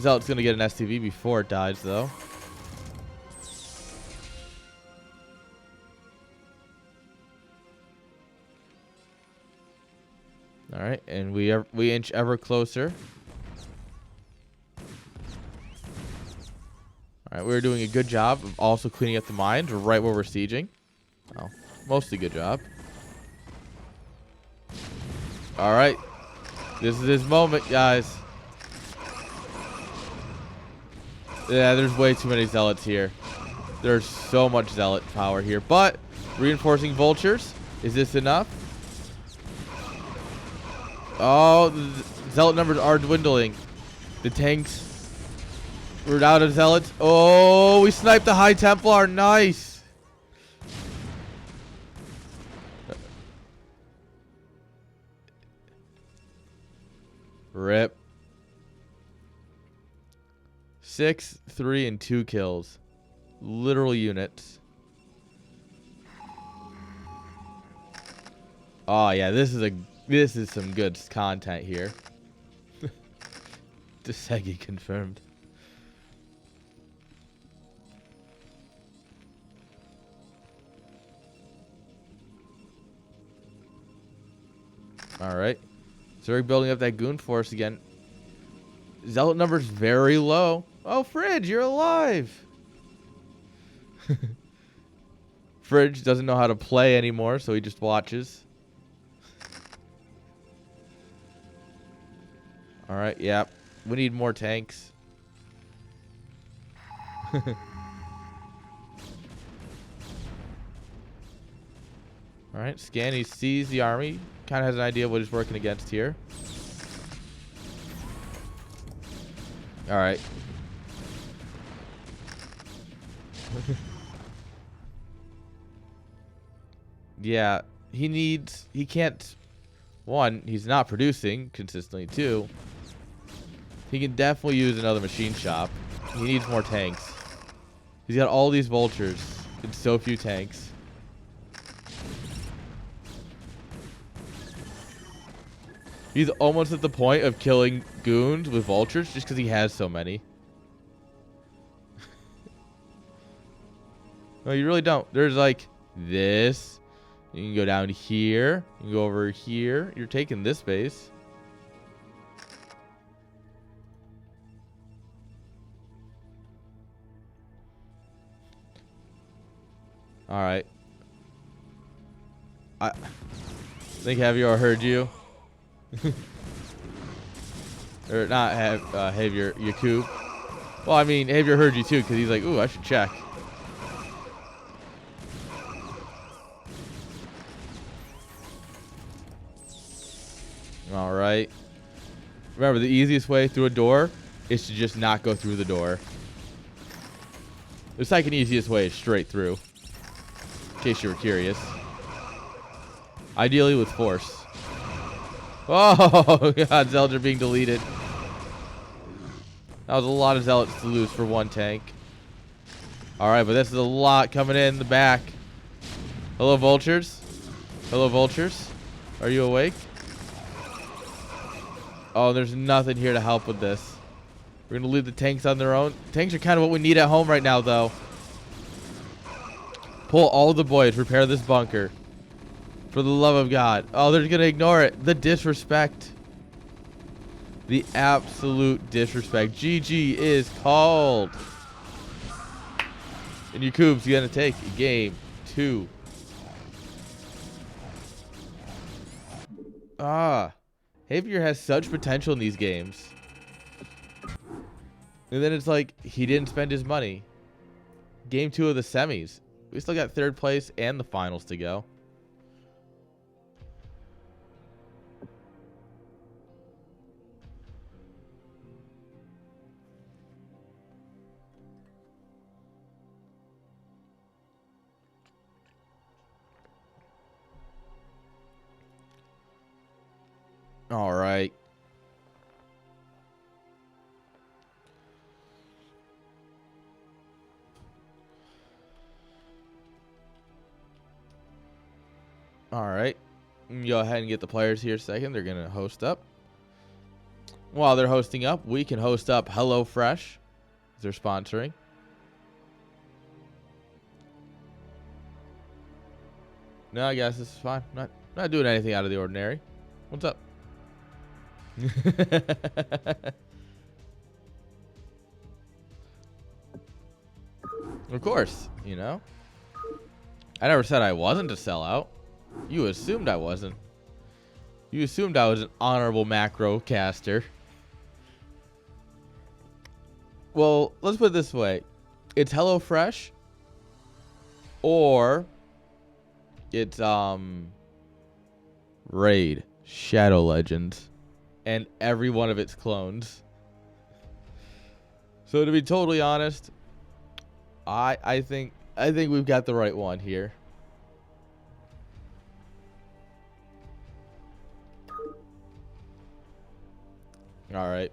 Zealot's going to get an STV before it dies, though. All right, and we inch ever closer. All right, we're doing a good job of also cleaning up the mines right where we're sieging. Well, mostly good job. All right, this is his moment, guys. Yeah, there's way too many zealots here. There's so much zealot power here, but reinforcing vultures. Is this enough? Oh, the zealot numbers are dwindling. The tanks. We're out of zealots. Oh, we sniped the High Templar. Nice. Rip. 6, 3, and 2 kills. Literal units. Oh yeah, this is some good content here. Desegi confirmed. All right, so we're building up that goon force again. Zealot numbers very low. Oh, Fridge, you're alive. Fridge doesn't know how to play anymore, so he just watches. All right, yeah. We need more tanks. All right, Scanny sees the army. Kind of has an idea of what he's working against here. All right. Yeah, he can't, one, he's not producing consistently. Two, he can definitely use another machine shop. He needs more tanks. He's got all these vultures and so few tanks. He's almost at the point of killing goons with vultures just because he has so many. No, you really don't. There's like this. You can go down here. You can go over here. You're taking this base. All right. I think Javier heard you. Or not Javier, Yakub. Well, I mean, Javier heard you too because he's like, ooh, I should check. All right. Remember, the easiest way through a door is to just not go through the door. The second easiest way is straight through. In case you were curious. Ideally with force. Oh, God, zealots are being deleted. That was a lot of zealots to lose for one tank. All right, but this is a lot coming in the back. Hello, vultures. Hello, vultures. Are you awake? Oh, there's nothing here to help with this. We're going to leave the tanks on their own. Tanks are kind of what we need at home right now, though. Pull all the boys. Repair this bunker. For the love of God. Oh, they're going to ignore it. The disrespect. The absolute disrespect. GG is called. And Yakub's going to take game 2. Javier has such potential in these games. And then it's like, he didn't spend his money. Game 2 of the semis. We still got 3rd place and the finals to go. All right. Go ahead and get the players here a second. They're going to host up. While they're hosting up, we can host up HelloFresh. They're sponsoring. No, I guess this is fine. Not doing anything out of the ordinary. What's up? Of course, you know. I never said I wasn't a sellout. You assumed I wasn't. You assumed I was an honorable macro caster. Well, let's put it this way. It's HelloFresh or it's Raid, Shadow Legends, and every one of its clones. So to be totally honest, I think we've got the right one here. All right.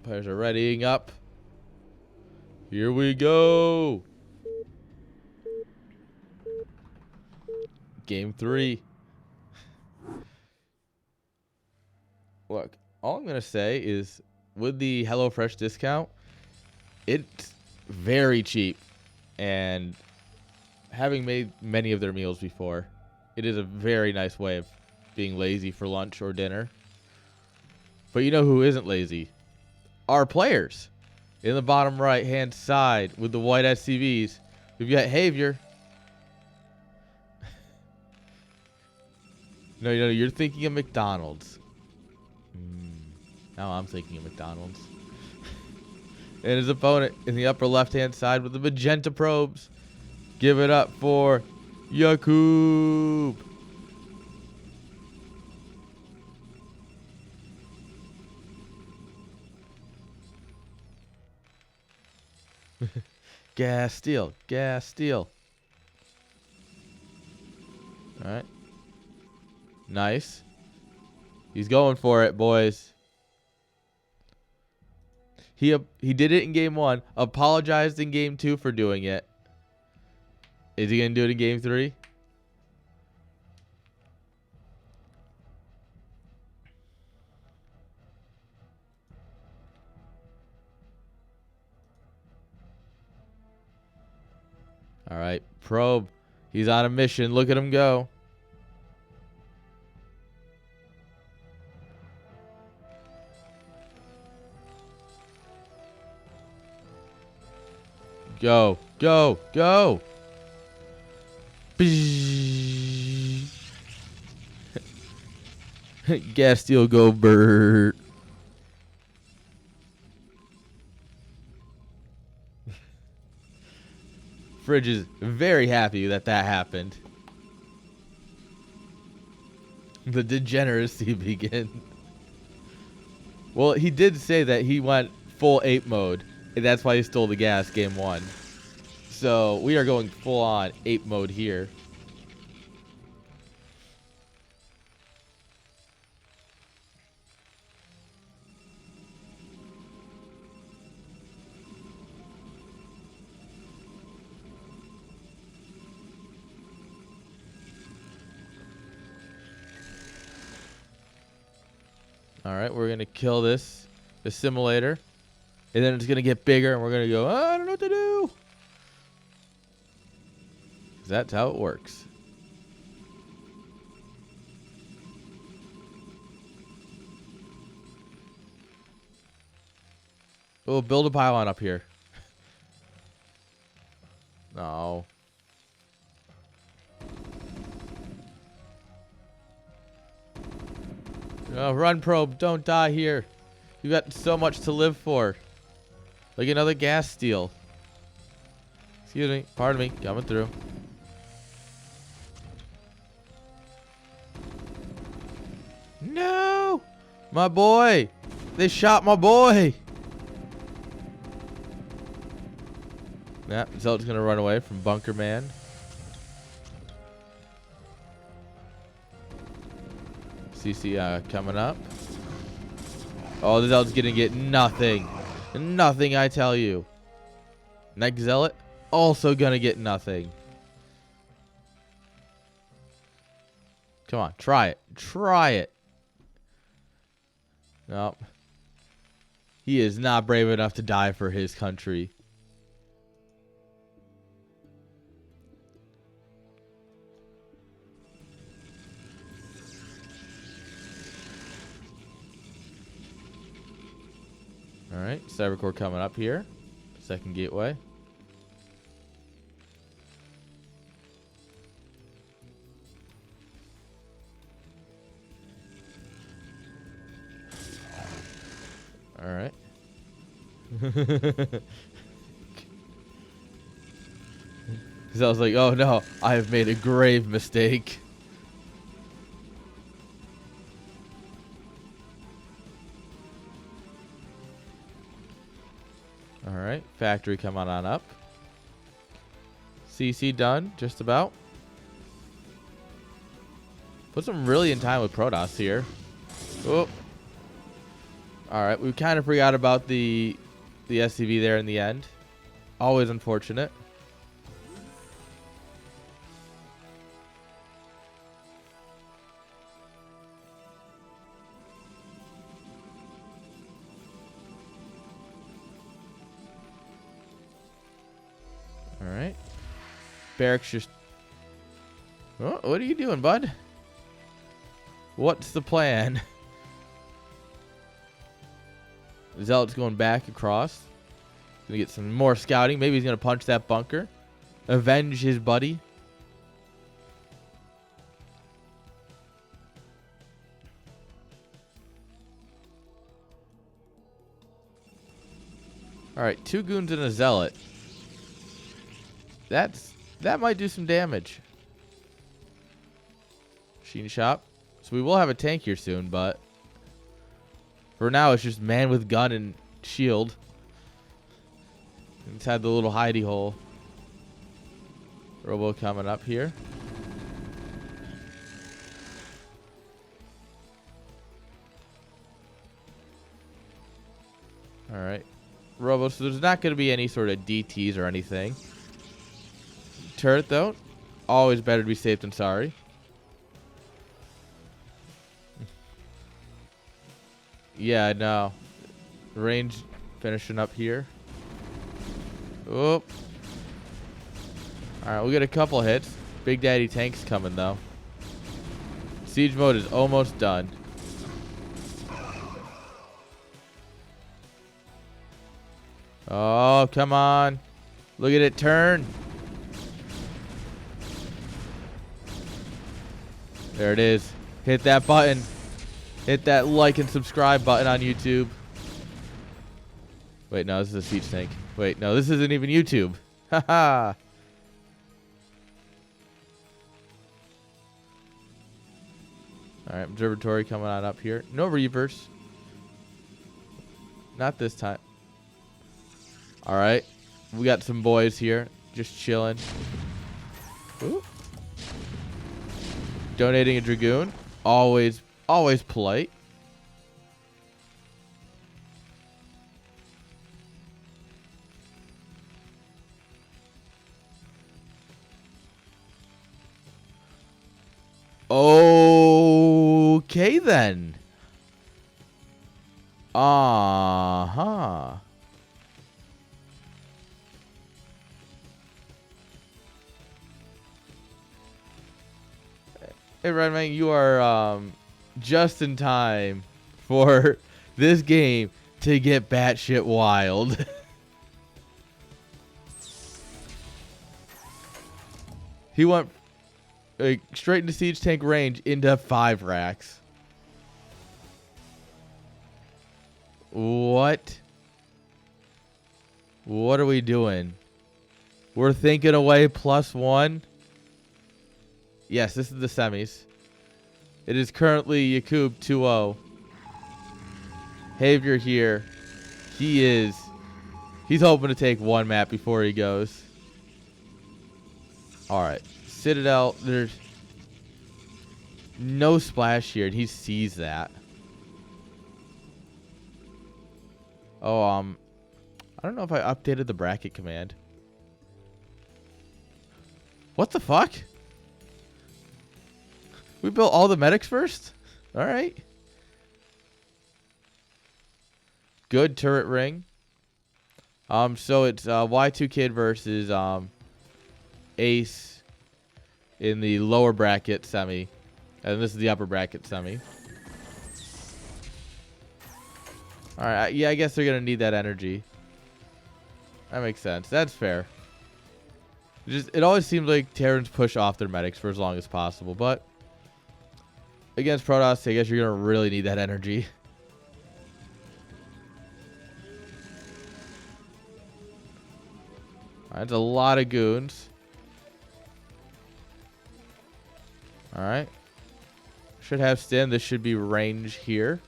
Players are readying up. Here we go. Game 3. Look, all I'm going to say is with the HelloFresh discount, it's very cheap. And having made many of their meals before, it is a very nice way of being lazy for lunch or dinner. But you know who isn't lazy? Our players. In the bottom right-hand side with the white SCVs, we've got Javier. No, you're thinking of McDonald's. Now I'm thinking of McDonald's. And his opponent in the upper left-hand side with the magenta probes. Give it up for Yakub. Gas steal. Gas steal. All right. Nice. He's going for it, boys. He did it in game 1. Apologized in game 2 for doing it. Is he going to do it in game 3? All right. Probe. He's on a mission. Look at him go. Go. Go. Go. Gas steal, go Bert. Fridge is very happy that happened. The degeneracy begins. Well, he did say that he went full ape mode, and that's why he stole the gas game 1. So we are going full on ape mode here. All right, we're going to kill this assimilator. And then it's going to get bigger, and we're going to go, oh, I don't know what to do. 'Cause that's how it works. We'll build a pylon up here. No. Oh, run, probe. Don't die here. You got so much to live for. Like another gas steal. Excuse me. Pardon me. Coming through. No! My boy! They shot my boy! Yeah, Zelda's gonna run away from Bunker Man. CC coming up. Oh, the Zealot's gonna get nothing. Nothing, I tell you. Next Zealot, also gonna get nothing. Come on, try it. Try it. Nope. He is not brave enough to die for his country. Alright, Cybercore coming up here. Second gateway. Alright. Because I was like, oh no, I have made a grave mistake. Alright, factory coming on up. CC done, just about. Put some really in time with Protoss here. Oh. Alright, we kind of forgot about the SCV there in the end. Always unfortunate. Alright. Barracks just... Oh, what are you doing, bud? What's the plan? Zealot's going back across. Gonna get some more scouting. Maybe he's gonna punch that bunker. Avenge his buddy. Alright, 2 goons and a zealot. That might do some damage. Machine shop. So we will have a tank here soon, but for now it's just man with gun and shield inside the little hidey hole. Robo coming up here. Alright. Robo, so there's not going to be any sort of DTs or anything. Turret, though. Always better to be safe than sorry. Yeah, I know. Range finishing up here. Oop. Alright, we'll get a couple hits. Big Daddy Tank's coming, though. Siege mode is almost done. Oh, come on. Look at it turn. There it is. Hit that button. Hit that like and subscribe button on YouTube. Wait, no, this is a siege tank. Wait, no, this isn't even YouTube. Haha. Alright, observatory coming on up here. No reavers. Not this time. Alright. We got some boys here. Just chilling. Ooh. Donating a Dragoon. Always polite. Okay then. Uh-huh. Hey, Redman, you are just in time for this game to get batshit wild. He went straight into siege tank range into 5 racks. What? What are we doing? We're thinking away +1. Yes, this is the semis. It is currently Yakub 2-0. Havier here. He's hoping to take 1 map before he goes. Alright. Citadel, there's no splash here, and he sees that. Oh, I don't know if I updated the bracket command. What the fuck? We built all the medics first? All right. Good turret ring. So it's Y2 Kid versus Ace in the lower bracket semi. And this is the upper bracket semi. Alright, yeah, I guess they're going to need that energy. That makes sense. That's fair. It always seems like Terrans push off their medics for as long as possible, but against Protoss, I guess you're going to really need that energy. That's a lot of goons. Alright. Should have stim. This should be range here.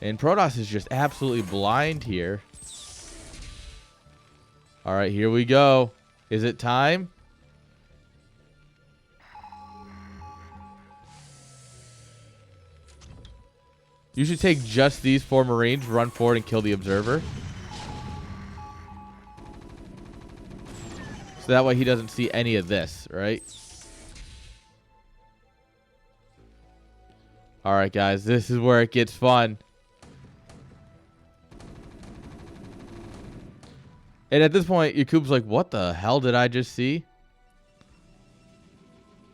And Protoss is just absolutely blind here. Alright, here we go. Is it time? You should take just these 4 Marines, run forward, and kill the Observer. So that way he doesn't see any of this, right? Alright, guys. This is where it gets fun. And at this point, Yakub's like, what the hell did I just see?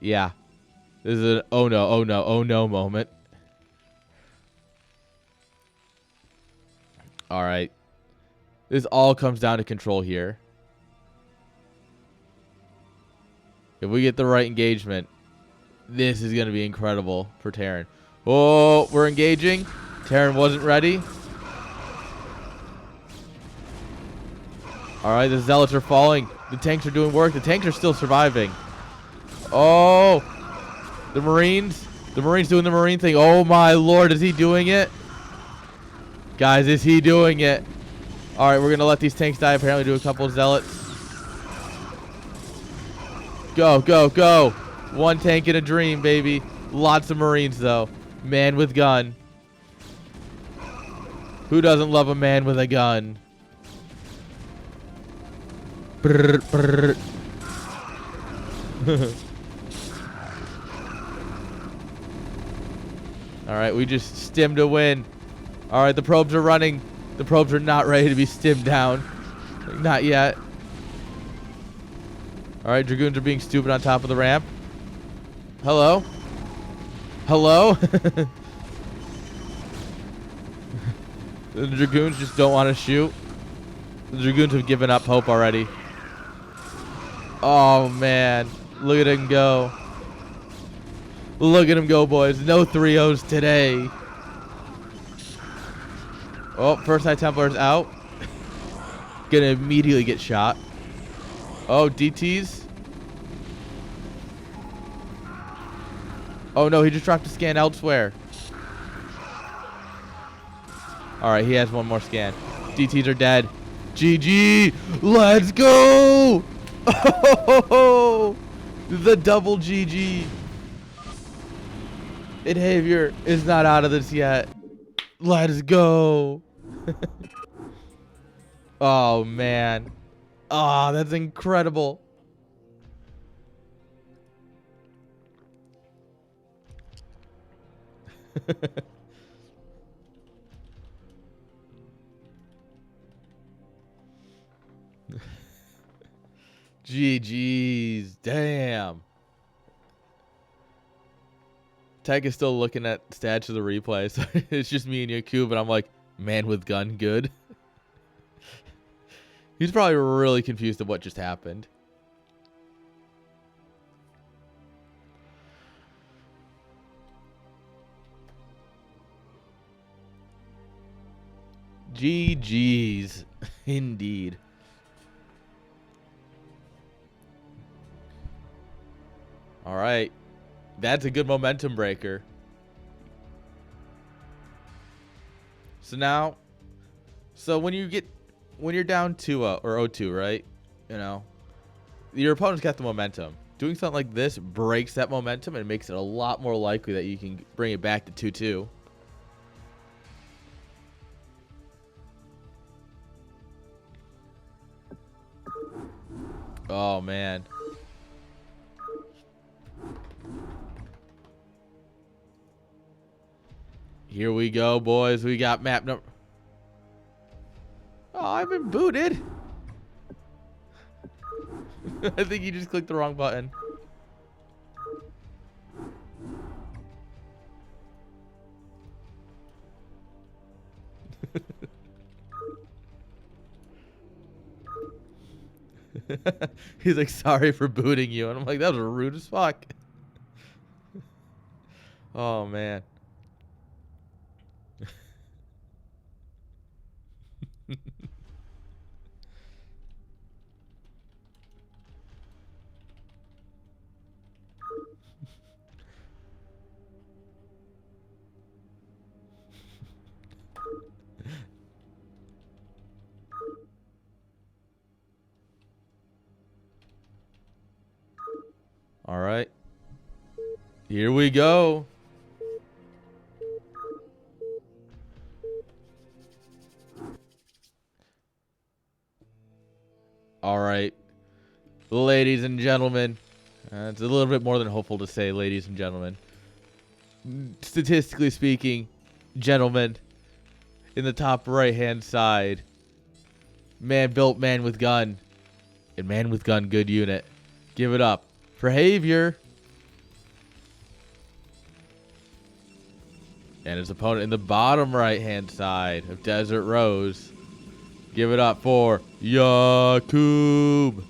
Yeah. This is an oh no, oh no, oh no moment. Alright. This all comes down to control here. If we get the right engagement, this is going to be incredible for Terran. Oh, we're engaging. Terran wasn't ready. All right, the Zealots are falling. The tanks are doing work. The tanks are still surviving. Oh, the Marines. The Marines doing the Marine thing. Oh, my Lord. Is he doing it? Guys, is he doing it? All right, we're going to let these tanks die. Apparently do a couple of Zealots. Go, go, go. One tank in a dream, baby. Lots of Marines, though. Man with gun. Who doesn't love a man with a gun? Brr, brr. All right, we just stimmed a win. All right, the probes are running. The probes are not ready to be stimmed down. Not yet. All right, Dragoons are being stupid on top of the ramp. Hello? Hello? The Dragoons just don't want to shoot. The Dragoons have given up hope already. Oh, man. Look at him go. Look at him go, boys. No 3-0s today. Oh, First High Templar's out. Gonna immediately get shot. Oh, DTs. Oh, no. He just dropped a scan elsewhere. All right. He has one more scan. DTs are dead. GG. Let's go. Oh, the double GG. Behavior is not out of this yet. Let's go. Oh, man. Oh, that's incredible. GG's. Damn. Tech is still looking at stats of the replay, so it's just me and Yakub, and I'm like, man with gun, good. He's probably really confused at what just happened. GG's. Indeed. All right. That's a good momentum breaker. So now, when you're down 2-0 or 0-2, right? You know, your opponent's got the momentum. Doing something like this breaks that momentum and makes it a lot more likely that you can bring it back to 2-2. Oh, man. Here we go, boys. We got map number... Oh, I've been booted. I think you just clicked the wrong button. He's like, sorry for booting you. And I'm like, that was rude as fuck. Oh, man. All right. Here we go. All right. Ladies and gentlemen. It's a little bit more than hopeful to say ladies and gentlemen. Statistically speaking, gentlemen, in the top right-hand side, man built, man with gun, and man with gun good unit. Give it up for Javier. And his opponent in the bottom right-hand side of Desert Rose. Give it up for Yakub.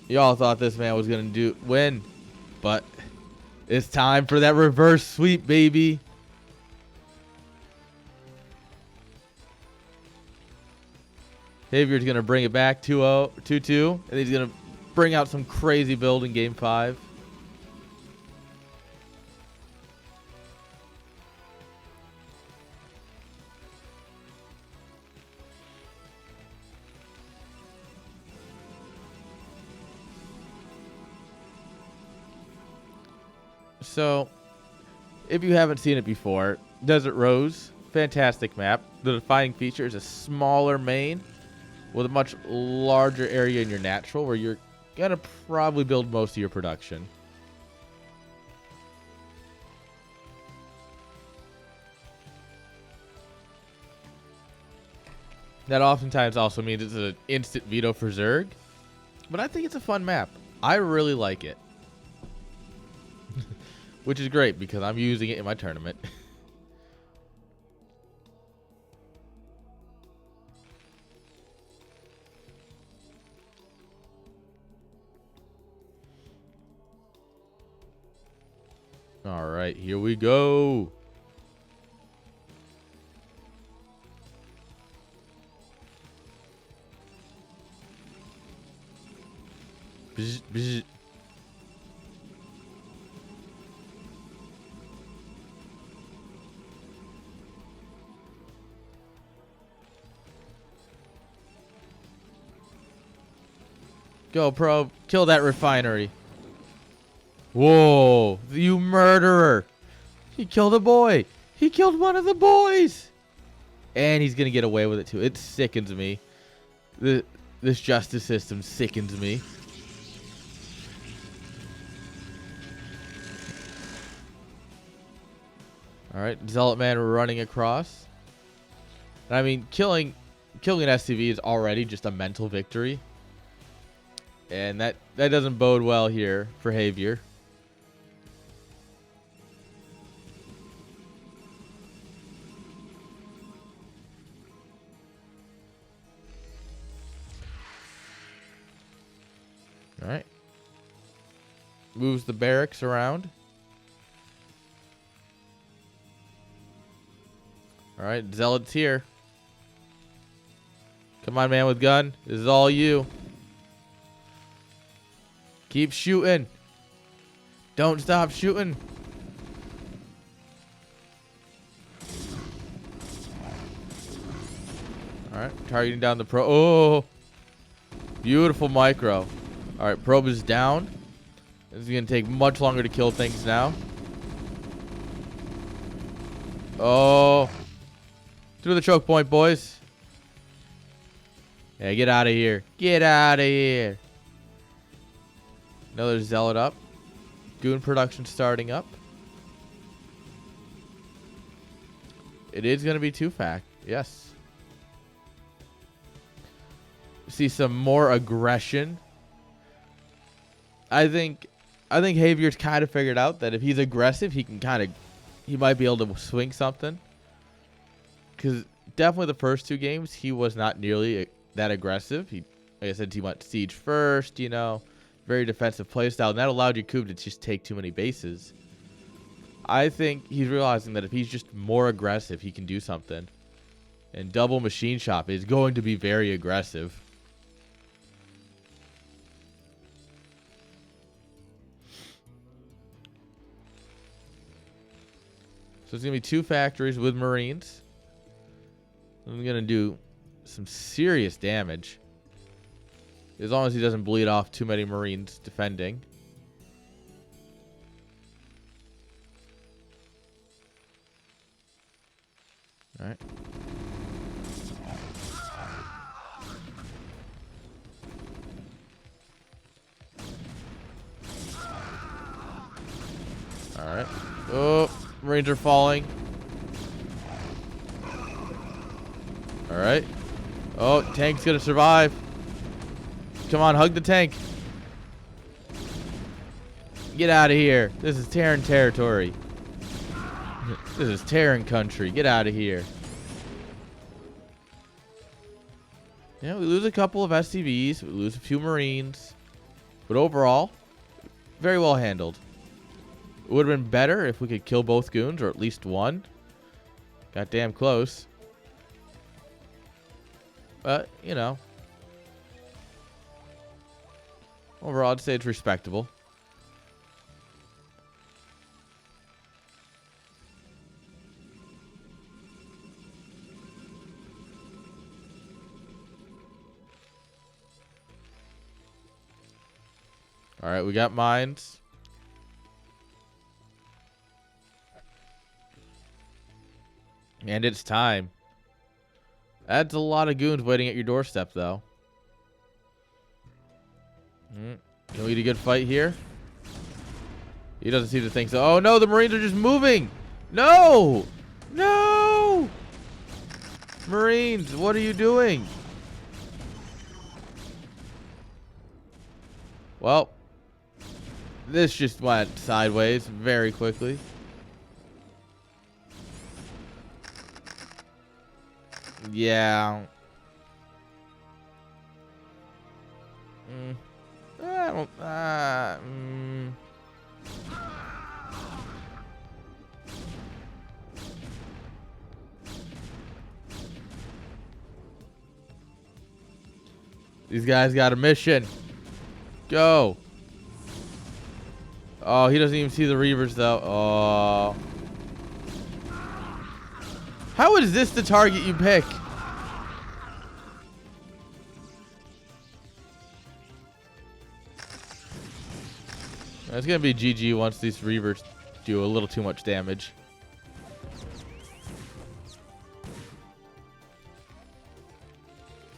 Y'all thought this man was going to win, but it's time for that reverse sweep, baby. Javier's going to bring it back 2-0, 2-2, and he's going to bring out some crazy build in Game 5. So, if you haven't seen it before, Desert Rose, fantastic map. The defining feature is a smaller main with a much larger area in your natural where you're going to probably build most of your production. That oftentimes also means it's an instant veto for Zerg, but I think it's a fun map. I really like it. Which is great because I'm using it in my tournament. All right, here we go. Bzz, bzz. Go, probe. Kill that refinery. Whoa. You murderer. He killed a boy. He killed one of the boys. And he's going to get away with it, too. It sickens me. This justice system sickens me. All right. Zealot Man running across. I mean, killing an SCV is already just a mental victory. And that doesn't bode well here for Javier. All right. Moves the barracks around. All right, Zealot's here. Come on, man with gun. This is all you. Keep shooting. Don't stop shooting. All right, targeting down the pro. Oh, beautiful micro. All right, probe is down. This is going to take much longer to kill things now. Oh, through the choke point, boys. Yeah, get out of here. Get out of here. Another zealot up. Goon production starting up. It is going to be 2-fact. Yes. See some more aggression. I think Javier's kind of figured out that if he's aggressive, he might be able to swing something. Because definitely the first 2 games, he was not nearly that aggressive. Like I said, he went siege first, you know, very defensive playstyle, and that allowed Yakub to just take too many bases. I think he's realizing that if he's just more aggressive, he can do something. And double machine shop is going to be very aggressive. So it's going to be 2 factories with Marines. I'm going to do some serious damage. As long as he doesn't bleed off too many Marines defending. Alright. Alright. Oh, Marines are falling. Alright. Oh, tank's gonna survive. Come on, hug the tank. Get out of here. This is Terran territory. This is Terran country. Get out of here. Yeah, we lose a couple of SCVs. We lose a few Marines. But overall, very well handled. It would have been better if we could kill both goons, or at least one. Got damn close. But, you know. Overall, I'd say it's respectable. Alright, we got mines. And it's time. That's a lot of goons waiting at your doorstep, though. Can we get a good fight here? He doesn't seem to think so. Oh, no, the Marines are just moving. No! No! Marines, what are you doing? Well, this just went sideways very quickly. Yeah. I don't. These guys got a mission. Go. Oh, he doesn't even see the Reavers though. Oh. How is this the target you pick? It's gonna be GG once these Reavers do a little too much damage.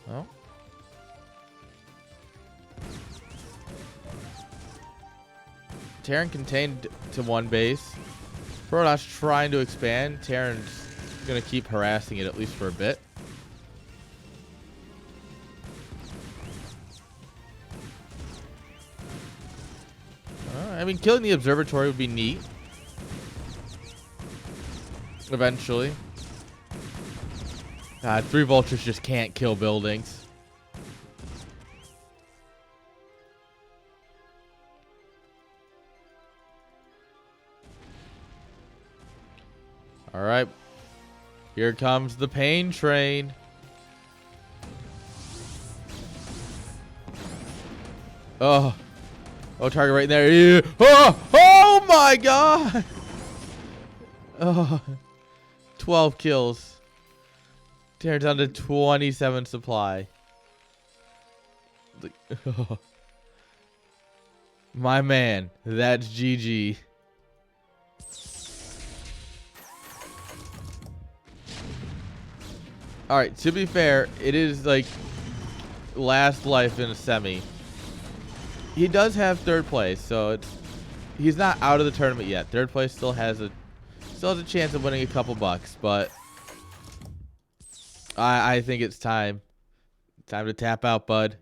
Well. Terran contained to one base. Protoss trying to expand. Terran's gonna keep harassing it at least for a bit. I mean, killing the observatory would be neat. Eventually. God, 3 vultures just can't kill buildings. All right. Here comes the pain train. Oh. Oh, target right there. Yeah. Oh, oh my God. Oh, 12 kills. Tear down to 27 supply. Oh. My man, that's GG. All right, to be fair, it is like last life in a semi. He does have third place, so he's not out of the tournament yet. Third place still has a chance of winning a couple bucks, but I think it's time. Time to tap out, bud.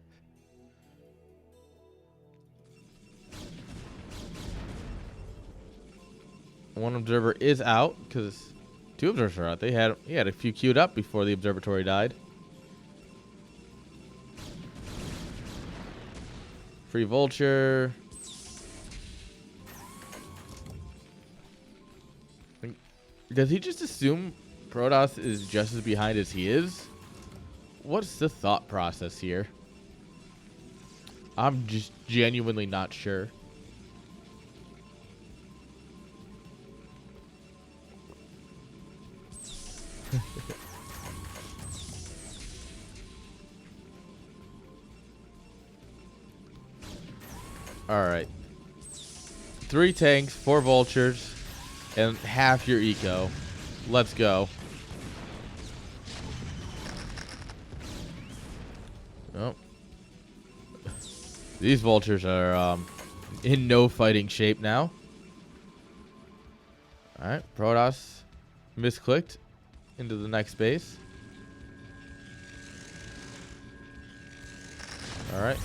One observer is out because 2 observers are out. He had a few queued up before the observatory died. Free vulture. Does he just assume Protoss is just as behind as he is? What's the thought process here? I'm just genuinely not sure. Alright. 3 tanks, 4 vultures, and half your eco. Let's go. Oh. These vultures are in no fighting shape now. Alright, Protoss misclicked into the next base. Alright.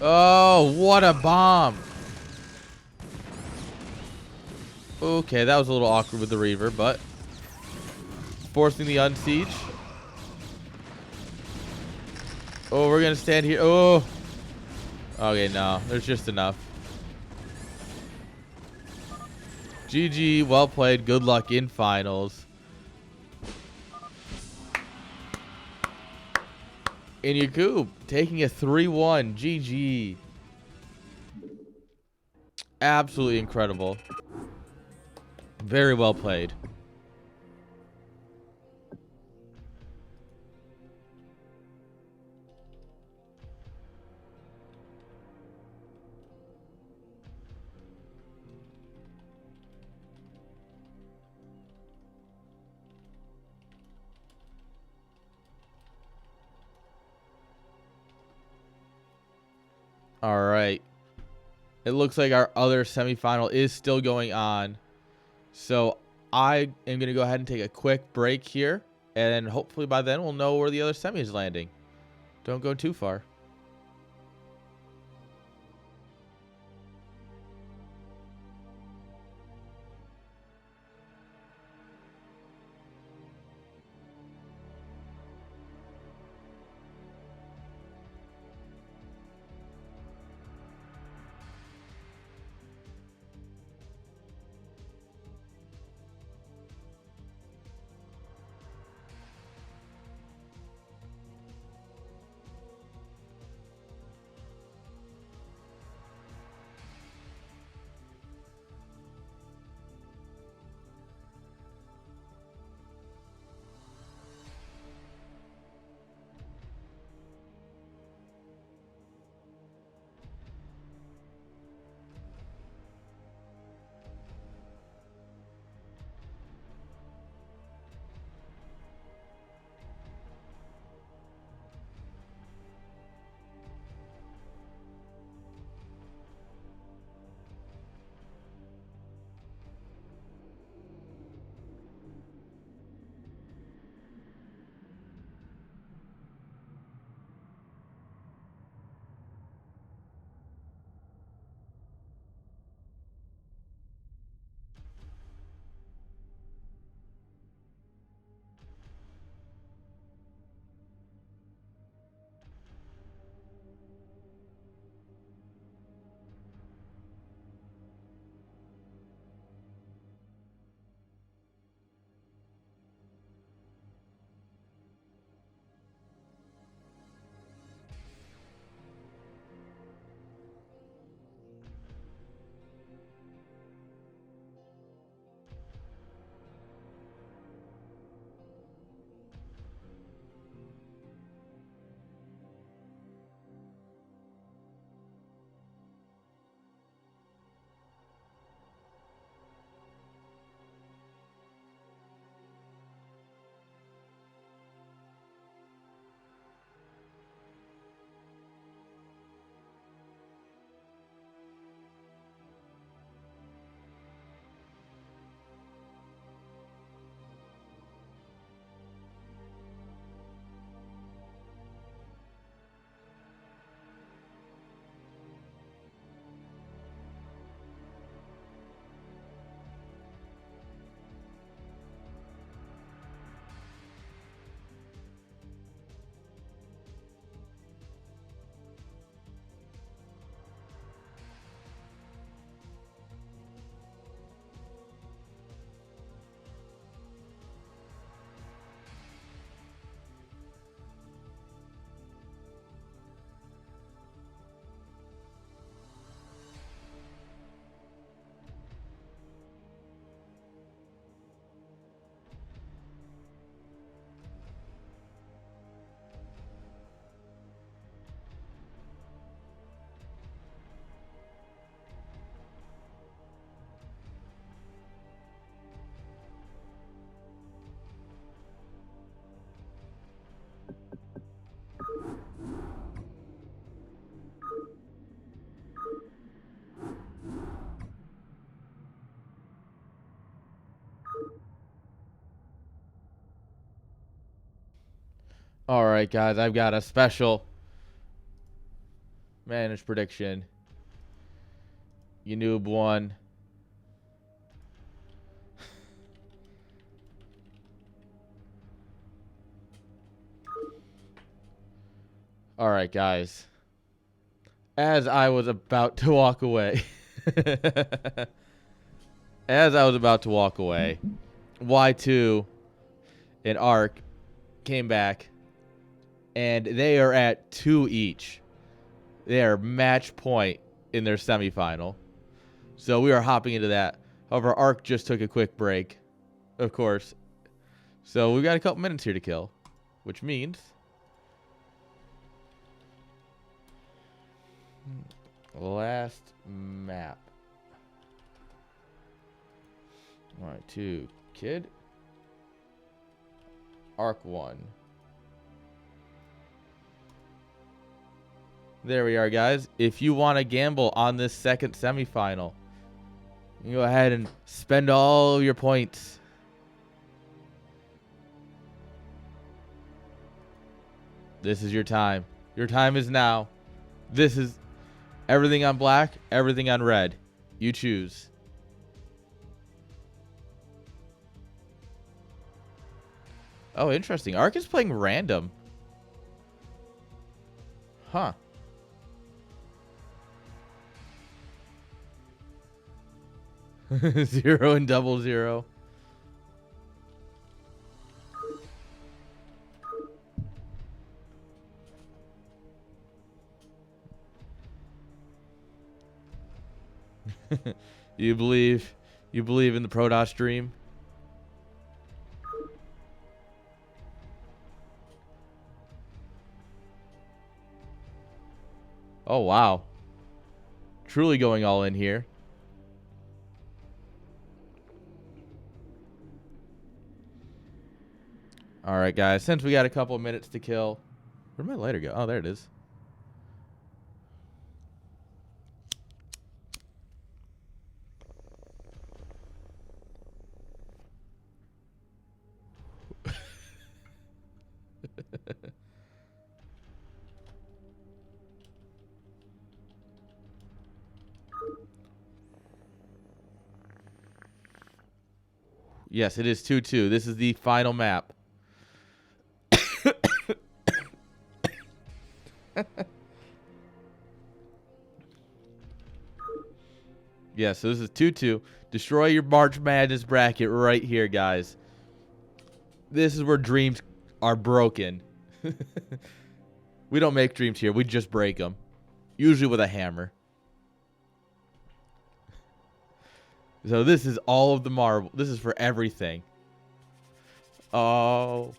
Oh, what a bomb. Okay, that was a little awkward with the Reaver, but forcing the unsiege. Oh, we're going to stand here. Oh. Okay, no. There's just enough. GG. Well played. Good luck in finals. In Yakub, taking a 3-1. GG. Absolutely incredible. Very well played. All right. It looks like our other semifinal is still going on. So I am going to go ahead and take a quick break here. And hopefully by then we'll know where the other semi is landing. Don't go too far. All right, guys, I've got a special managed prediction. You noob won. All right, guys. As I was about to walk away, Y2 and Ark came back, and they are at 2 each. They are match point in their semifinal. So we are hopping into that. However, Ark just took a quick break, of course. So we've got a couple minutes here to kill, which means last map. All right, 2 kid. Arc 1. There we are, guys. If you want to gamble on this second semifinal, you go ahead and spend all your points. This is your time. Your time is now. This is everything on black, everything on red. You choose. Oh, interesting. Ark is playing random. Huh. Zero and 00. You believe in the Protoss dream? Oh, wow. Truly going all in here. All right, guys. Since we got a couple of minutes to kill. Where'd my lighter go? Oh, there it is. Yes, it is 2-2. This is the final map. Yeah, so this is 2-2. Destroy your March Madness bracket right here, guys. This is where dreams are broken. We don't make dreams here. We just break them. Usually with a hammer. So this is all of the marble. This is for everything. Oh.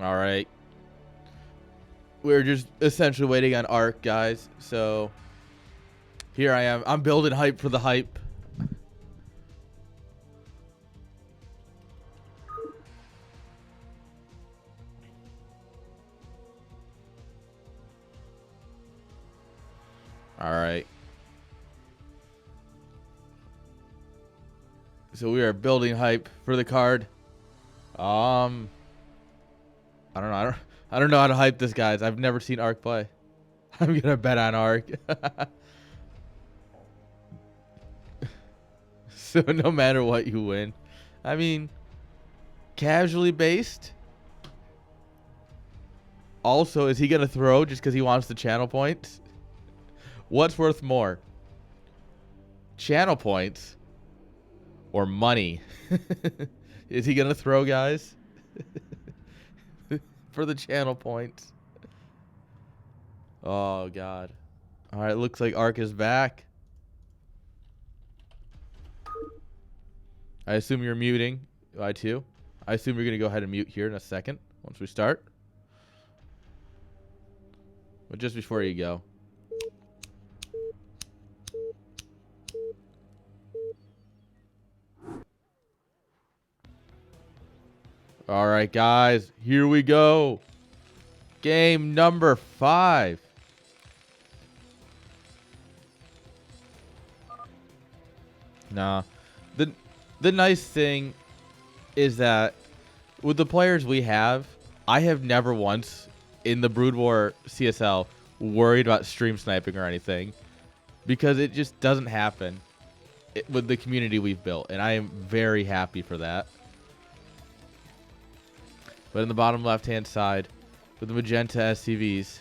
All right. We're just essentially waiting on Ark, guys. So here I am. I'm building hype for the hype. All right. So we are building hype for the card. I don't know. I don't know how to hype this, guys. I've never seen Ark play. I'm gonna bet on Ark. So no matter what, you win. I mean, casually based. Also, is he gonna throw just because he wants the channel points? What's worth more? Channel points or money? Is he gonna throw, guys? For the channel points. Oh, God. All right, looks like Ark is back. I assume you're muting, I2. I assume you're going to go ahead and mute here in a second once we start. But just before you go. All right, guys, here we go. Game number 5. Nah, the nice thing is that with the players we have, I have never once in the Brood War CSL worried about stream sniping or anything because it just doesn't happen with the community we've built, and I am very happy for that. But in the bottom left-hand side, with the magenta SCVs,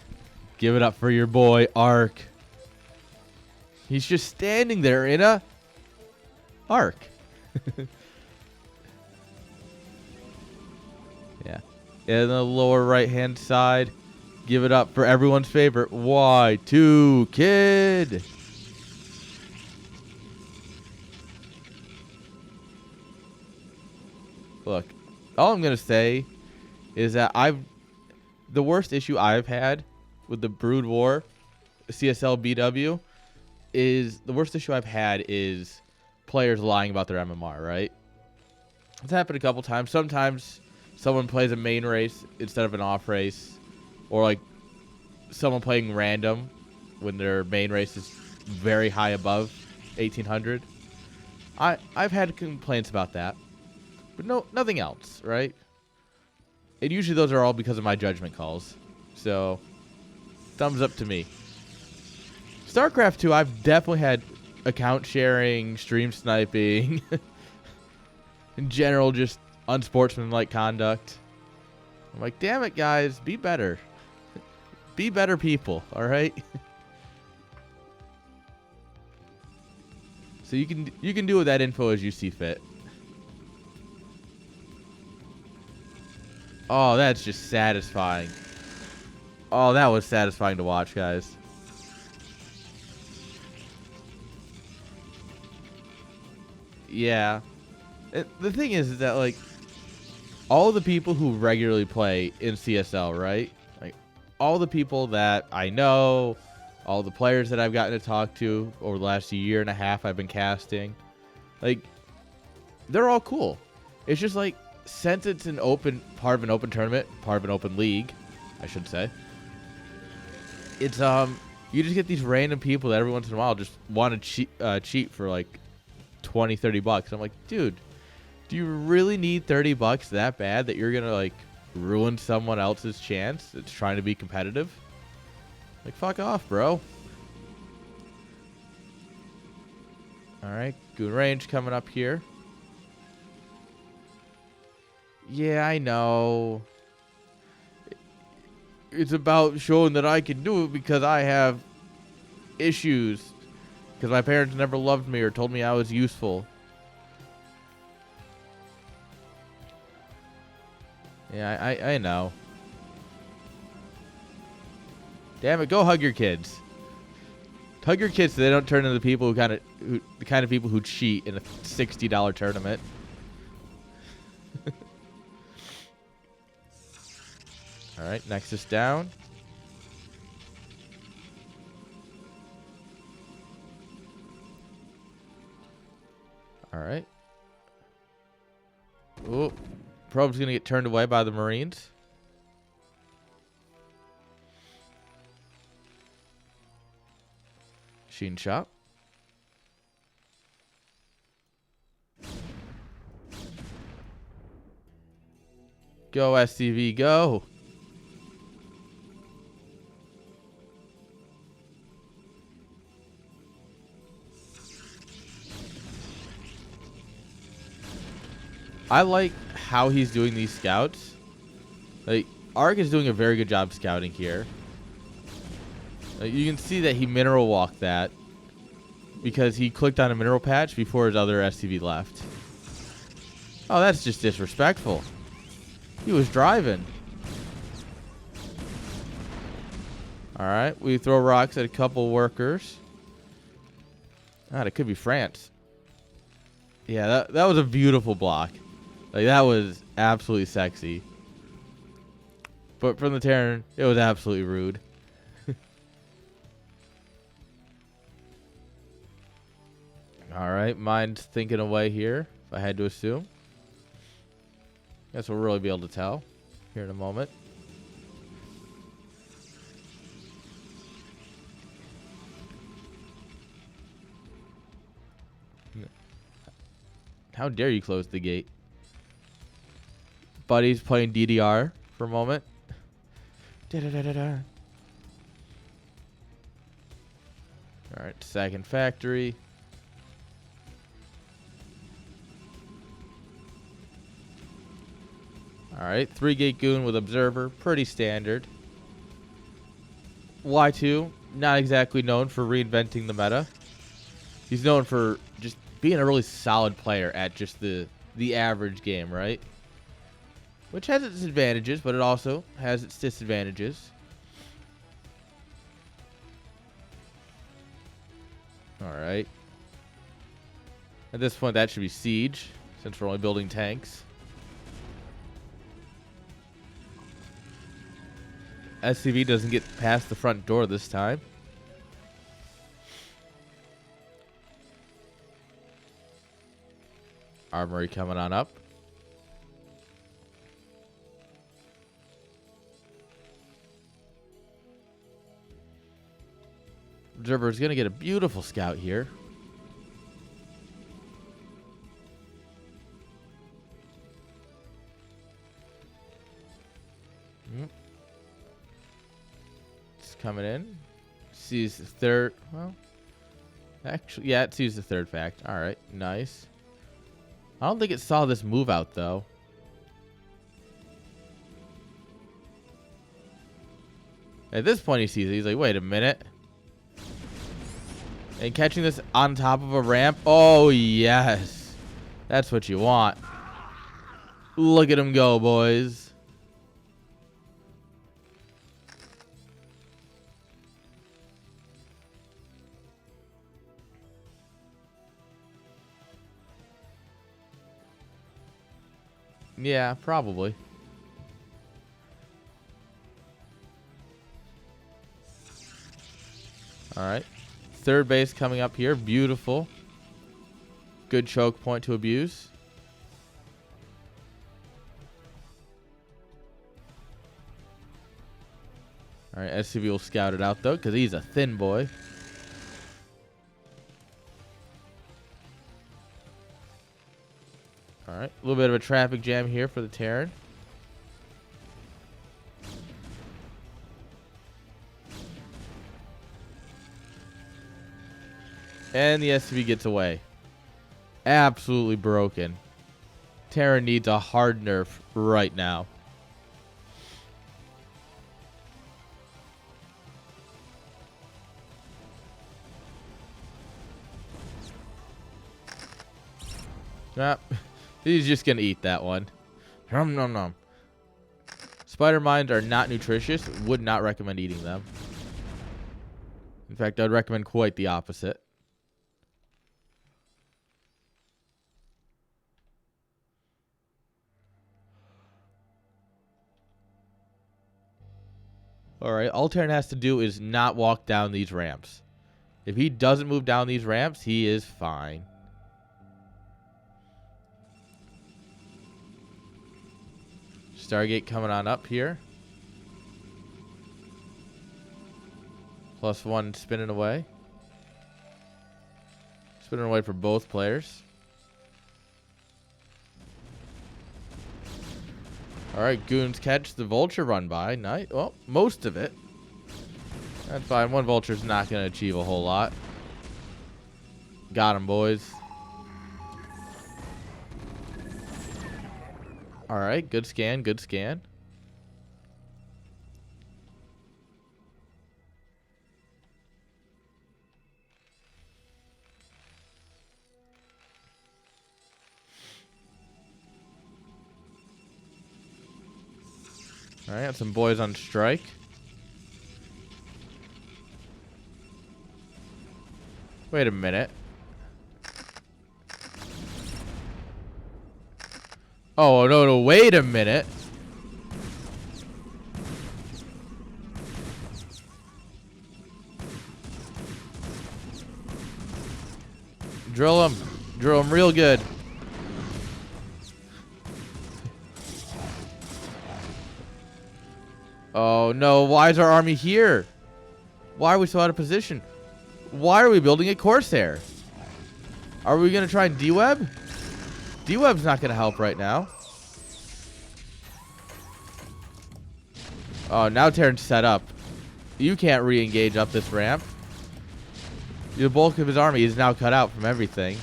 give it up for your boy, Ark. He's just standing there in a Ark. Yeah. In the lower right-hand side, give it up for everyone's favorite Y2 Kid. Look, all I'm going to say is that the worst issue I've had with the Brood War CSL BW is players lying about their MMR, right? It's happened a couple times. Sometimes someone plays a main race instead of an off race, or like someone playing random when their main race is very high above 1800. I've had complaints about that, but nothing else, right? And usually those are all because of my judgment calls. So, thumbs up to me. StarCraft 2, I've definitely had account sharing, stream sniping, in general, just unsportsmanlike conduct. I'm like, damn it, guys, be better. Be better people, all right? So you can do with that info as you see fit. Oh, that's just satisfying. Oh, that was satisfying to watch, guys. Yeah. The thing is that, like, all the people who regularly play in CSL, right? Like, all the people that I know, all the players that I've gotten to talk to over the last year and a half I've been casting, like, they're all cool. It's just like, since it's part of an open tournament, part of an open league, I should say, it's you just get these random people that every once in a while just want to cheat for like $20-$30. I'm like, dude, do you really need $30 that bad that you're gonna like ruin someone else's chance that's trying to be competitive? Like, fuck off, bro. All right, Goon Range coming up here. Yeah, I know. It's about showing that I can do it because I have issues. Because my parents never loved me or told me I was useful. Yeah, I know. Damn it, go hug your kids. Hug your kids so they don't turn into the people the kind of people who cheat in a $60 tournament. All right, Nexus down. All right. Oh, probe's gonna get turned away by the Marines. Machine shop. Go SCV, go. I like how he's doing these scouts. Like, Ark is doing a very good job scouting here. Like, you can see that he mineral walked that because he clicked on a mineral patch before his other SCV left. Oh, that's just disrespectful. He was driving. Alright, we throw rocks at a couple workers. God, it could be France. Yeah, that was a beautiful block. Like, that was absolutely sexy. But from the Terran, it was absolutely rude. Alright, mine's thinking away here, if I had to assume. Guess we'll really be able to tell here in a moment. How dare you close the gate? Buddy's playing DDR for a moment. Da-da-da-da-da. All right, second factory. All right, 3-gate goon with observer, pretty standard. Y2, not exactly known for reinventing the meta. He's known for just being a really solid player at just the average game, right? Which has its advantages, but it also has its disadvantages. All right. At this point, that should be siege, since we're only building tanks. SCV doesn't get past the front door this time. Armory coming on up. Observer is going to get a beautiful scout here. It's coming in. Sees the third. Well, actually, yeah, it sees the third fact. All right, nice. I don't think it saw this move out, though. At this point, he sees it. He's like, wait a minute. And catching this on top of a ramp. Oh, yes. That's what you want. Look at him go, boys. Yeah, probably. All right. Third base coming up here. Beautiful. Good choke point to abuse. All right, SCV will scout it out, though, because he's a thin boy. All right, a little bit of a traffic jam here for the Terran. And the SCV gets away. Absolutely broken. Terran needs a hard nerf right now. He's just going to eat that one. Nom nom nom. Spider mines are not nutritious. Would not recommend eating them. In fact, I'd recommend quite the opposite. All right, all Terran has to do is not walk down these ramps. If he doesn't move down these ramps, he is fine. Stargate coming on up here. +1 spinning away. Spinning away for both players. All right, goons catch the vulture run by. Nice. Well, most of it. That's fine. One vulture's not going to achieve a whole lot. Got him, boys. All right, good scan, good scan. All right, got some boys on strike. Wait a minute. Oh, no, wait a minute. Drill him real good. Oh, no. Why is our army here? Why are we so out of position? Why are we building a Corsair? Are we going to try and D-Web? D-Web's not going to help right now. Oh, now Terran's set up. You can't re-engage up this ramp. The bulk of his army is now cut out from everything.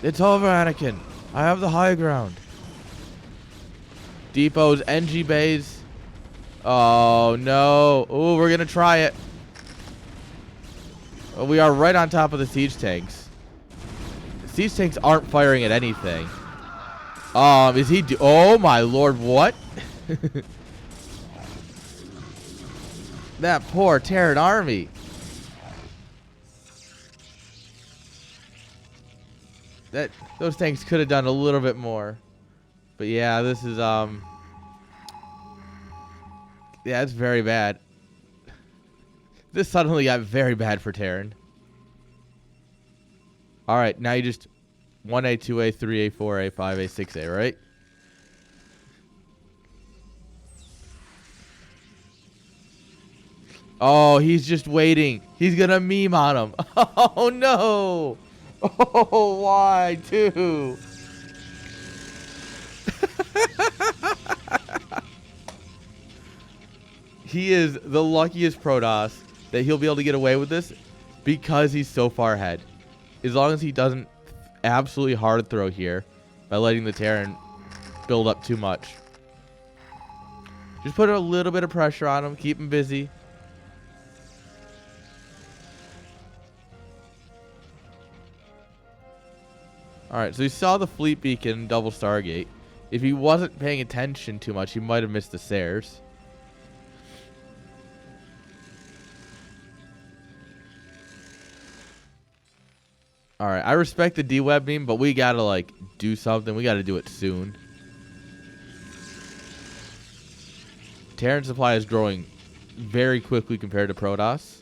It's over, Anakin. I have the high ground. Depots, NG bays. Oh, no. Oh, we're going to try it. Oh, we are right on top of the siege tanks. The siege tanks aren't firing at anything. Is he... Oh, my lord. What? That poor Terran army. Those tanks could have done a little bit more. But yeah, this is yeah, it's very bad. This suddenly got very bad for Terran. Alright, now you just 1A, 2A, 3A, 4A, 5A, 6A, right? Oh, he's just waiting. He's gonna meme on him. Oh no! Oh, why, too? He is the luckiest Protoss that he'll be able to get away with this because he's so far ahead. As long as he doesn't absolutely hard throw here by letting the Terran build up too much. Just put a little bit of pressure on him. Keep him busy. Alright, so he saw the fleet beacon double Stargate. If he wasn't paying attention too much, he might have missed the Sares. Alright, I respect the D-Web meme, but we gotta, like, do something. We gotta do it soon. Terran supply is growing very quickly compared to Protoss.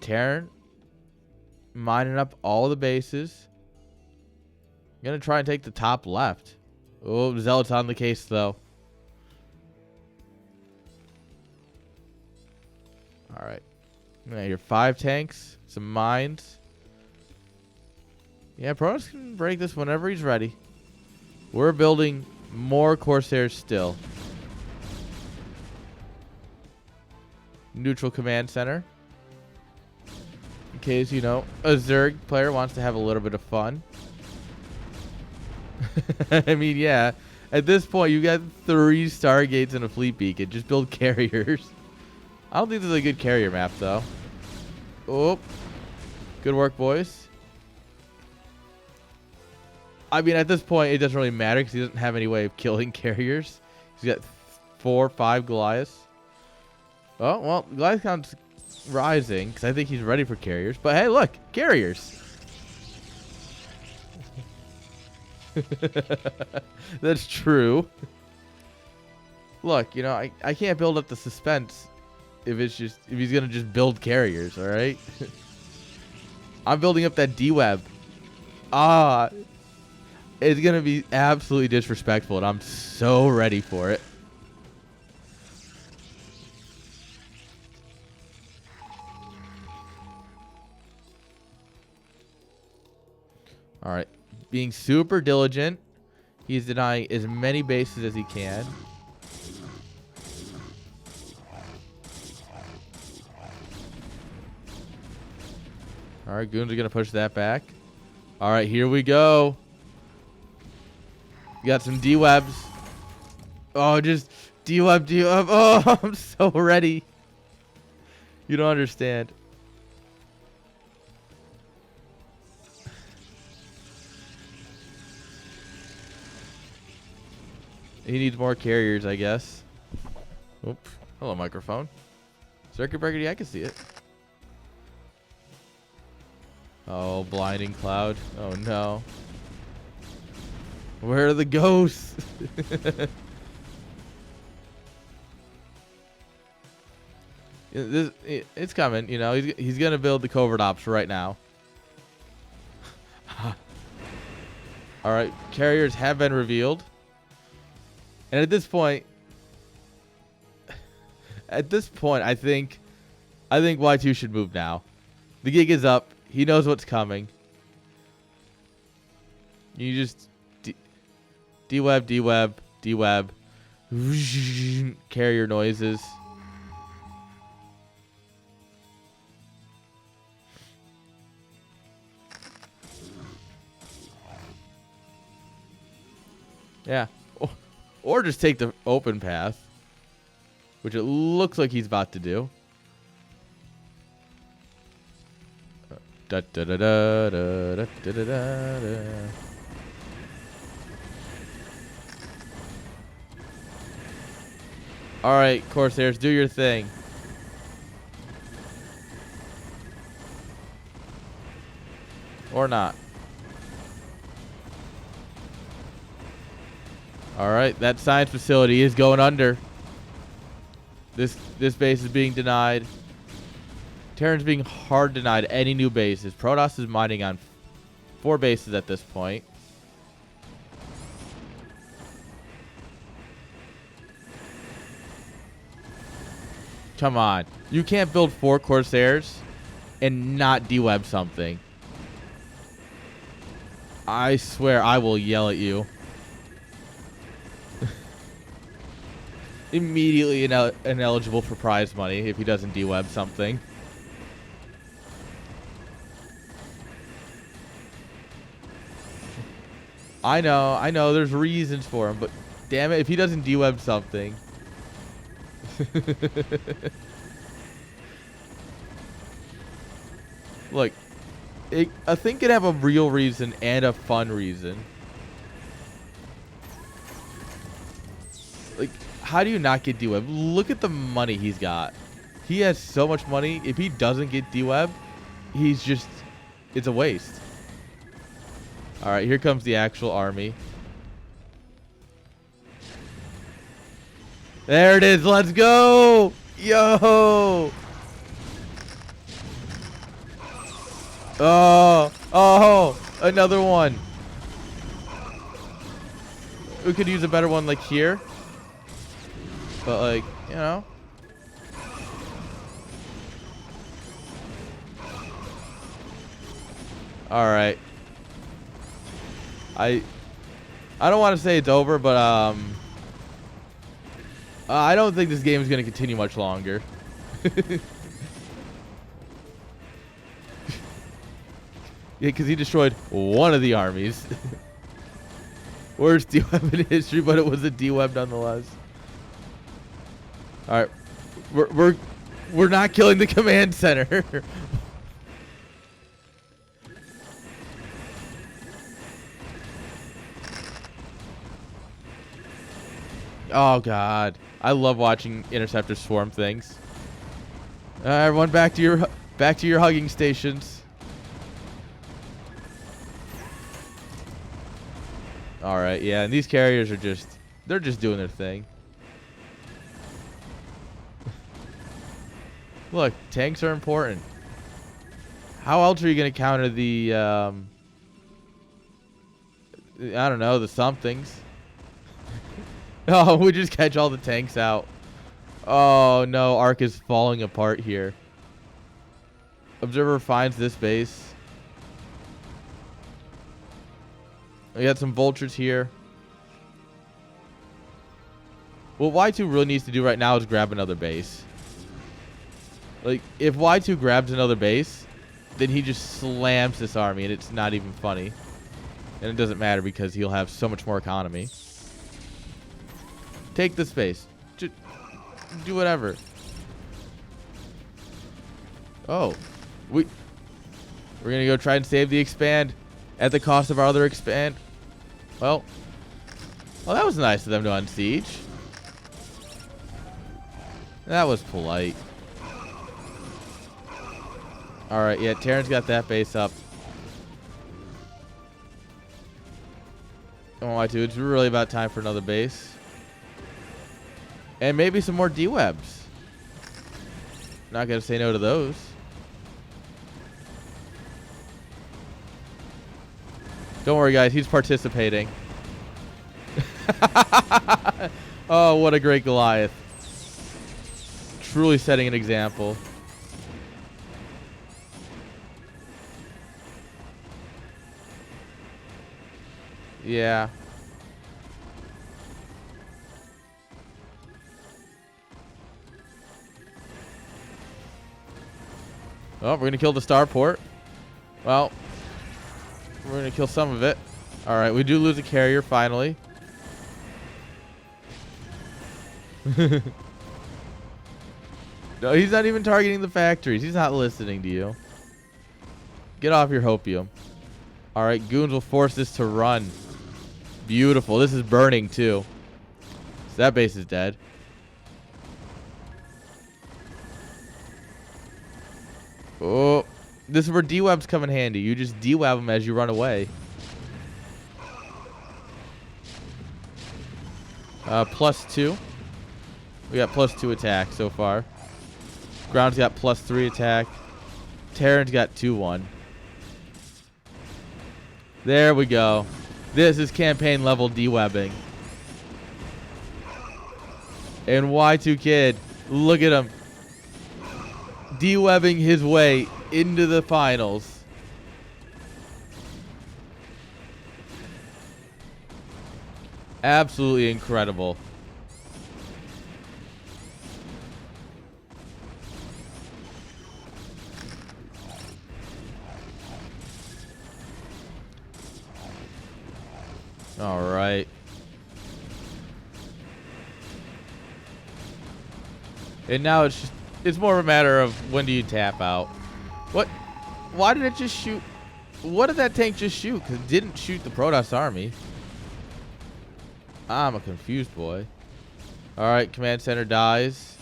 Terran mining up all the bases. Gonna try and take the top left. Oh, Zealot's on the case, though. Alright. Now your 5 tanks, some mines. Yeah, Protoss can break this whenever he's ready. We're building more Corsairs still. Neutral command center. In case, you know, a Zerg player wants to have a little bit of fun. I mean, yeah. At this point, you got 3 Stargates and a fleet beacon. Just build carriers. I don't think this is a good carrier map, though. Oh. Good work, boys. I mean, at this point, it doesn't really matter because he doesn't have any way of killing carriers. He's got 4 or 5 Goliaths. Oh, well, Goliath count's rising because I think he's ready for carriers. But hey, look, carriers. That's true. Look, you know, I can't build up the suspense if he's gonna just build carriers, all right? I'm building up that D-Web. It's gonna be absolutely disrespectful, and I'm so ready for it. All right, being super diligent. He's denying as many bases as he can. All right, Goons are going to push that back. All right, here we go. We got some D-Webs. Oh, just D-Web, D-Web. Oh, I'm so ready. You don't understand. He needs more carriers, I guess. Oop. Hello, microphone. Circuit breaker, yeah, I can see it. Oh, blinding cloud. Oh, no. Where are the ghosts? It's coming. You know, he's gonna build the covert ops right now. All right, carriers have been revealed, and at this point, I think Y2 should move now. The gig is up. He knows what's coming. You just deweb, carrier noises. Yeah. Or just take the open path, which it looks like he's about to do. Da, da, da, da, da, da, da, da, da. All right, Corsairs, do your thing. Or not. All right, that science facility is going under. This base is being denied. Terran's being hard denied any new bases. Protoss is mining on 4 bases at this point. Come on. You can't build 4 Corsairs and not deweb something. I swear I will yell at you. Immediately ineligible for prize money if he doesn't deweb something. I know, there's reasons for him, but damn it, if he doesn't deweb something. Look, I think it'd have a real reason and a fun reason. Like, how do you not get deweb? Look at the money he's got. He has so much money. If he doesn't get deweb, he's just, it's a waste. All right, here comes the actual army. There it is. Let's go. Yo. Oh, another one. We could use a better one like here. But like, you know. All right. I don't want to say it's over, but I don't think this game is going to continue much longer. Yeah, because he destroyed one of the armies. Worst deweb in history, but it was a deweb nonetheless. All right, we're not killing the command center. Oh God, I love watching interceptors swarm things. Everyone, back to your hugging stations. All right, yeah, and these carriers are they're just doing their thing. Look, tanks are important. How else are you gonna counter the I don't know, the somethings? Oh, we just catch all the tanks out. Oh no, Arc is falling apart here. Observer finds this base. We got some vultures here. What Y2 really needs to do right now is grab another base. Like, if Y2 grabs another base, then he just slams this army, and it's not even funny. And it doesn't matter because he'll have so much more economy. Take the space. Just do whatever. Oh. We're going to go try and save the expand at the cost of our other expand. Well, that was nice of them to unsiege. That was polite. All right, yeah, Terran's got that base up. Oh, Y2, it's really about time for another base. And maybe some more dewebs. Not going to say no to those. Don't worry, guys. He's participating. Oh, what a great Goliath. Truly setting an example. Yeah. Oh, we're going to kill the starport. Well, we're going to kill some of it. All right, we do lose a carrier finally. No, he's not even targeting the factories. He's not listening to you. Get off your hopium. All right, goons will force this to run. Beautiful. This is burning, too. So that base is dead. Oh, this is where D-Webs come in handy. You just D-Web them as you run away. +2. We got +2 attack so far. Ground's got +3 attack. Terran's got 2-1. There we go. This is campaign level D-Webbing. And Y2 Kid, look at him. D-Webbing his way into the finals. Absolutely incredible. All right. And now it's more of a matter of when do you tap out. What? Why did it just shoot? What did that tank just shoot? Because it didn't shoot the Protoss army. I'm a confused boy. All right, command center dies.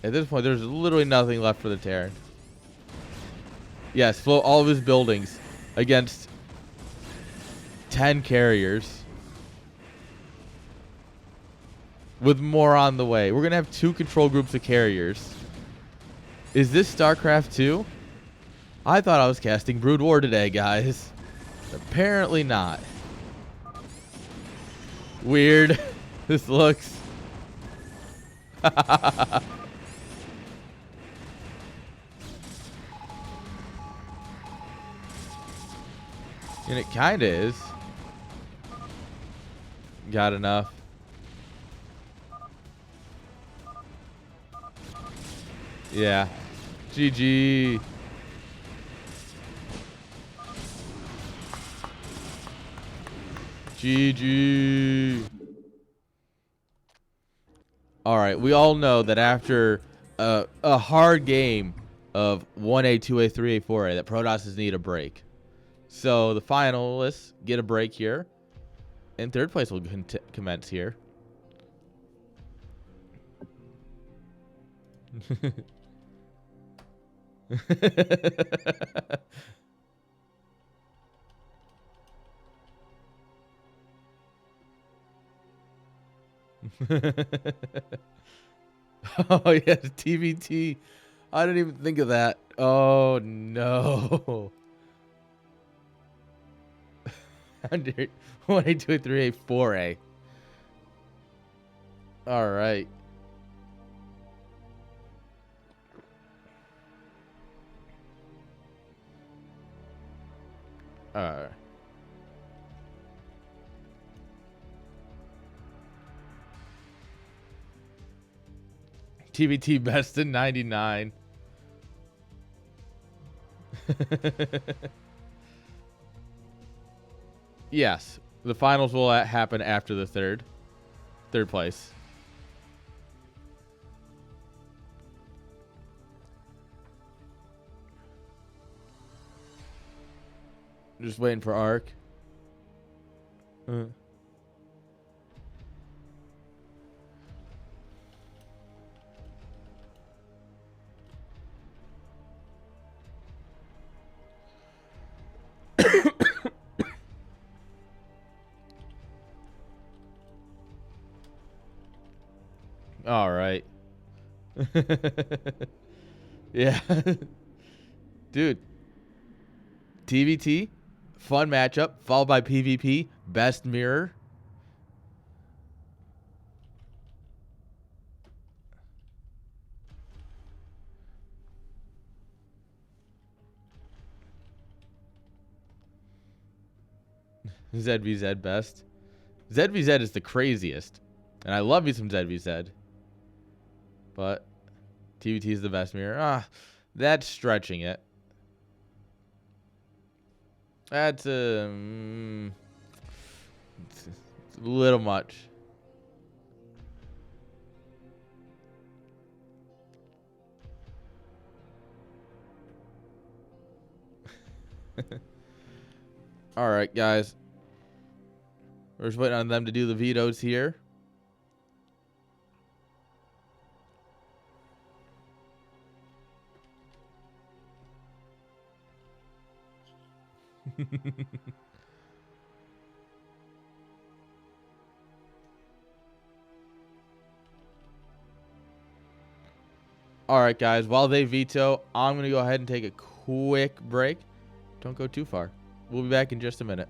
At this point, there's literally nothing left for the Terran. Yes, float all of his buildings against 10 carriers. With more on the way. We're going to have 2 control groups of carriers. Is this StarCraft 2? I thought I was casting Brood War today, guys. Apparently not. Weird. This looks. And it kind of is. Got enough. Yeah. GG. GG. All right. We all know that after a hard game of 1A, 2A, 3A, 4A, that Protosses need a break. So the finalists get a break here. And third place will commence here. Oh, yes, TBT. I didn't even think of that. Oh, no. 1A, 2A, 3A, 4A. All right. TBT best in 99. Yes, the finals will happen after the third place. Just waiting for Arc. All right. Yeah. Dude, TVT, fun matchup, followed by PvP, best mirror. ZVZ best. ZVZ is the craziest. And I love me some ZVZ. But TVT is the best mirror. Ah, that's stretching it. That's it's a little much. All right, guys. We're just waiting on them to do the vetoes here. All right, guys. While they veto, I'm going to go ahead and take a quick break. Don't go too far. We'll be back in just a minute.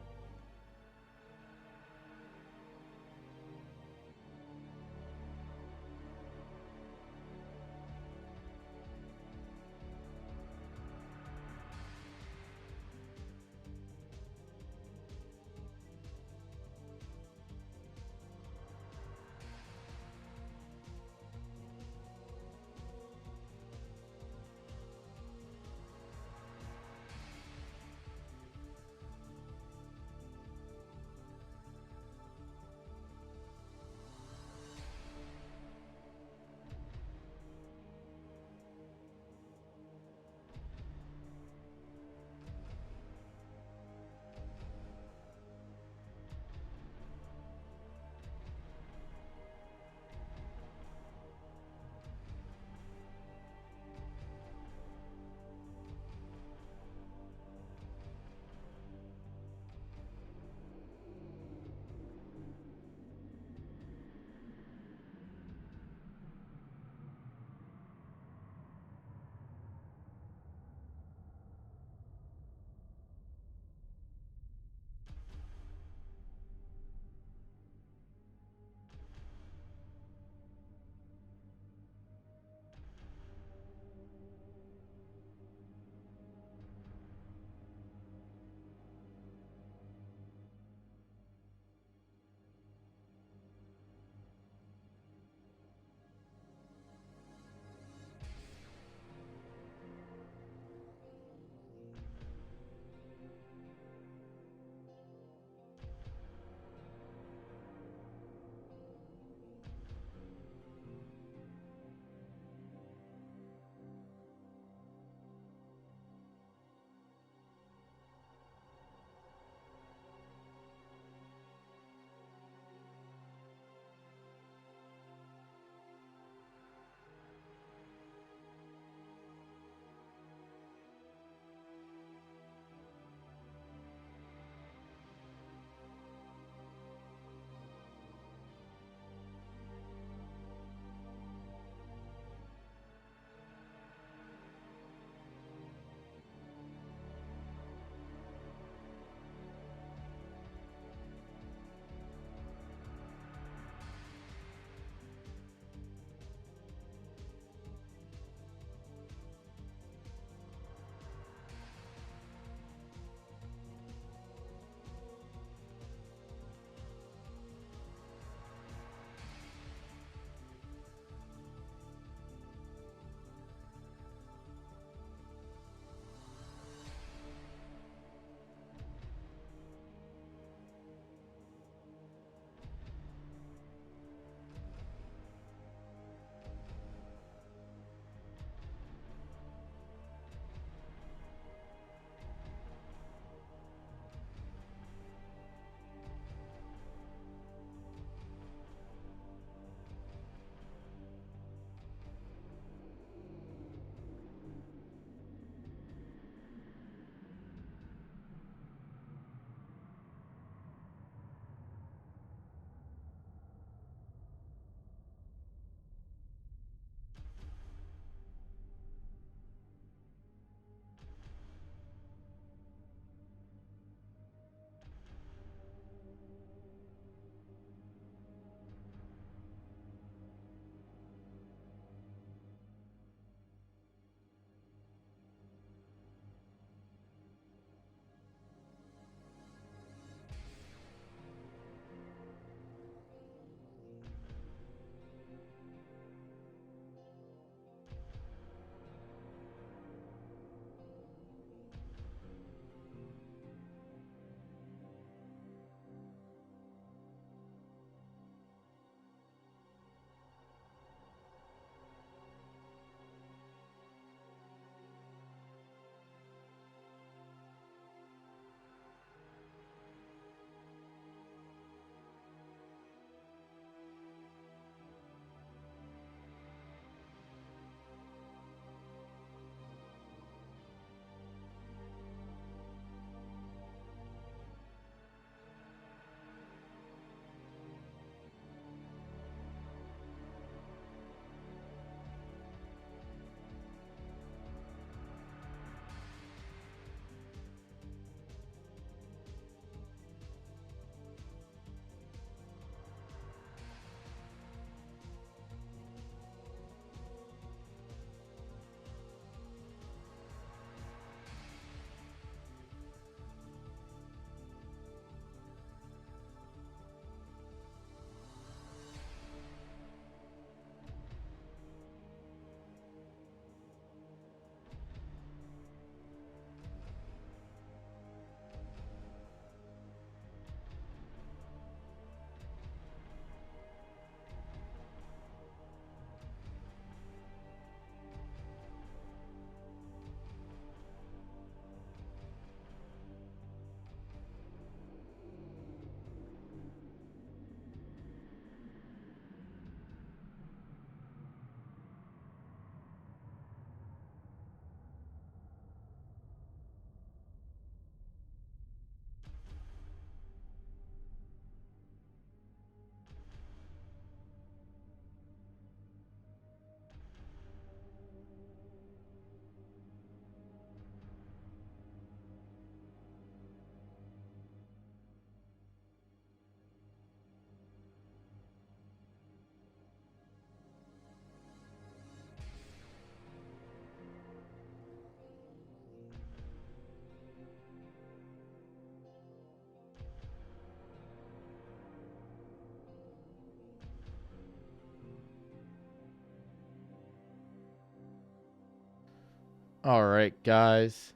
All right, guys.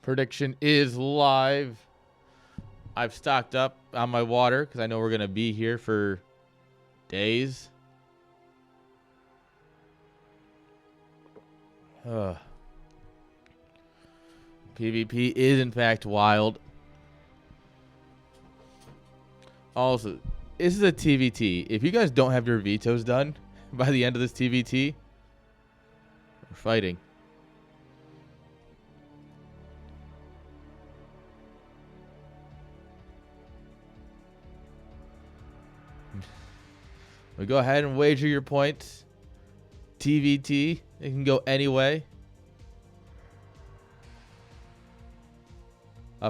Prediction is live. I've stocked up on my water because I know we're going to be here for days. PvP is, in fact, wild. Also, this is a TVT. If you guys don't have your vetoes done by the end of this TVT, we're fighting. We go ahead and wager your points. TVT. It can go any way.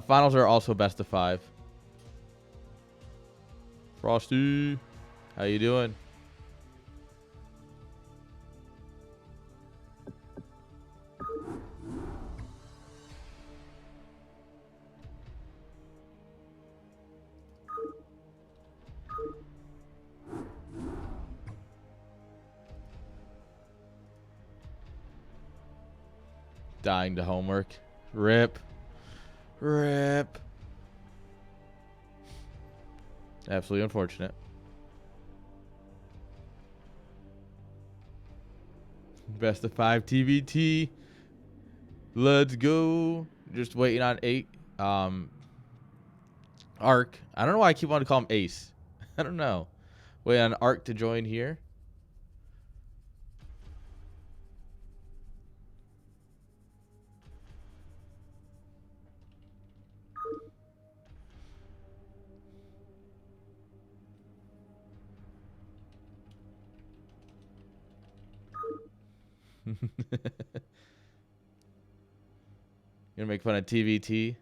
Finals are also best of 5. Frosty, how you doing? Dying to homework. Rip. Rip. Absolutely unfortunate. Best of 5 TVT. Let's go. Just waiting on 8. Arc. I don't know why I keep wanting to call him Ace. I don't know. Wait on Arc to join here. Gonna make fun of TVT.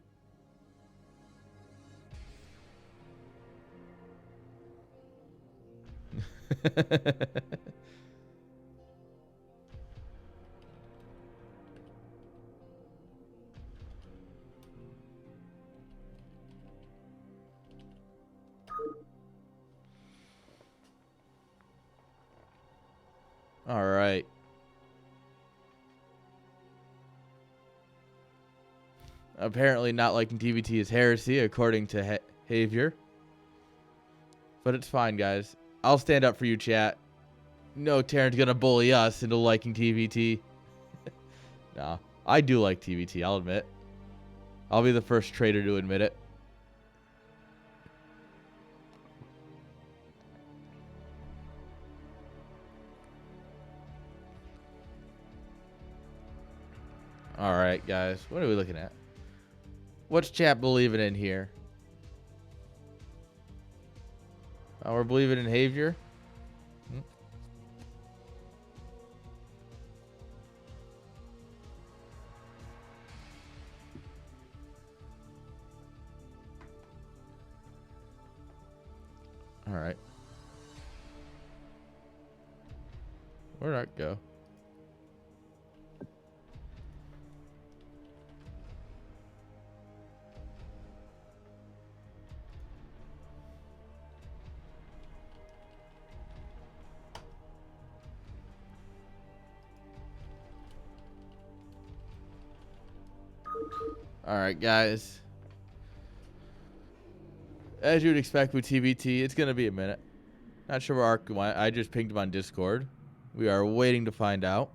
All right. Apparently not liking TVT is heresy, according to Havier. But it's fine, guys. I'll stand up for you, chat. No, Terran's gonna bully us into liking TVT. Nah, I do like TVT, I'll admit. I'll be the first traitor to admit it. Alright, guys. What are we looking at? What's chat believing in here? Oh, we're believing in Havier? Alright. Where'd that go? Alright, guys. As you'd expect with TBT, it's going to be a minute. Not sure where Ark went. I just pinged him on Discord. We are waiting to find out.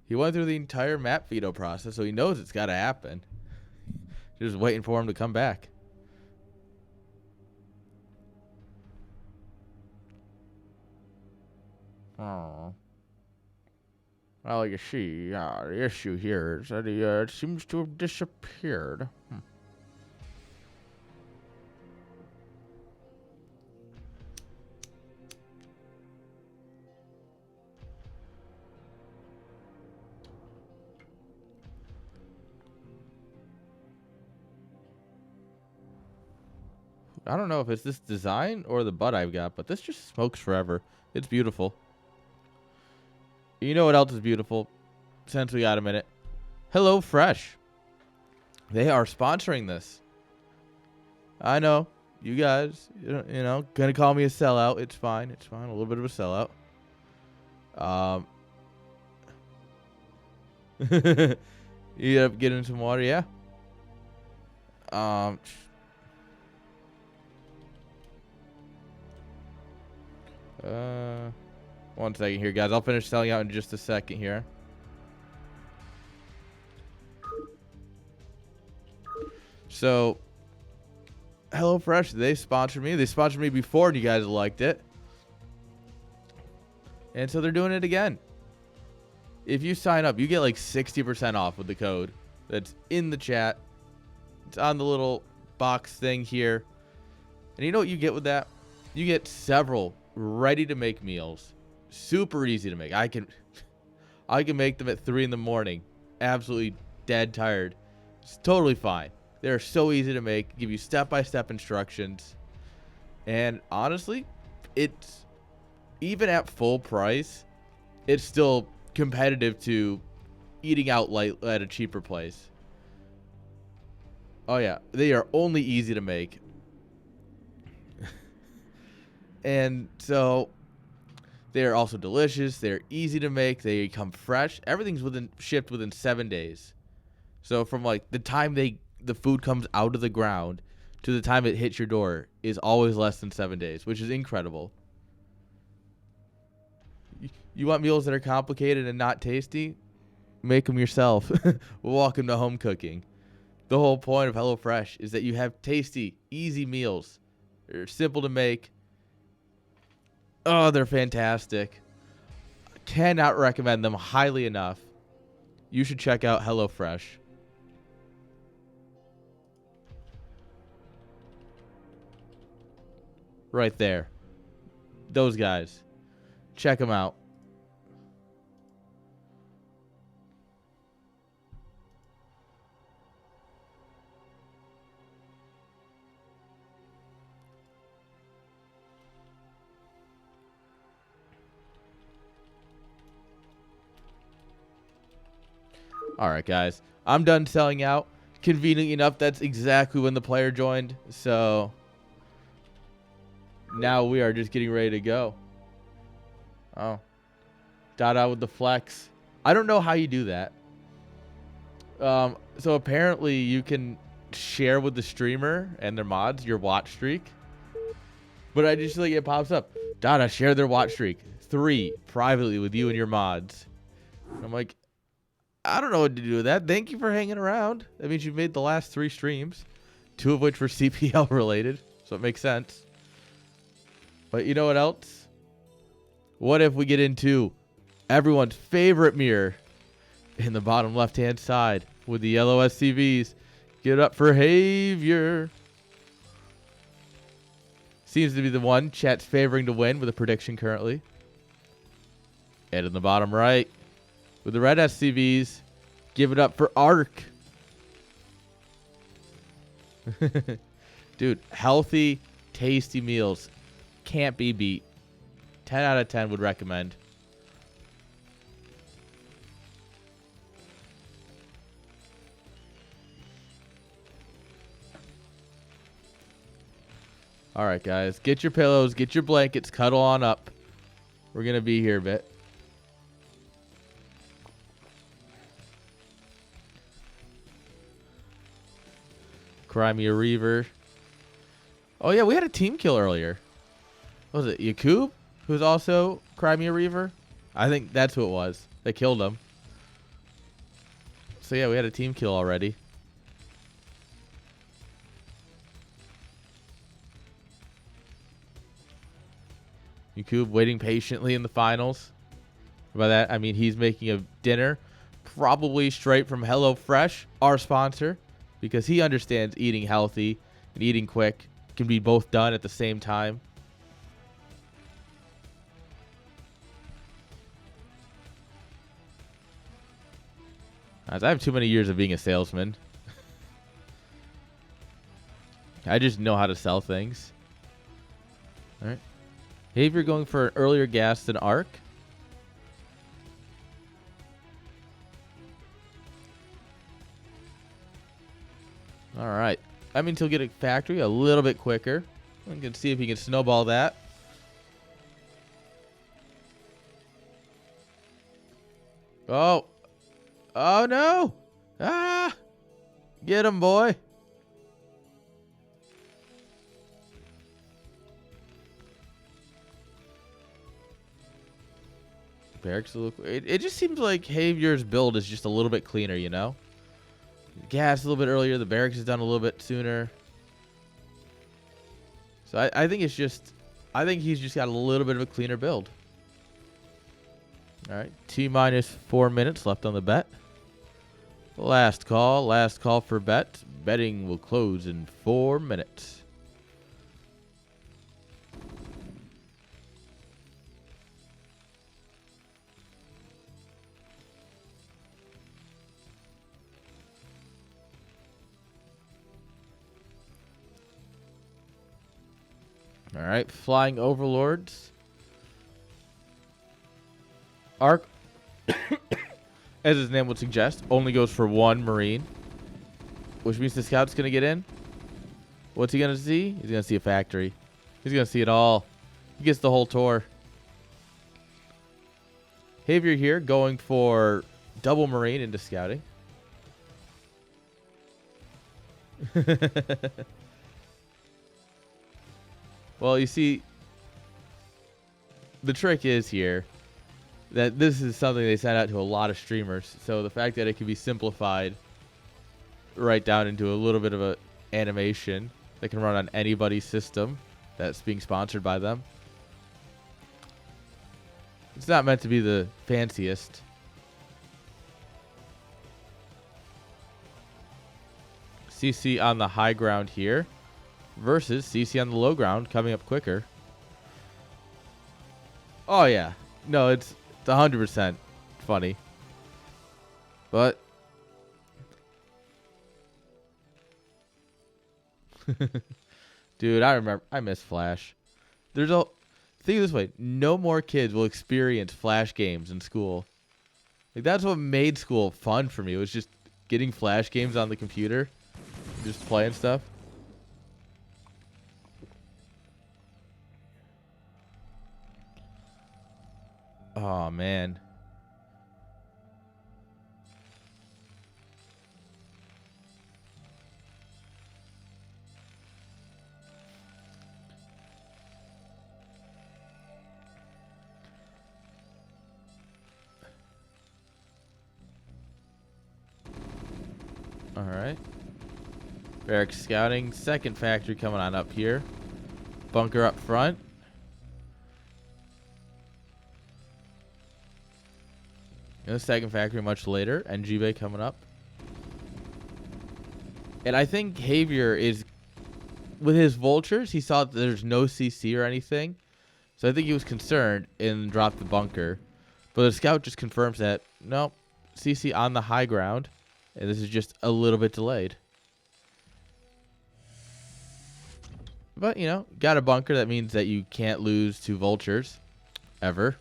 He went through the entire map veto process, so he knows it's got to happen. Just waiting for him to come back. Oh. Well, you see, the issue here is that he seems to have disappeared. I don't know if it's this design or the butt I've got, but this just smokes forever. It's beautiful. You know what else is beautiful? Since we got a minute. HelloFresh. They are sponsoring this. I know. You guys, gonna call me a sellout. It's fine. It's fine. A little bit of a sellout. You end up getting some water, yeah. One second here, guys. I'll finish selling out in just a second here. So, HelloFresh, they sponsored me. They sponsored me before, and you guys liked it. And so they're doing it again. If you sign up, you get like 60% off with the code that's in the chat. It's on the little box thing here. And you know what you get with that? You get several ready-to-make meals. Super easy to make. I can make them at 3 in the morning. Absolutely dead tired. It's totally fine. They're so easy to make. Give you step-by-step instructions. And honestly, it's even at full price, it's still competitive to eating out at a cheaper place. Oh yeah, they are only easy to make. And so they're also delicious. They're easy to make. They come fresh. Everything's shipped within 7 days. So from like the time the food comes out of the ground to the time it hits your door is always less than 7 days, which is incredible. You want meals that are complicated and not tasty? Make them yourself. Welcome to home cooking. The whole point of HelloFresh is that you have tasty, easy meals. They're simple to make. Oh, they're fantastic. Cannot recommend them highly enough. You should check out HelloFresh. Right there. Those guys. Check them out. All right, guys. I'm done selling out. Conveniently enough, that's exactly when the player joined. So now we are just getting ready to go. Oh. Dada with the flex. I don't know how you do that. So apparently you can share with the streamer and their mods your watch streak. But I just like it pops up. Dada, share their watch streak. 3 privately with you and your mods. And I'm like, I don't know what to do with that. Thank you for hanging around. That means you've made the last 3 streams, 2 of which were CPL related, so it makes sense. But you know what else? What if we get into everyone's favorite mirror in the bottom left-hand side with the yellow SCVs? Get up for Havier. Seems to be the one chat's favoring to win with a prediction currently. And in the bottom right, with the red SCVs, give it up for Ark. Dude, healthy, tasty meals. Can't be beat. 10 out of 10 would recommend. All right, guys. Get your pillows. Get your blankets. Cuddle on up. We're going to be here a bit. Cry me a Reaver. Oh, yeah, we had a team kill earlier. What was it, Yakub? Who's also Cry me a Reaver? I think that's who it was. They killed him. So, yeah, we had a team kill already. Yakub waiting patiently in the finals. By that, I mean he's making a dinner. Probably straight from HelloFresh, our sponsor. Because he understands eating healthy and eating quick can be both done at the same time. As I have too many years of being a salesman. I just know how to sell things. All right. Havier going for an earlier gas than Ark. All right. That means he'll get a factory a little bit quicker. We can see if he can snowball that. Oh. Oh, no. Ah. Get him, boy. Barracks look. It just seems like Javier's build is just a little bit cleaner, you know? Gas a little bit earlier. The barracks is done a little bit sooner. So I think it's just... I think he's just got a little bit of a cleaner build. All right. T-minus 4 minutes left on the bet. Last call. Last call for bet. Betting will close in 4 minutes. All right, Flying Overlords. Arc, as his name would suggest, only goes for 1 Marine, which means the scout's going to get in. What's he going to see? He's going to see a factory. He's going to see it all. He gets the whole tour. Javier here going for double Marine into scouting. Well, you see, the trick is here that this is something they sent out to a lot of streamers. So the fact that it can be simplified right down into a little bit of a animation that can run on anybody's system that's being sponsored by them. It's not meant to be the fanciest. CC on the high ground here. Versus CC on the low ground coming up quicker. Oh, yeah. No, it's 100% funny. But... Dude, I miss Flash. Think of this way. No more kids will experience Flash games in school. Like, that's what made school fun for me. It was just getting Flash games on the computer. Just playing stuff. Oh, man. All right. Barracks scouting. Second factory coming on up here. Bunker up front. And the second factory much later. NG Bay coming up. And I think Javier is... With his vultures, he saw that there's no CC or anything. So I think he was concerned and dropped the bunker. But the scout just confirms that, nope, CC on the high ground. And this is just a little bit delayed. But, you know, got a bunker. That means that you can't lose to vultures. Ever.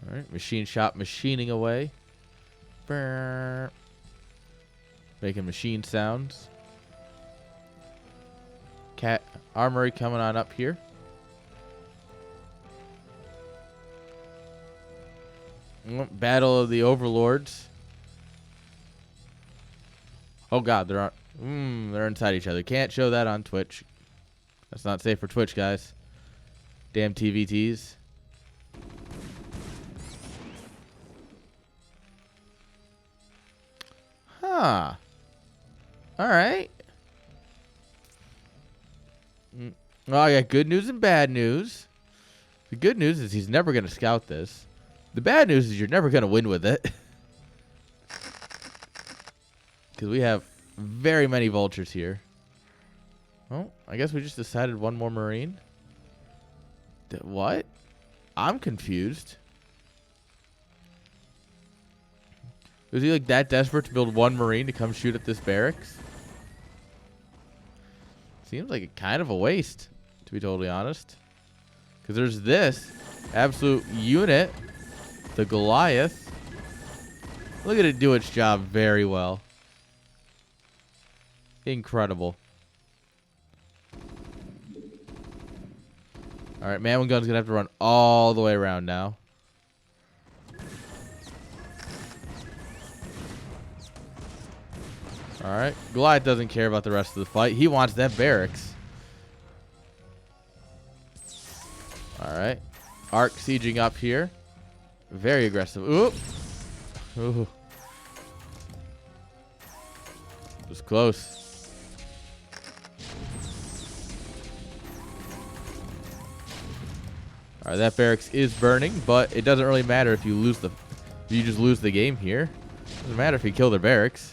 All right, machine shop machining away. Brr. Making machine sounds. Cat armory coming on up here. Battle of the Overlords. Oh god, they're inside each other. Can't show that on Twitch. That's not safe for Twitch, guys. Damn TVTs. Huh. All right. Well, I got good news and bad news. The good news is he's never going to scout this. The bad news is you're never going to win with it. Because we have very many vultures here. Oh, I guess we just decided one more Marine. What? I'm confused. Was he like that desperate to build one Marine to come shoot at this barracks? Seems like a kind of a waste, to be totally honest. Because there's this absolute unit, the Goliath. Look at it do its job very well. Incredible. All right, Man with Gun's gonna have to run all the way around now. All right, Goliath doesn't care about the rest of the fight. He wants that barracks. All right, Ark sieging up here. Very aggressive. Ooh. Ooh. It was close. All right, that barracks is burning, but it doesn't really matter if you lose if you just lose the game here. Doesn't matter if you kill their barracks.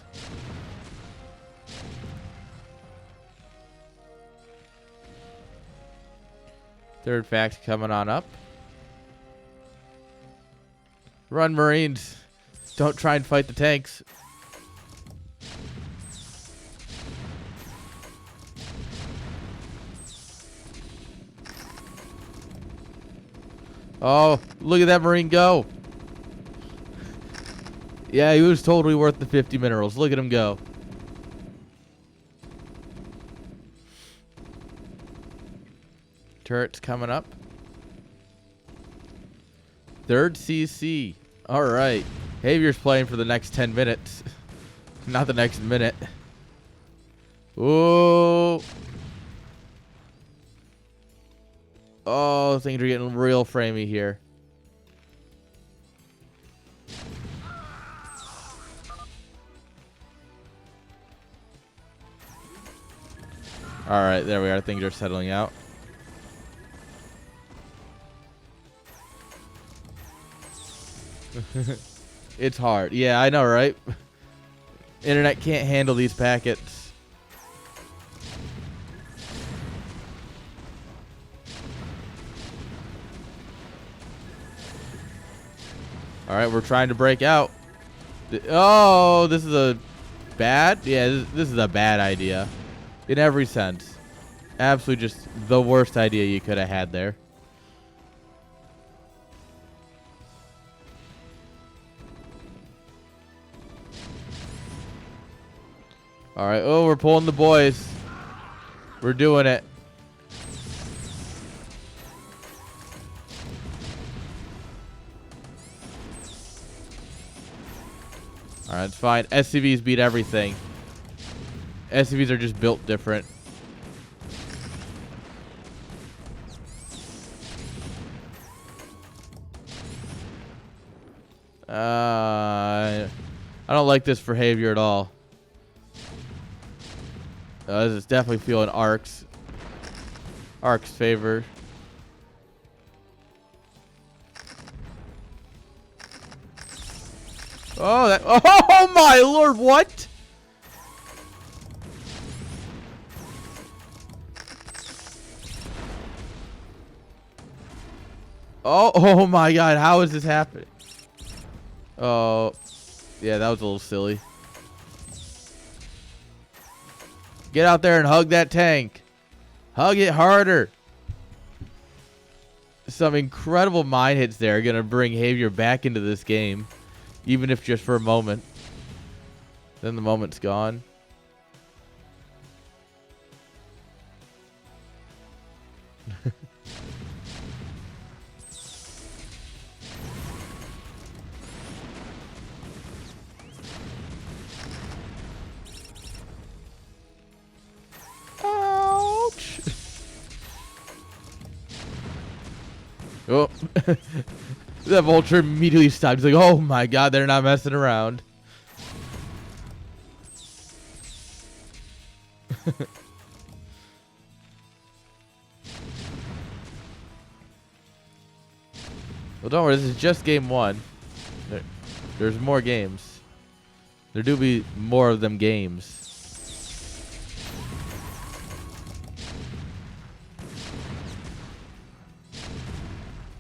Third fact coming on up. Run, Marines. Don't try and fight the tanks. Oh, look at that Marine go. Yeah, he was totally worth the 50 minerals. Look at him go. Turrets coming up. Third CC. All right. Havier's playing for the next 10 minutes. Not the next minute. Ooh. Oh, things are getting real framey here. All right, there we are. Things are settling out. It's hard. Yeah, I know, right? Internet can't handle these packets. All right, we're trying to break out. Oh, this is a bad? Yeah, this is a bad idea. In every sense. Absolutely just the worst idea you could have had there. All right. Oh, we're pulling the boys. We're doing it. All right, it's fine. SCVs beat everything. SCVs are just built different. I don't like this for Javier at all. This is definitely feeling Ark's favor. Oh, that! Oh my lord! What? Oh my god! How is this happening? Oh, yeah, that was a little silly. Get out there and hug that tank. Hug it harder. Some incredible mine hits there are gonna bring Javier back into this game. Even if just for a moment. Then the moment's gone. Ouch. Oh. That vulture immediately stopped. He's like, oh my god, they're not messing around. Well, don't worry, this is just game one. There's more games. There do be more of them games.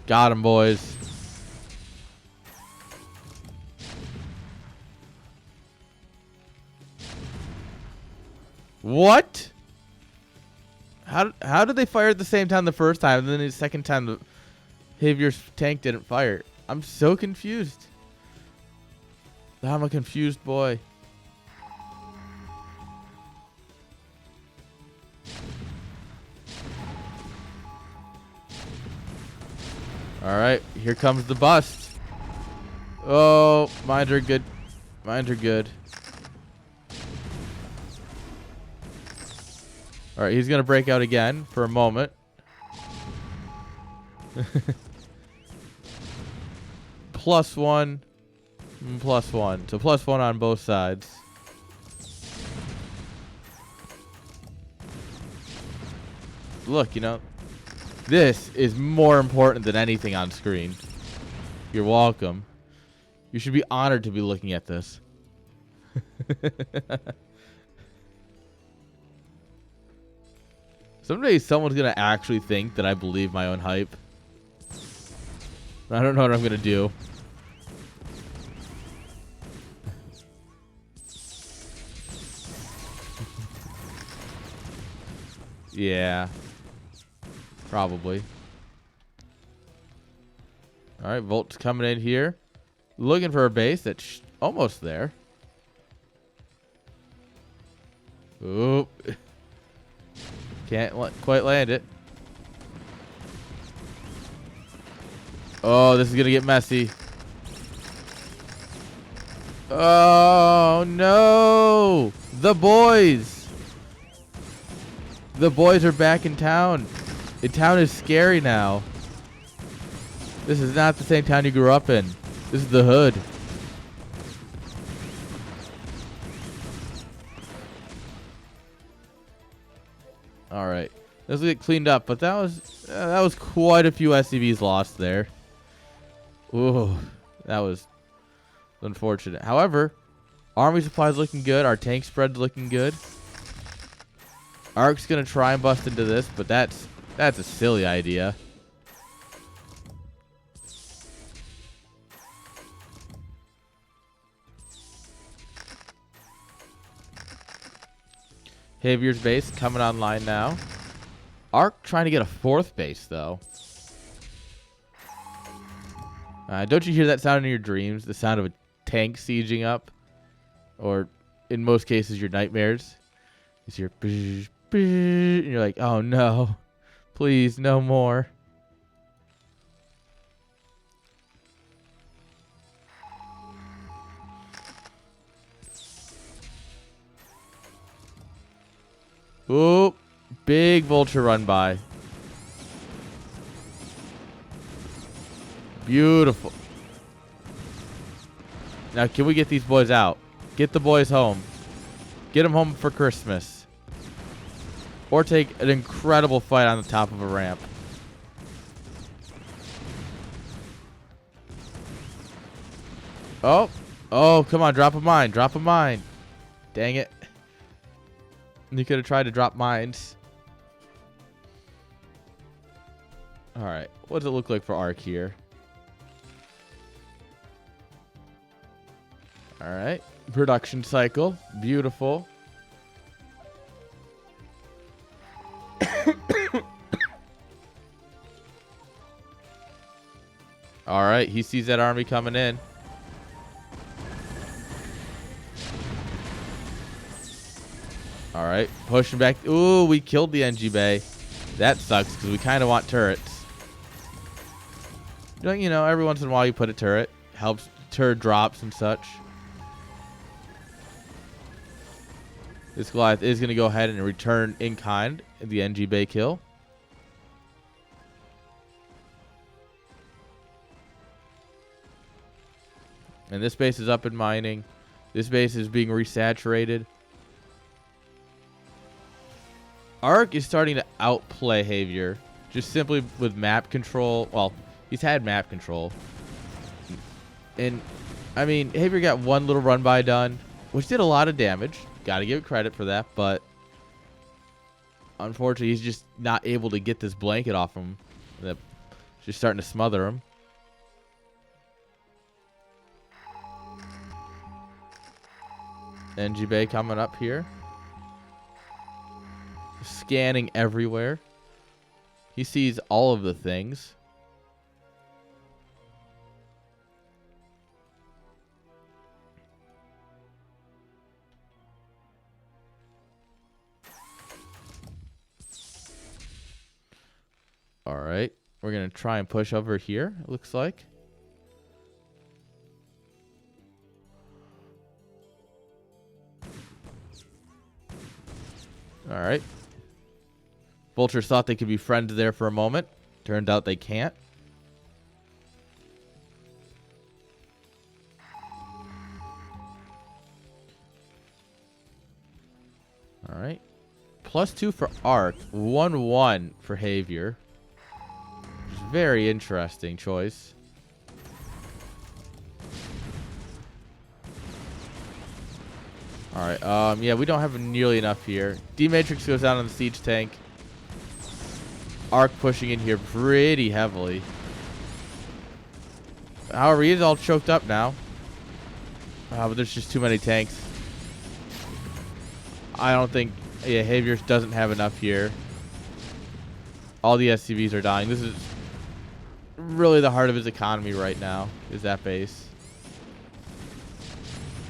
Got him, boys. What? How did they fire at the same time the first time, and then the second time the Javier's tank didn't fire? I'm so confused. I'm a confused boy. All right, here comes the bust. Oh, mines are good. Mines are good. All right, he's going to break out again for a moment. +1. +1. So +1 on both sides. Look, you know, this is more important than anything on screen. You're welcome. You should be honored to be looking at this. Someday someone's going to actually think that I believe my own hype. I don't know what I'm going to do. Yeah. Probably. All right, Volt's coming in here. Looking for a base that's almost there. Oop. Can't quite land it. Oh, this is going to get messy. Oh, no. The boys. The boys are back in town. The town is scary now. This is not the same town you grew up in. This is the hood. All right. This will get cleaned up, but that was quite a few SCVs lost there. Ooh, that was unfortunate. However, army supplies looking good. Our tank spread's looking good. Ark's gonna try and bust into this, but that's a silly idea. Javier's base coming online now. Ark trying to get a 4th base, though. Don't you hear that sound in your dreams? The sound of a tank sieging up? Or, in most cases, your nightmares? It's your... And you're like, oh, no. Please, no more. Oop. Big vulture run by. Beautiful. Now, can we get these boys out? Get the boys home. Get them home for Christmas. Or take an incredible fight on the top of a ramp. Oh. Oh, come on. Drop a mine. Drop a mine. Dang it. You could have tried to drop mines. Alright. What does it look like for Ark here? Alright. Production cycle. Beautiful. Alright. He sees that army coming in. Alright. Pushing back. Ooh, we killed the NG Bay. That sucks because we kind of want turrets. You know, every once in a while you put a turret. Helps turret drops and such. This Goliath is going to go ahead and return in kind in the NG Bay kill. And this base is up in mining. This base is being resaturated. Ark is starting to outplay Javier. Just simply with map control. Well, he's had map control. And, I mean, Javier got one little run by done, which did a lot of damage. Got to give it credit for that, but unfortunately, he's just not able to get this blanket off him. That's just starting to smother him. NG Bay coming up here. scanning everywhere. He sees all of the things. All right. We're going to try and push over here, it looks like. All right. Vultures thought they could be friends there for a moment. Turned out they can't. All right. +2 for Arc. 1-1 for Javier. Very interesting choice. All right. Yeah, we don't have nearly enough here. D-Matrix goes down on the siege tank. Arc pushing in here pretty heavily. However, he is all choked up now. But there's just too many tanks. I don't think... Yeah, Javier doesn't have enough here. All the SCVs are dying. This is really the heart of his economy right now, is that base.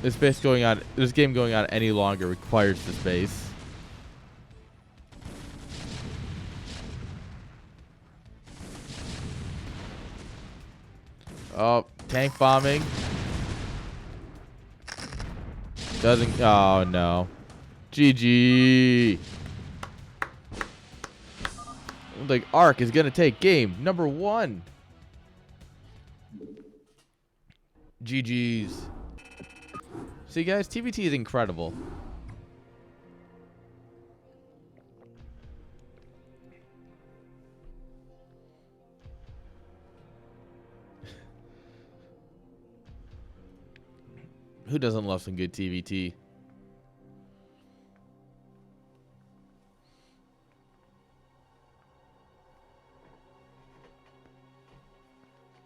This game going on any longer requires this base. Oh, tank bombing. Doesn't... Oh, no. GG. Like, Arc is going to take game number 1. GG's. See, guys, TVT is incredible. Who doesn't love some good TVT?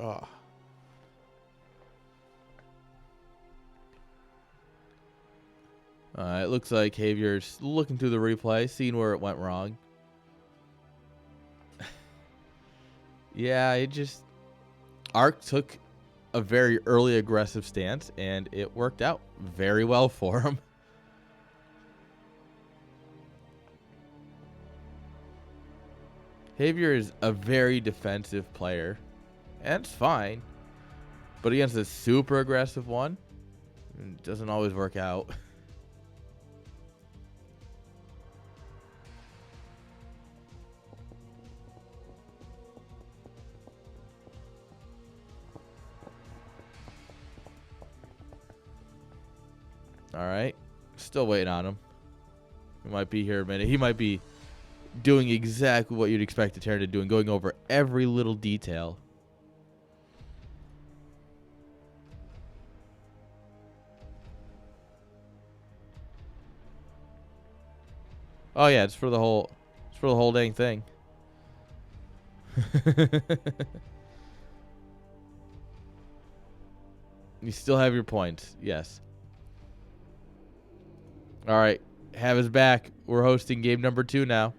Oh. It looks like Javier's looking through the replay, seeing where it went wrong. Yeah, it just... Arc took a very early aggressive stance, and it worked out very well for him. Javier is a very defensive player, and it's fine. But against a super aggressive one, it doesn't always work out. All right. Still waiting on him. He might be here a minute. He might be doing exactly what you'd expect a Terran to do and going over every little detail. Oh yeah, it's for the whole dang thing. You still have your points. Yes. All right. Have his back. We're hosting game number 2 now.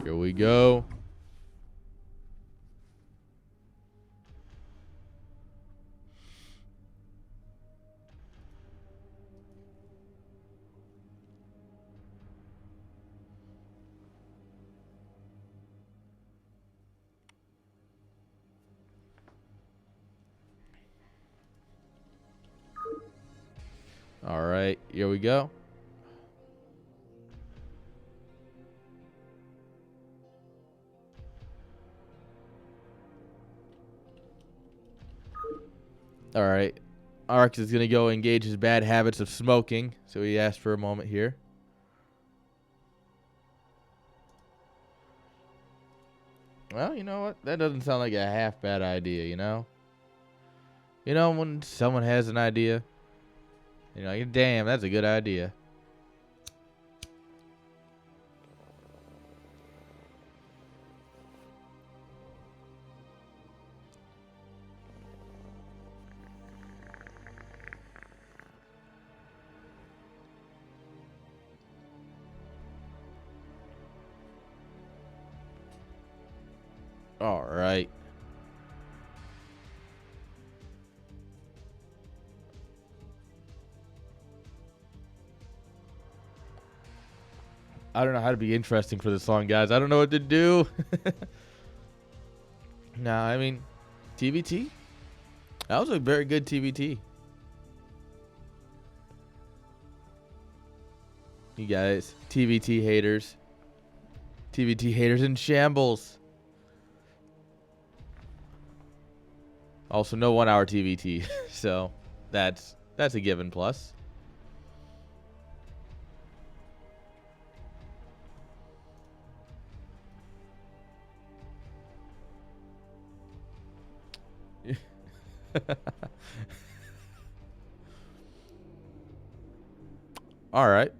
Here we go. All right, here we go. All right. Arx is going to go engage his bad habits of smoking, so he asked for a moment here. Well, you know what? That doesn't sound like a half bad idea, you know? You know, when someone has an idea, you're like, damn, that's a good idea. All right. I don't know how to be interesting for this song, guys. I don't know what to do. No, I mean, TBT? That was a very good TBT. You guys, TBT haters. TBT haters in shambles. Also, no 1 hour TBT. So, that's a given plus. All right.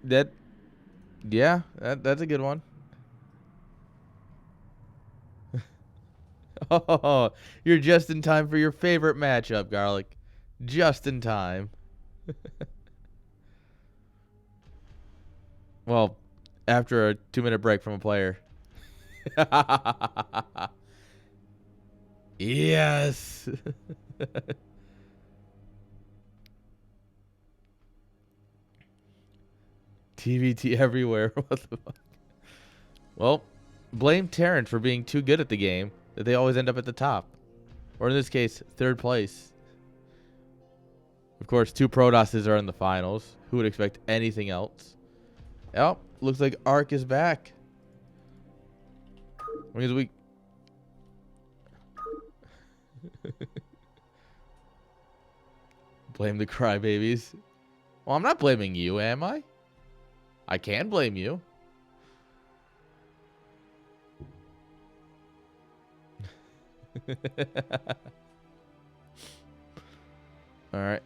That's a good one. Oh, you're just in time for your favorite matchup, Garlic. Just in time. Well, after a 2-minute break from a player. Yes. TVT everywhere. What the fuck? Well, blame Terran for being too good at the game that they always end up at the top. Or in this case, third place. Of course, 2 Protosses are in the finals. Who would expect anything else? Oh, looks like Ark is back. Because we... Blame the crybabies. Well, I'm not blaming you, am I? I can blame you. All right.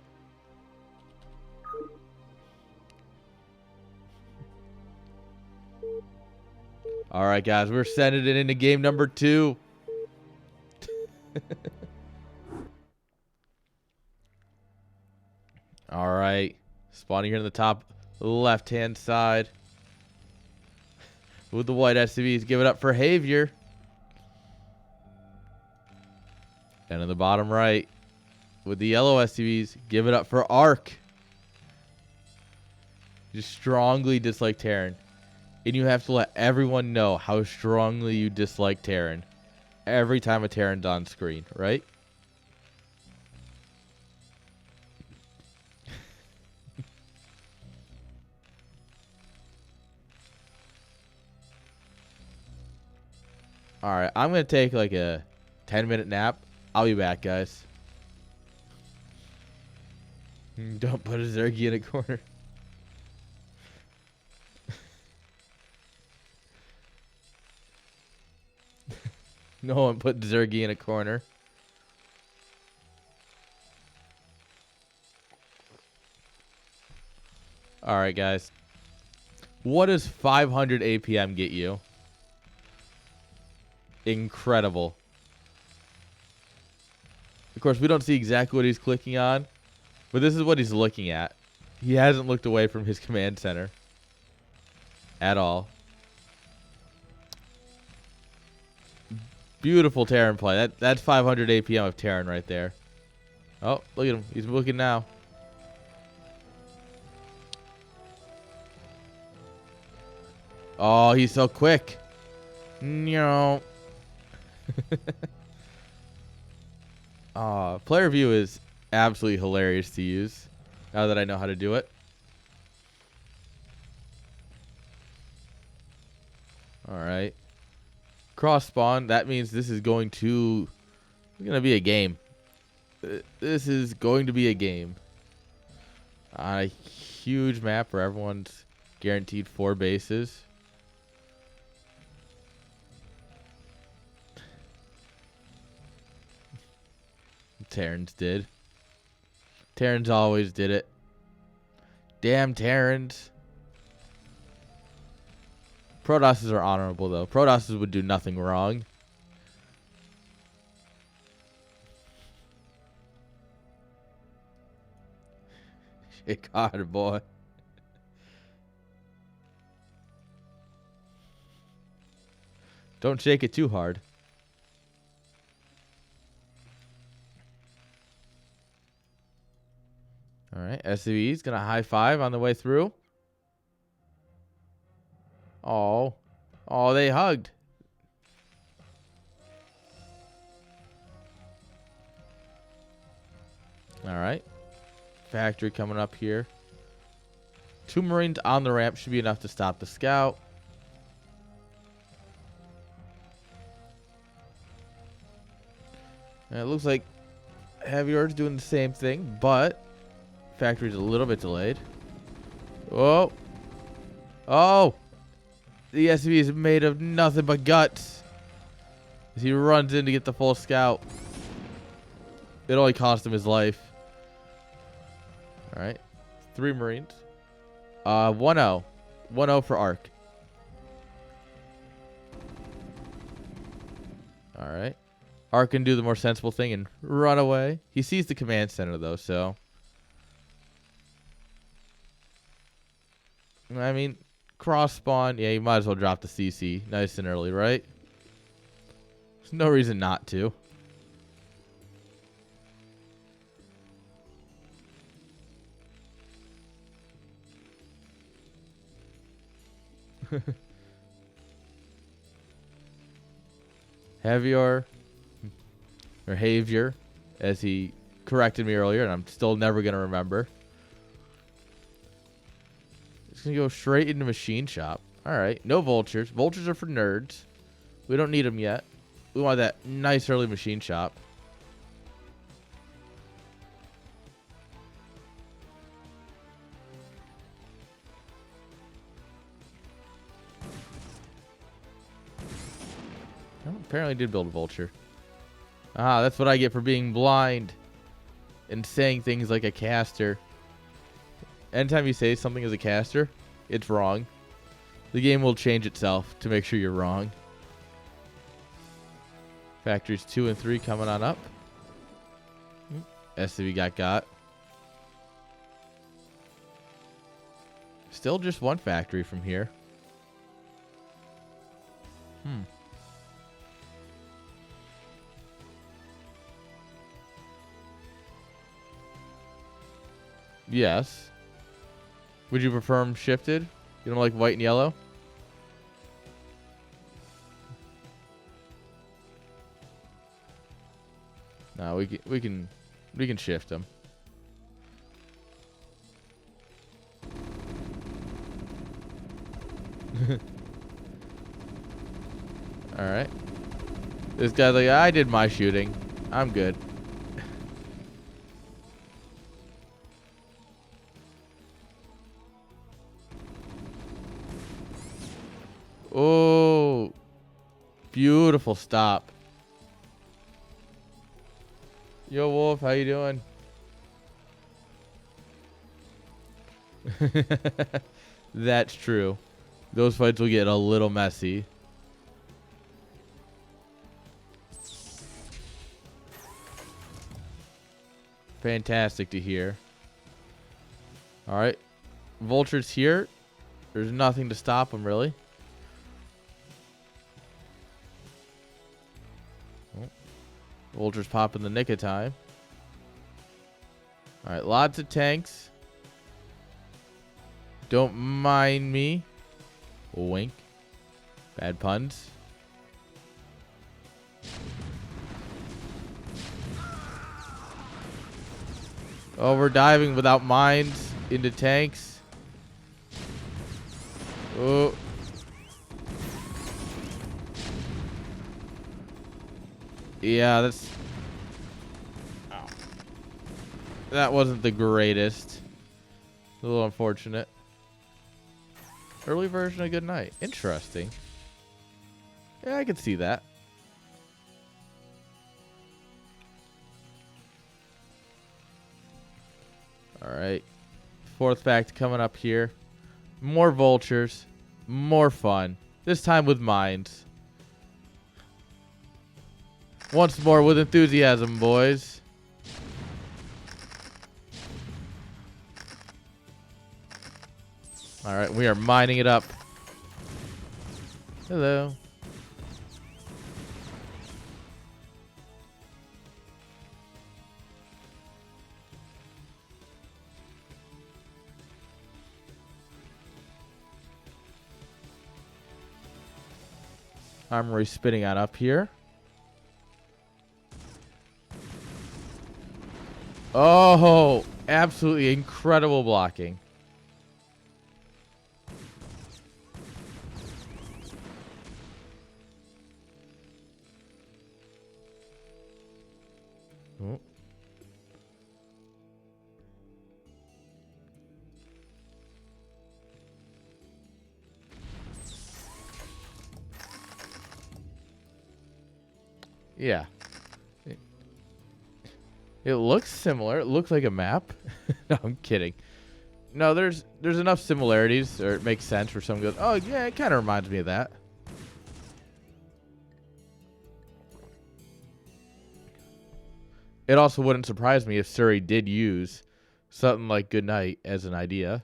All right, guys. We're sending it into game number 2. All right. Spawning here in the top left-hand side. With the white SUVs. Give it up for Javier. And in the bottom right, with the yellow SUVs, give it up for Ark. You strongly dislike Terran. And you have to let everyone know how strongly you dislike Terran every time a Terran's on screen, right? All right, I'm going to take like a 10-minute nap. I'll be back, guys. Don't put a Zergy in a corner. No one put Zergy in a corner. All right, guys. What does 500 APM get you? Incredible. Of course, we don't see exactly what he's clicking on, but this is what he's looking at. He hasn't looked away from his command center at all. Beautiful Terran play. That's 500 APM of Terran right there. Oh, look at him. He's looking now. Oh, he's so quick. No. Player view is absolutely hilarious to use now that I know how to do it. All right. Cross spawn. That means this is going to be a game. This is going to be a game. On a huge map where everyone's guaranteed 4 bases. Terrans did. Terrans always did it. Damn Terrans. Protosses are honorable, though. Protosses would do nothing wrong. Shit, God, boy. Don't shake it too hard. SCV's gonna high five on the way through. Oh. Oh, they hugged. All right. Factory coming up here. 2 Marines on the ramp should be enough to stop the scout. And it looks like Heavy Order's doing the same thing, but factory's a little bit delayed. Oh. Oh. The SCV is made of nothing but guts. As he runs in to get the full scout. It only cost him his life. All right. 3 Marines. 1-0. 1-0 for Ark. All right. Ark can do the more sensible thing and run away. He sees the command center, though, so. I mean, cross spawn. Yeah, you might as well drop the CC nice and early, right? There's no reason not to. Heavier or Havier, as he corrected me earlier, and I'm still never gonna remember. It's gonna go straight into machine shop. All right, no vultures. Vultures are for nerds. We don't need them yet. We want that nice early machine shop. Oh, apparently did build a vulture. Ah, that's what I get for being blind and saying things like a caster. Anytime you say something as a caster, it's wrong. The game will change itself to make sure you're wrong. Factories 2 and 3 coming on up. SCV got. Still just 1 factory from here. Yes. Would you prefer them shifted? You don't like white and yellow? No, we can shift them. All right. This guy's like, I did my shooting. I'm good. Oh, beautiful stop. Yo, Wolf, how you doing? That's true. Those fights will get a little messy. Fantastic to hear. All right. Vultures here. There's nothing to stop them, really. Vultures pop in the nick of time. All right, lots of tanks. Don't mind me. Wink. Bad puns. Oh, we're diving without mines into tanks. Oh. Yeah, that wasn't the greatest. A little unfortunate. Early version of Good Night. Interesting. Yeah, I can see that. All right. 4th fact coming up here. More vultures. More fun. This time with mines. Once more with enthusiasm, boys. All right, we are mining it up. Hello. Armory spinning on up here. Oh, absolutely incredible blocking. Oh. Yeah. It looks similar. It looks like a map. No, I'm kidding. No, there's enough similarities, or it makes sense for someone goes, oh, yeah, it kind of reminds me of that. It also wouldn't surprise me if Surrey did use something like Goodnight as an idea.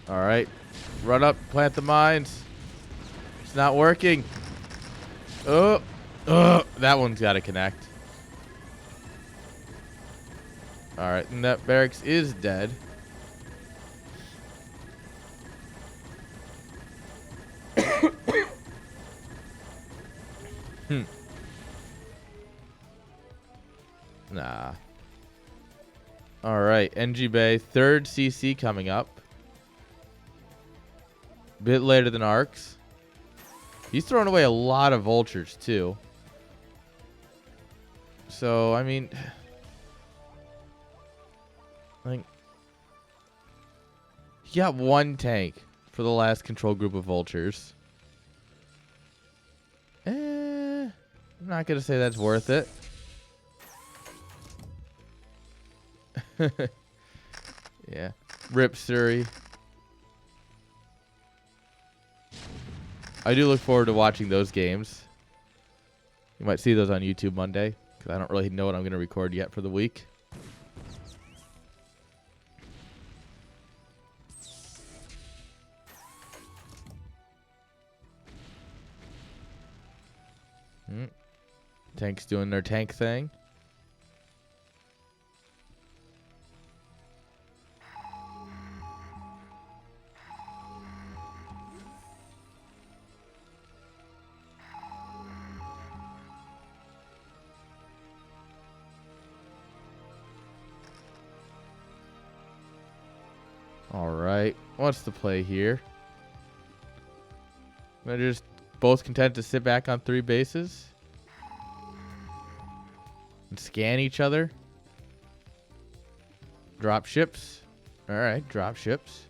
All right. Run up, plant the mines. It's not working. Oh, that one's got to connect. All right, and that barracks is dead. Nah. All right, NG Bay, third CC coming up. Bit later than Arcs. He's throwing away a lot of vultures, too. So, I mean, like, he got one tank for the last control group of vultures. I'm not going to say that's worth it. Yeah. Rip Surrey. I do look forward to watching those games. You might see those on YouTube Monday, because I don't really know what I'm going to record yet for the week. Tanks doing their tank thing. All right, what's the play here? They're just both content to sit back on 3 bases and scan each other. Drop ships. All right, drop ships.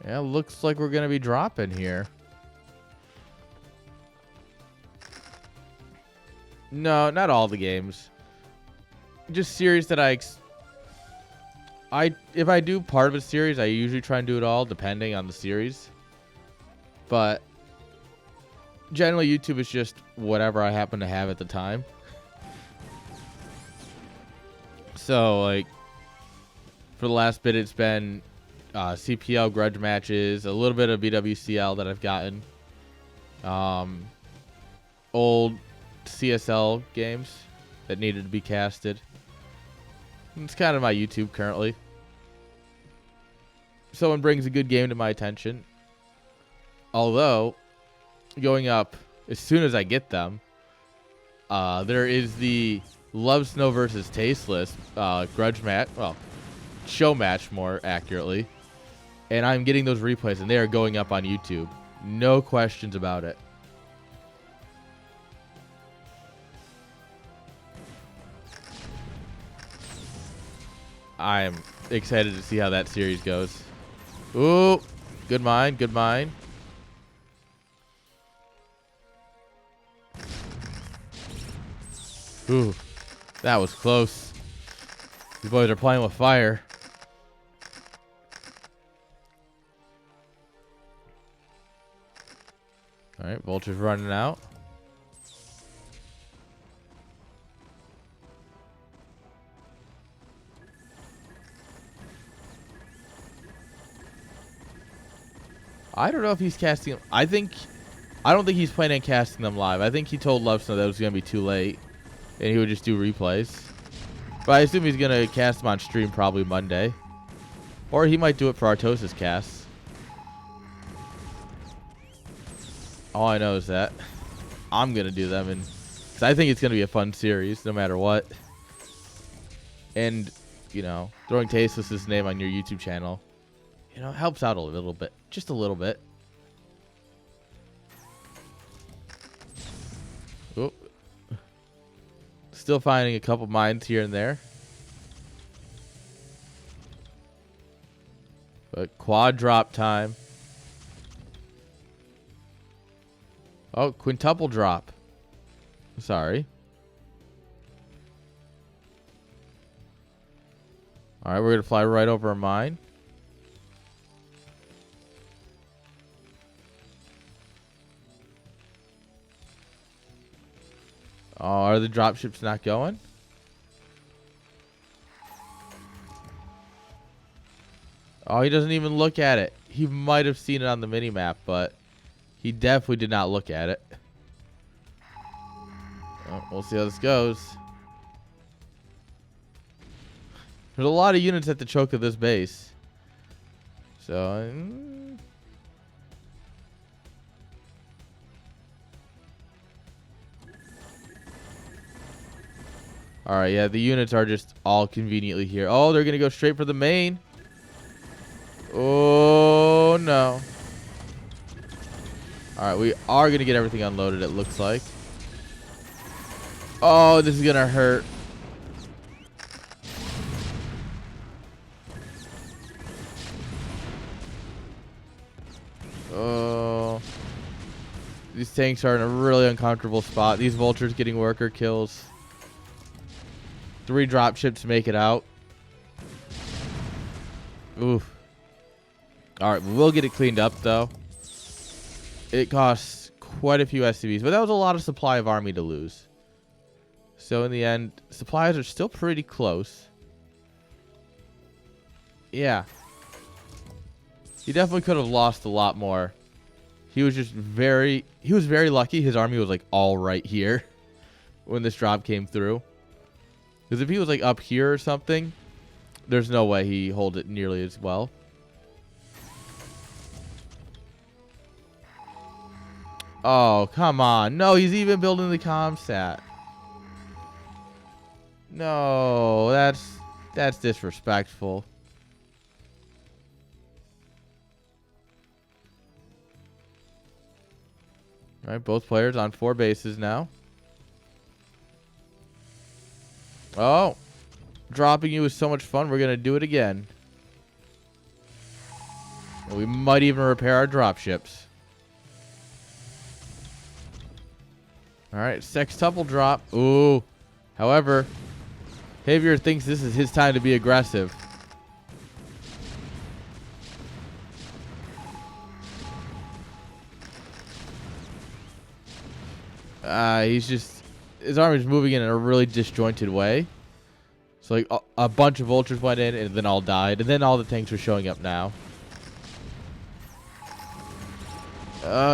Yeah, looks like we're going to be dropping here. No, not all the games. Just series that if I do part of a series, I usually try and do it all, depending on the series. But generally, YouTube is just whatever I happen to have at the time. So, like, for the last bit, it's been CPL grudge matches, a little bit of BWCL that I've gotten, old CSL games that needed to be casted. It's kind of my YouTube currently. Someone brings a good game to my attention. Although, going up as soon as I get them, there is the Love Snow versus Tasteless grudge match. Well, show match more accurately. And I'm getting those replays, and they are going up on YouTube. No questions about it. I am excited to see how that series goes. Ooh, good mine, good mine. Ooh, that was close. These boys are playing with fire. All right, vulture's running out. I don't know if he's casting. I think I don't think he's planning on casting them live. I think he told Love Snow that it was going to be too late, and he would just do replays. But I assume he's going to cast them on stream probably Monday. Or he might do it for Artosis casts. All I know is that I'm going to do them, and 'cause I think it's going to be a fun series no matter what. And, you know, throwing Tasteless's name on your YouTube channel, you know, helps out a little bit. Just a little bit. Oh. Still finding a couple mines here and there. But quad drop time. Oh, quintuple drop. Sorry. Alright, we're going to fly right over a mine. Oh, are the dropships not going? Oh, he doesn't even look at it. He might have seen it on the mini-map, but he definitely did not look at it. Oh, we'll see how this goes. There's a lot of units at the choke of this base. So... Alright, yeah, the units are just all conveniently here. Oh, they're going to go straight for the main. Oh, no. Alright, we are going to get everything unloaded, it looks like. Oh, this is going to hurt. Oh. These tanks are in a really uncomfortable spot. These vultures getting worker kills. 3 dropships make it out. Oof. Alright, we'll get it cleaned up, though. It costs quite a few SCVs, but that was a lot of supply of army to lose. So in the end, supplies are still pretty close. Yeah. He definitely could have lost a lot more. He was just very lucky. His army was like all right here when this drop came through. Because if he was like up here or something, there's no way he hold it nearly as well. Oh, come on. No, he's even building the comsat. No, that's disrespectful. All right, both players on 4 bases now. Oh, dropping you is so much fun. We're going to do it again. We might even repair our dropships. All right, sextuple drop. Ooh. However, Javier thinks this is his time to be aggressive. His army's moving in a really disjointed way. So like a bunch of vultures went in and then all died. And then all the tanks are showing up now.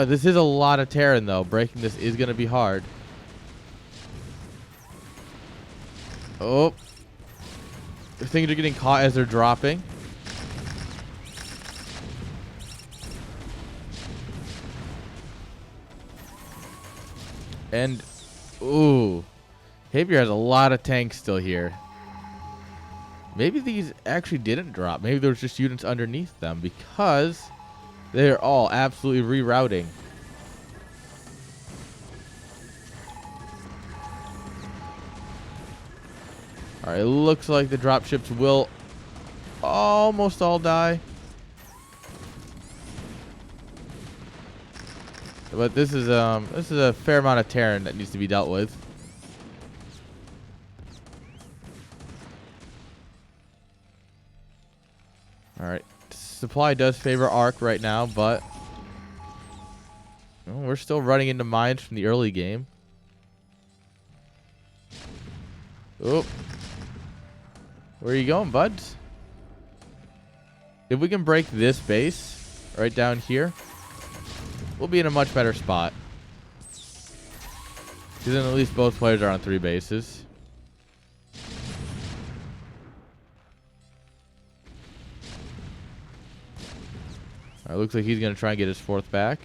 This is a lot of Terran though. Breaking this is going to be hard. Oh. Things are getting caught as they're dropping. And, ooh. Javier has a lot of tanks still here. Maybe these actually didn't drop. Maybe there was just units underneath them because they're all absolutely rerouting. Alright, it looks like the dropships will almost all die. But this is a fair amount of Terran that needs to be dealt with. Alright. Supply does favor Arc right now, but we're still running into mines from the early game. Oh. Where are you going, buds? If we can break this base right down here, we'll be in a much better spot. Because then at least both players are on 3 bases. All right, looks like he's going to try and get his 4th back.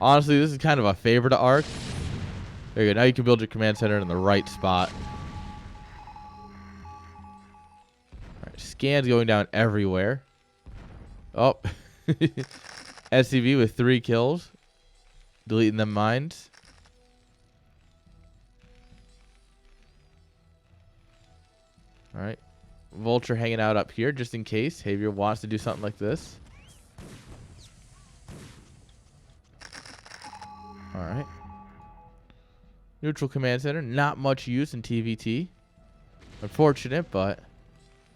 Honestly, this is kind of a favor to Arc. There you go. Now you can build your command center in the right spot. All right, scans going down everywhere. Oh. SCV with 3 kills. Deleting them mines. All right. Vulture hanging out up here just in case Javier wants to do something like this. All right. Neutral command center. Not much use in TVT. Unfortunate, but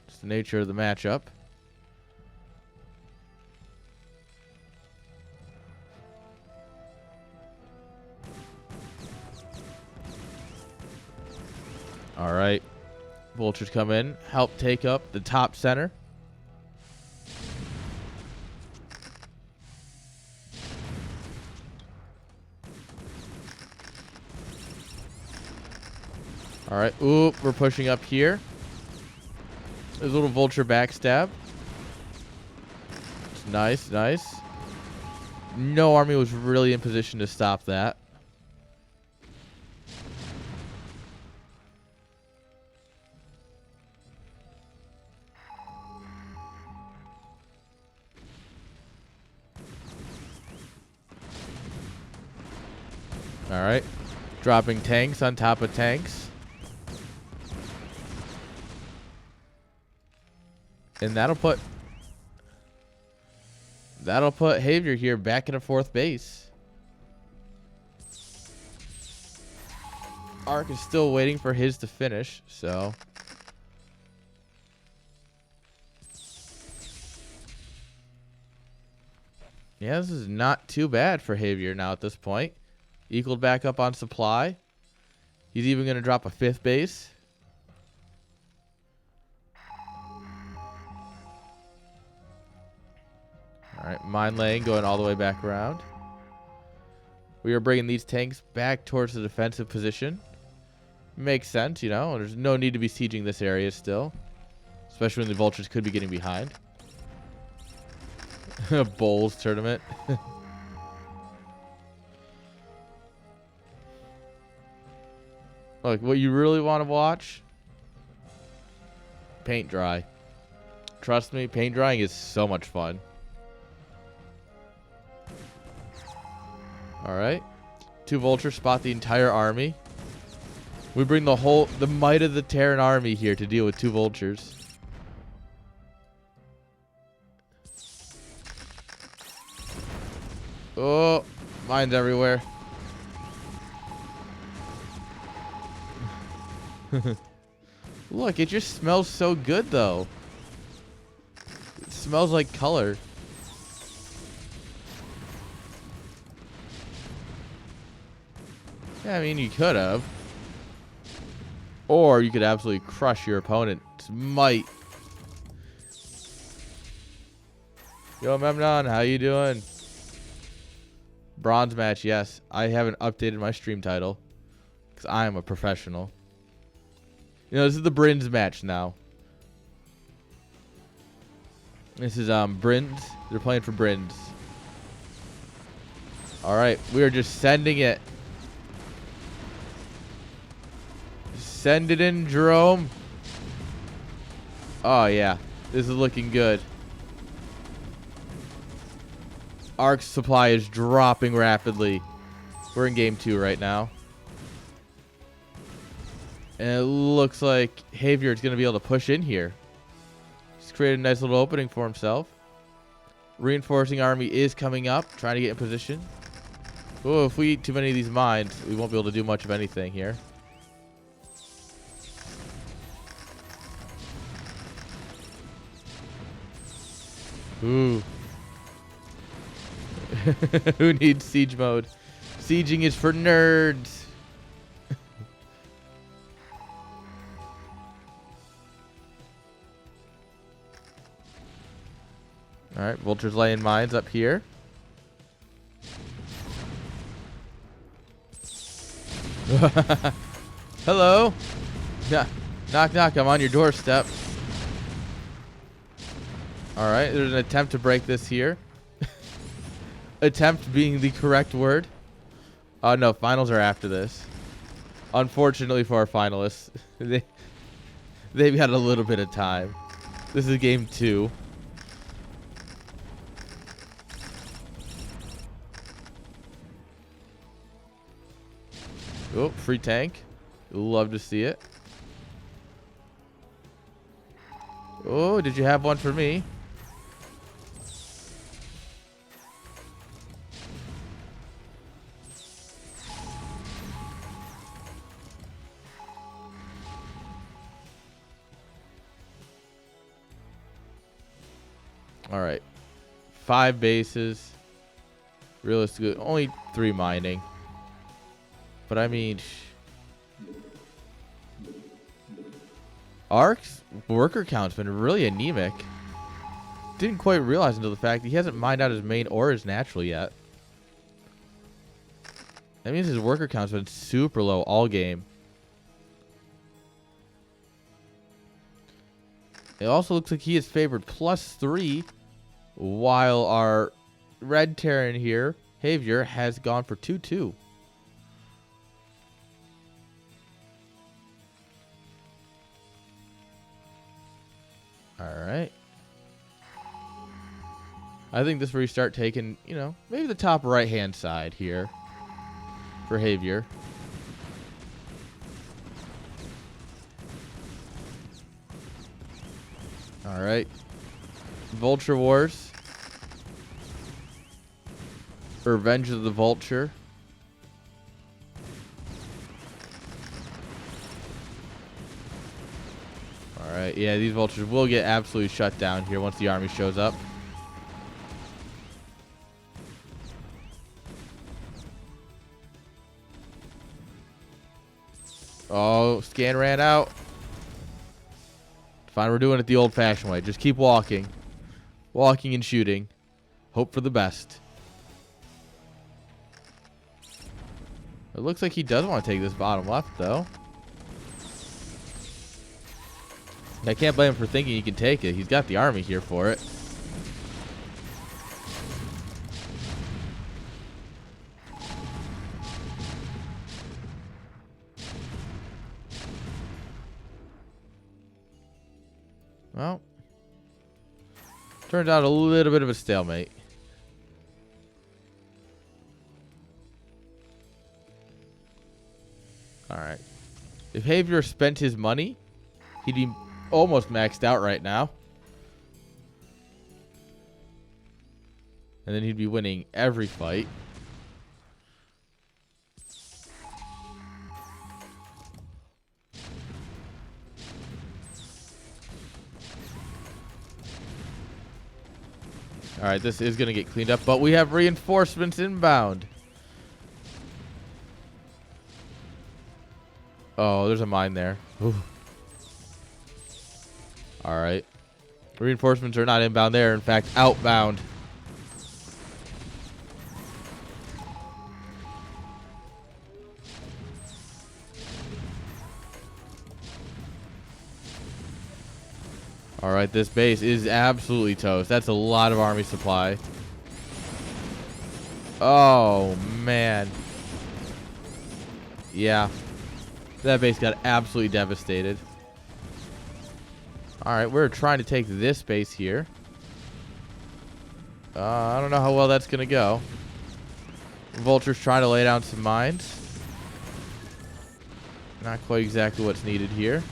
it's the nature of the matchup. All right. Vultures come in, help take up the top center. All right. Oop, we're pushing up here. There's a little vulture backstab. It's nice, nice. No army was really in position to stop that. All right. Dropping tanks on top of tanks. And that'll put Javier here back in a 4th base. Arc is still waiting for his to finish, so yeah, this is not too bad for Javier now at this point. Equaled back up on supply. He's even going to drop a 5th base. All right, mine laying going all the way back around. We are bringing these tanks back towards the defensive position. Makes sense, you know. There's no need to be sieging this area still. Especially when the vultures could be getting behind. Bowls tournament. Look, what you really want to watch? Paint dry. Trust me, paint drying is so much fun. All right. 2 vultures spot the entire army. We bring the might of the Terran army here to deal with 2 vultures. Oh, mines everywhere. Look, it just smells so good, though. It smells like color. Yeah, I mean, you could have. Or you could absolutely crush your opponent's might. Yo, Memnon, how you doing? Bronze match, yes. I haven't updated my stream title. Because I am a professional. You know, this is the Brins match now. This is Brins. They're playing for Brins. Alright, we are just sending it. Send it in, Jerome. Oh, yeah. This is looking good. Arc's supply is dropping rapidly. We're in game 2 right now. And it looks like Javier is going to be able to push in here. He's created a nice little opening for himself. Reinforcing army is coming up, trying to get in position. Oh, if we eat too many of these mines, we won't be able to do much of anything here. Ooh. Who needs siege mode? Sieging is for nerds. All right, vultures laying mines up here. Hello? Yeah. Knock, knock. I'm on your doorstep. All right. There's an attempt to break this here. Attempt being the correct word. Oh, no. Finals are after this. Unfortunately for our finalists, they've got a little bit of time. This is game 2. Oh, free tank. Love to see it. Oh, did you have one for me? All right. 5 bases. Realistically, only 3 mining. But I mean, Ark's worker count's been really anemic. Didn't quite realize until the fact that he hasn't mined out his main or his natural yet. That means his worker count's been super low all game. It also looks like he is favored +3, while our red Terran here, Javier, has gone for 2-2. All right. I think this is where you start taking, you know, maybe the top right-hand side here for Javier. All right. Vulture Wars. Revenge of the Vulture. All right. Yeah, these vultures will get absolutely shut down here once the army shows up. Oh, scan ran out. Fine, we're doing it the old-fashioned way. Just keep walking. Walking and shooting. Hope for the best. It looks like he does want to take this bottom left, though. I can't blame him for thinking he can take it. He's got the army here for it. Well, turned out a little bit of a stalemate. All right. If Javier spent his money, he'd be almost maxed out right now. And then he'd be winning every fight. All right, this is going to get cleaned up, but we have reinforcements inbound. Oh, there's a mine there. Ooh. All right. Reinforcements are not inbound there. In fact, outbound. All right, this base is absolutely toast. That's a lot of army supply. Oh, man. Yeah. That base got absolutely devastated. All right, we're trying to take this base here. I don't know how well that's going to go. Vulture's trying to lay down some mines. Not quite exactly what's needed here.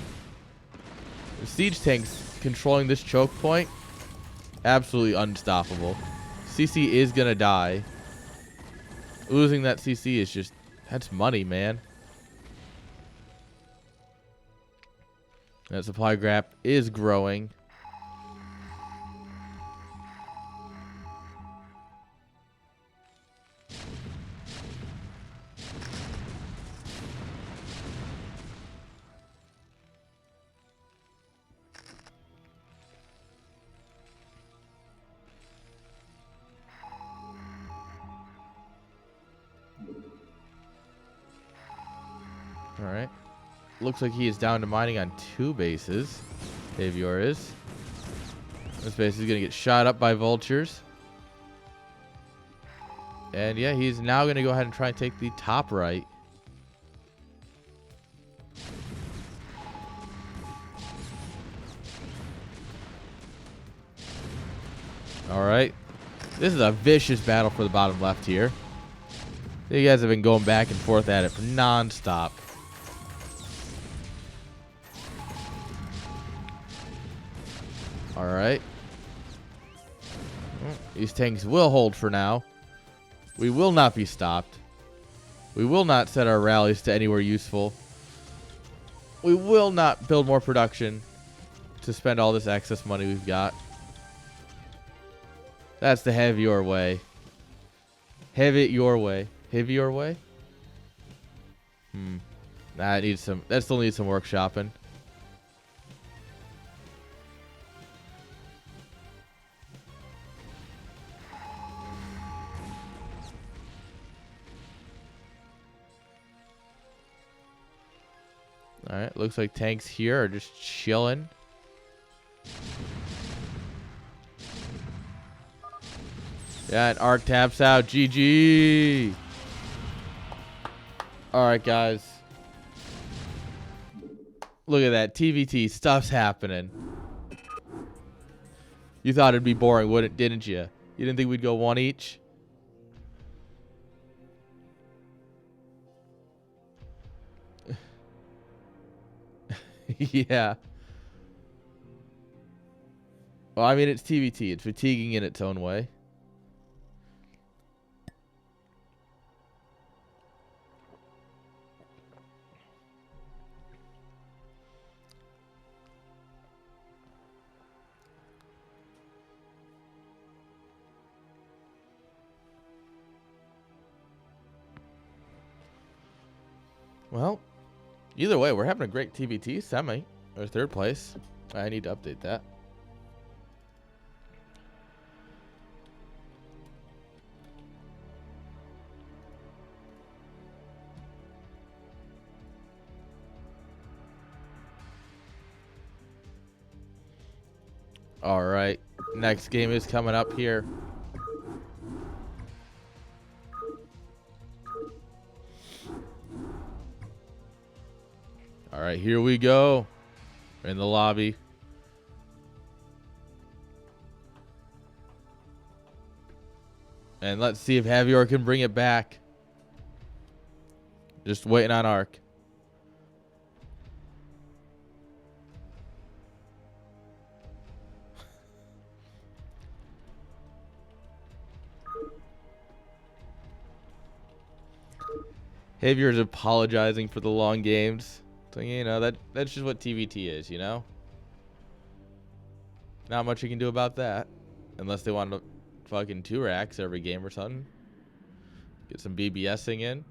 The siege tanks controlling this choke point, absolutely unstoppable. CC is going to die. Losing that CC is just, that's money, man. That supply gap is growing. right. Looks like he is down to mining on 2 bases. Javier is. This base is going to get shot up by vultures. And yeah, he's now going to go ahead and try and take the top right. All right. This is a vicious battle for the bottom left here. You guys have been going back and forth at it for non-stop. All right. These tanks will hold for now. We will not be stopped. We will not set our rallies to anywhere useful. We will not build more production to spend all this excess money we've got. That's the have your way. Have it your way. Have your way? That needs some. That still needs some workshopping. All right, looks like tanks here are just chilling. Yeah, and Arc taps out. GG. All right, guys. Look at that. TVT. Stuff's happening. You thought it'd be boring, didn't you? You didn't think we'd go 1 each? Yeah. Well, I mean, it's TVT. It's fatiguing in its own way. Well, either way, we're having a great TVT semi or 3rd place. I need to update that. All right, next game is coming up here. All right, here we go. We're in the lobby. And let's see if Javier can bring it back. Just waiting on Arc. Javier's apologizing for the long games. So, you know, that's just what TVT is, you know? Not much you can do about that. Unless they want to fucking 2 racks every game or something. Get some BBSing in.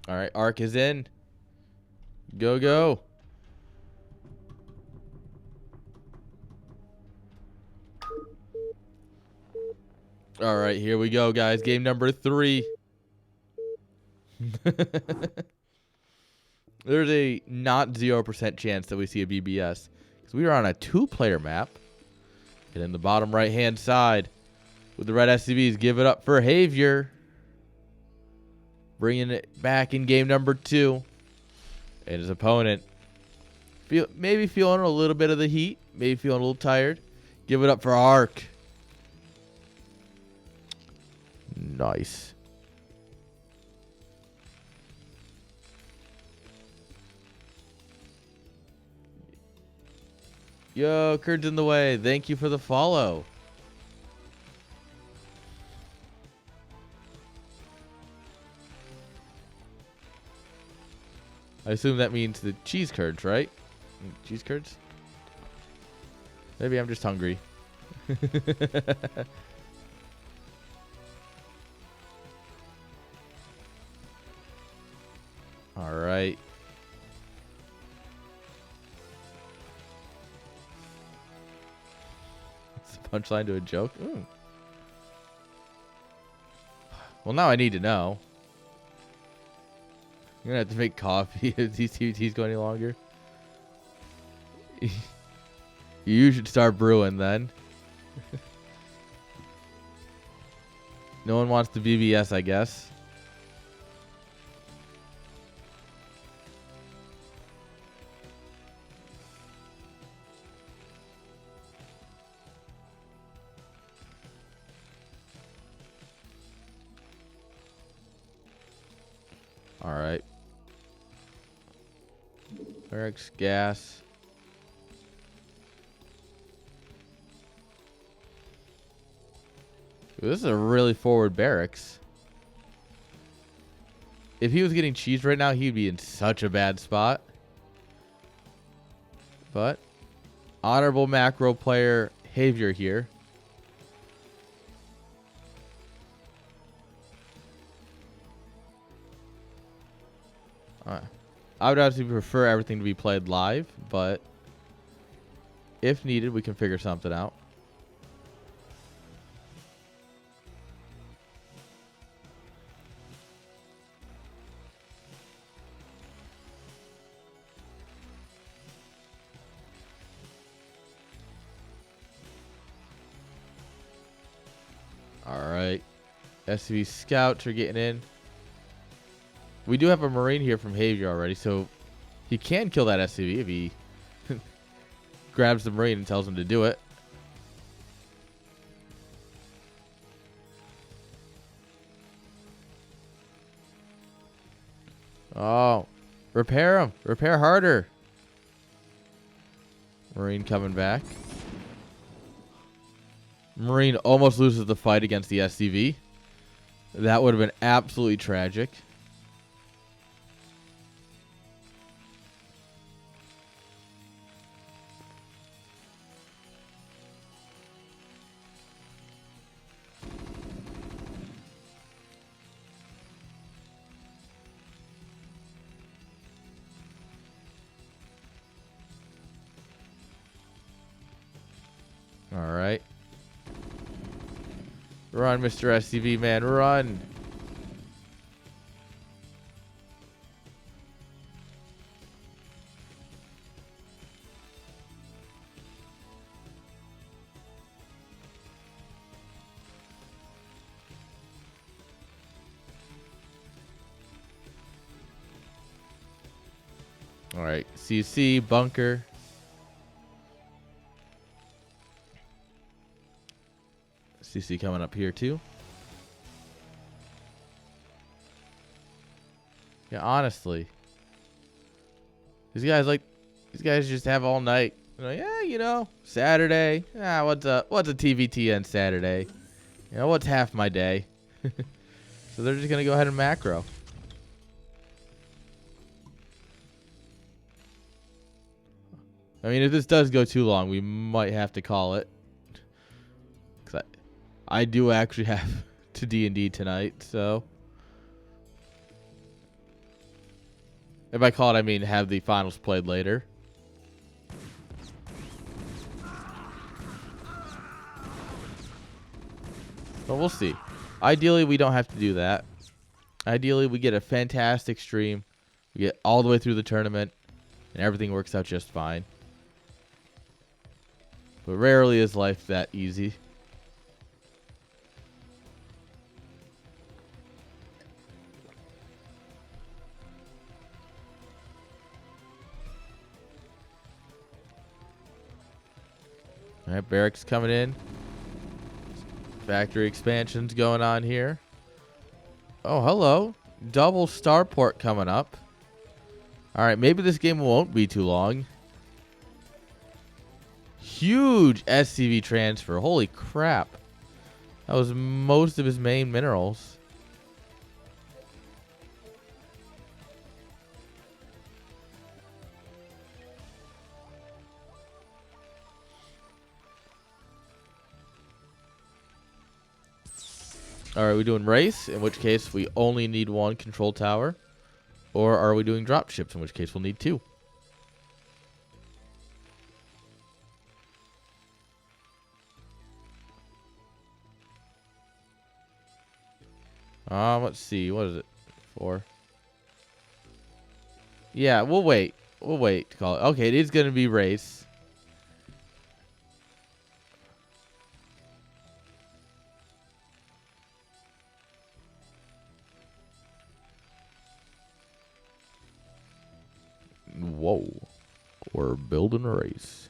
All right, Arc is in. Go, go. All right, here we go, guys. Game number 3. There's a not 0% chance that we see a BBS because we are on a 2-player map. And in the bottom right-hand side with the red SCVs, give it up for Javier. Bringing it back in game number 2. And his opponent maybe feeling a little bit of the heat. Maybe feeling a little tired. Give it up for Arc. Nice. Yo, Kurt's in the way. Thank you for the follow. I assume that means the cheese curds, right? Cheese curds? Maybe I'm just hungry. All right. punchline to a joke. Ooh. Well, now I need to know. You're going to have to make coffee if these TVTs go any longer. You should start brewing then. No one wants the BBS, I guess. All right. Eric's gas. Ooh, this is a really forward barracks. If he was getting cheese right now, he'd be in such a bad spot. But honorable macro player Javier here. I would obviously prefer everything to be played live, but if needed, we can figure something out. All right. SCV scouts are getting in. We do have a Marine here from Javier already, so he can kill that SCV if he grabs the Marine and tells him to do it. Oh, repair him. Repair harder. Marine coming back. Marine almost loses the fight against the SCV. That would have been absolutely tragic. All right. Run, Mr. SCV, man. Run. All right. CC, bunker. CC coming up here too. Yeah, honestly, these guys just have all night. Yeah, Saturday. What's a TVT on Saturday? What's half my day? So they're just gonna go ahead and macro. I mean, if this does go too long, we might have to call it. Cause I do actually have to D&D tonight, so. If I call it, I mean have the finals played later. But we'll see. Ideally, we don't have to do that. Ideally, we get a fantastic stream. We get all the way through the tournament, and everything works out just fine. But rarely is life that easy. All right, barracks coming in. Factory expansions going on here. Oh, hello. Double starport coming up. All right, maybe this game won't be too long. Huge SCV transfer. Holy crap. That was most of his main minerals. Are we doing race, in which case we only need one control tower? Or are we doing drop ships, in which case we'll need two? Let's see. What is it? 4. Yeah, we'll wait. We'll wait to call it. Okay, it is going to be race. Whoa. We're building a race.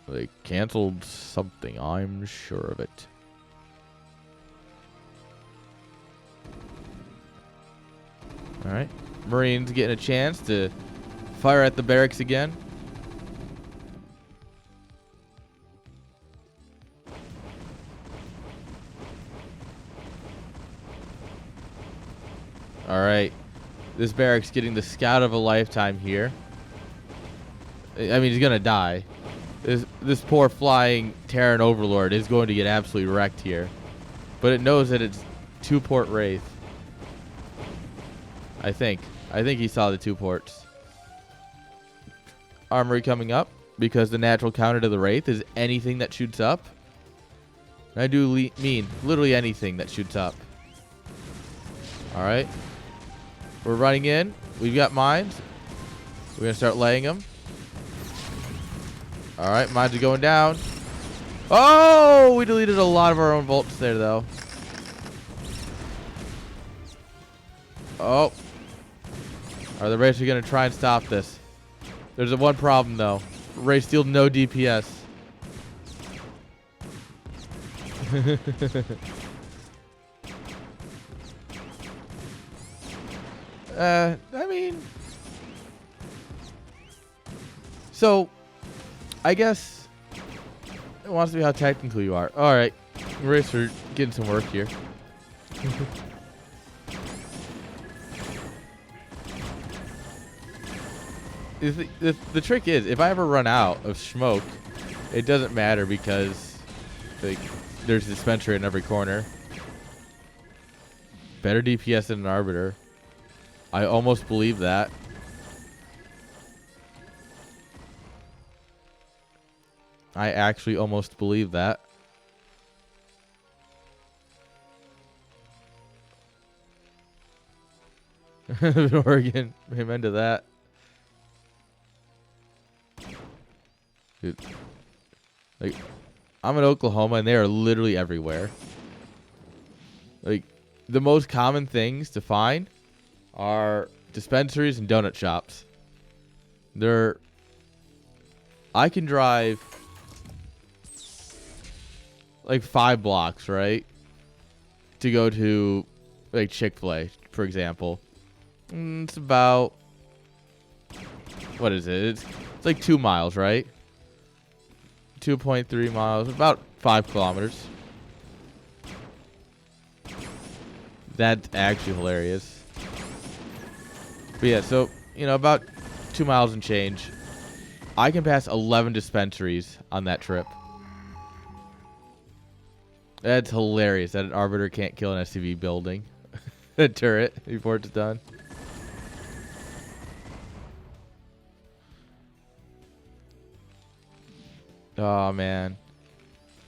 They canceled something, I'm sure of it. Alright. Marines getting a chance to fire at the barracks again. Alright. This barracks getting the scout of a lifetime here. I mean, he's going to die. This poor flying Terran Overlord is going to get absolutely wrecked here. But it knows that it's 2-port Wraith. I think he saw the 2 ports. Armory coming up because the natural counter to the Wraith is anything that shoots up. And I do mean literally anything that shoots up. Alright. We're running in. We've got mines. We're going to start laying them. Alright, mines are going down. Oh, we deleted a lot of our own bolts there, though. Oh. Are the Wraiths going to try and stop this? There's one problem, though. Wraiths deal no DPS. I mean... So... I guess it wants to be how technical you are. All right, Wraiths are getting some work here. The trick is, if I ever run out of smoke, it doesn't matter because there's a dispenser in every corner. Better DPS than an Arbiter. I almost believe that. I actually almost believe that. Oregon, amen to that. Dude, like, I'm in Oklahoma and they are literally everywhere. Like, the most common things to find are dispensaries and donut shops. I can drive like 5 blocks, right? To go to like Chick-fil-A, for example. It's about, what is it? It's like 2 miles, right? 2.3 miles, about 5 kilometers. That's actually hilarious. But yeah, so, you know, about 2 miles and change. I can pass 11 dispensaries on that trip. That's hilarious that an Arbiter can't kill an SCV building. A turret before it's done. Oh, man.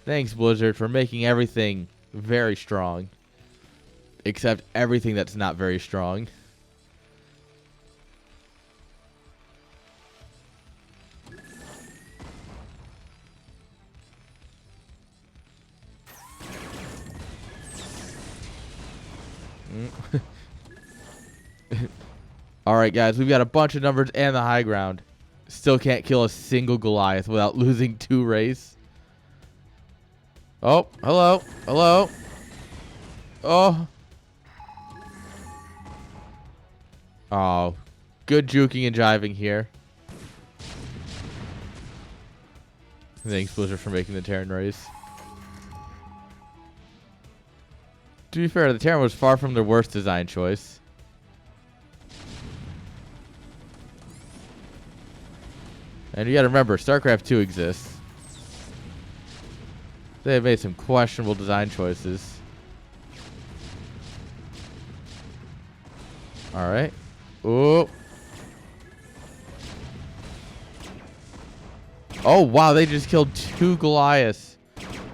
Thanks, Blizzard, for making everything very strong. Except everything that's not very strong. Alright, guys. We've got a bunch of numbers and the high ground. Still can't kill a single Goliath without losing 2 Wraiths. Oh, hello. Hello. Oh. Oh. Good juking and jiving here. Thanks, Blizzard, for making the Terran race. To be fair, the Terran was far from their worst design choice. And you gotta remember, StarCraft 2 exists. They have made some questionable design choices. Alright. Oh. Oh, wow. They just killed 2 Goliaths.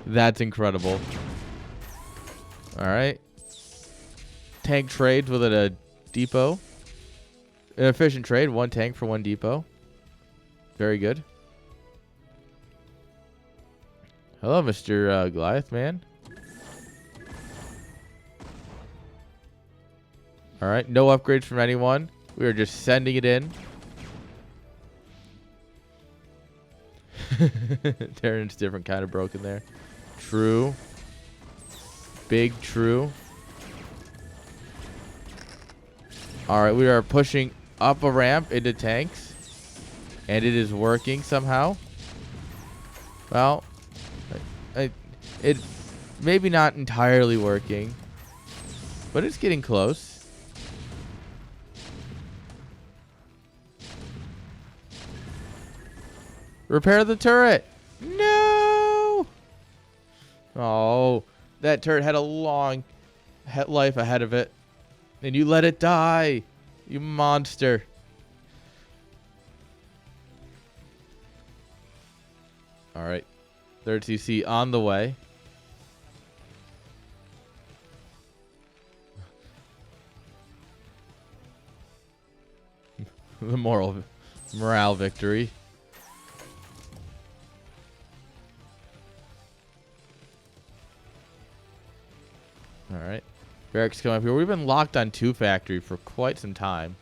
That's incredible. All right. Tank trades with a depot. An efficient trade. 1 tank for 1 depot. Very good. Hello, Mr. Goliath, man. All right. No upgrades from anyone. We are just sending it in. Terran's different kind of broken there. True. Big true. All right. We are pushing up a ramp into tanks. And it is working somehow. Well, it maybe not entirely working. But it's getting close. Repair the turret. No. Oh, that turret had a long life ahead of it. And you let it die. You monster. All right. 3rd CC on the way. The morale victory. All right. Barracks come up here. We've been locked on 2 factory for quite some time.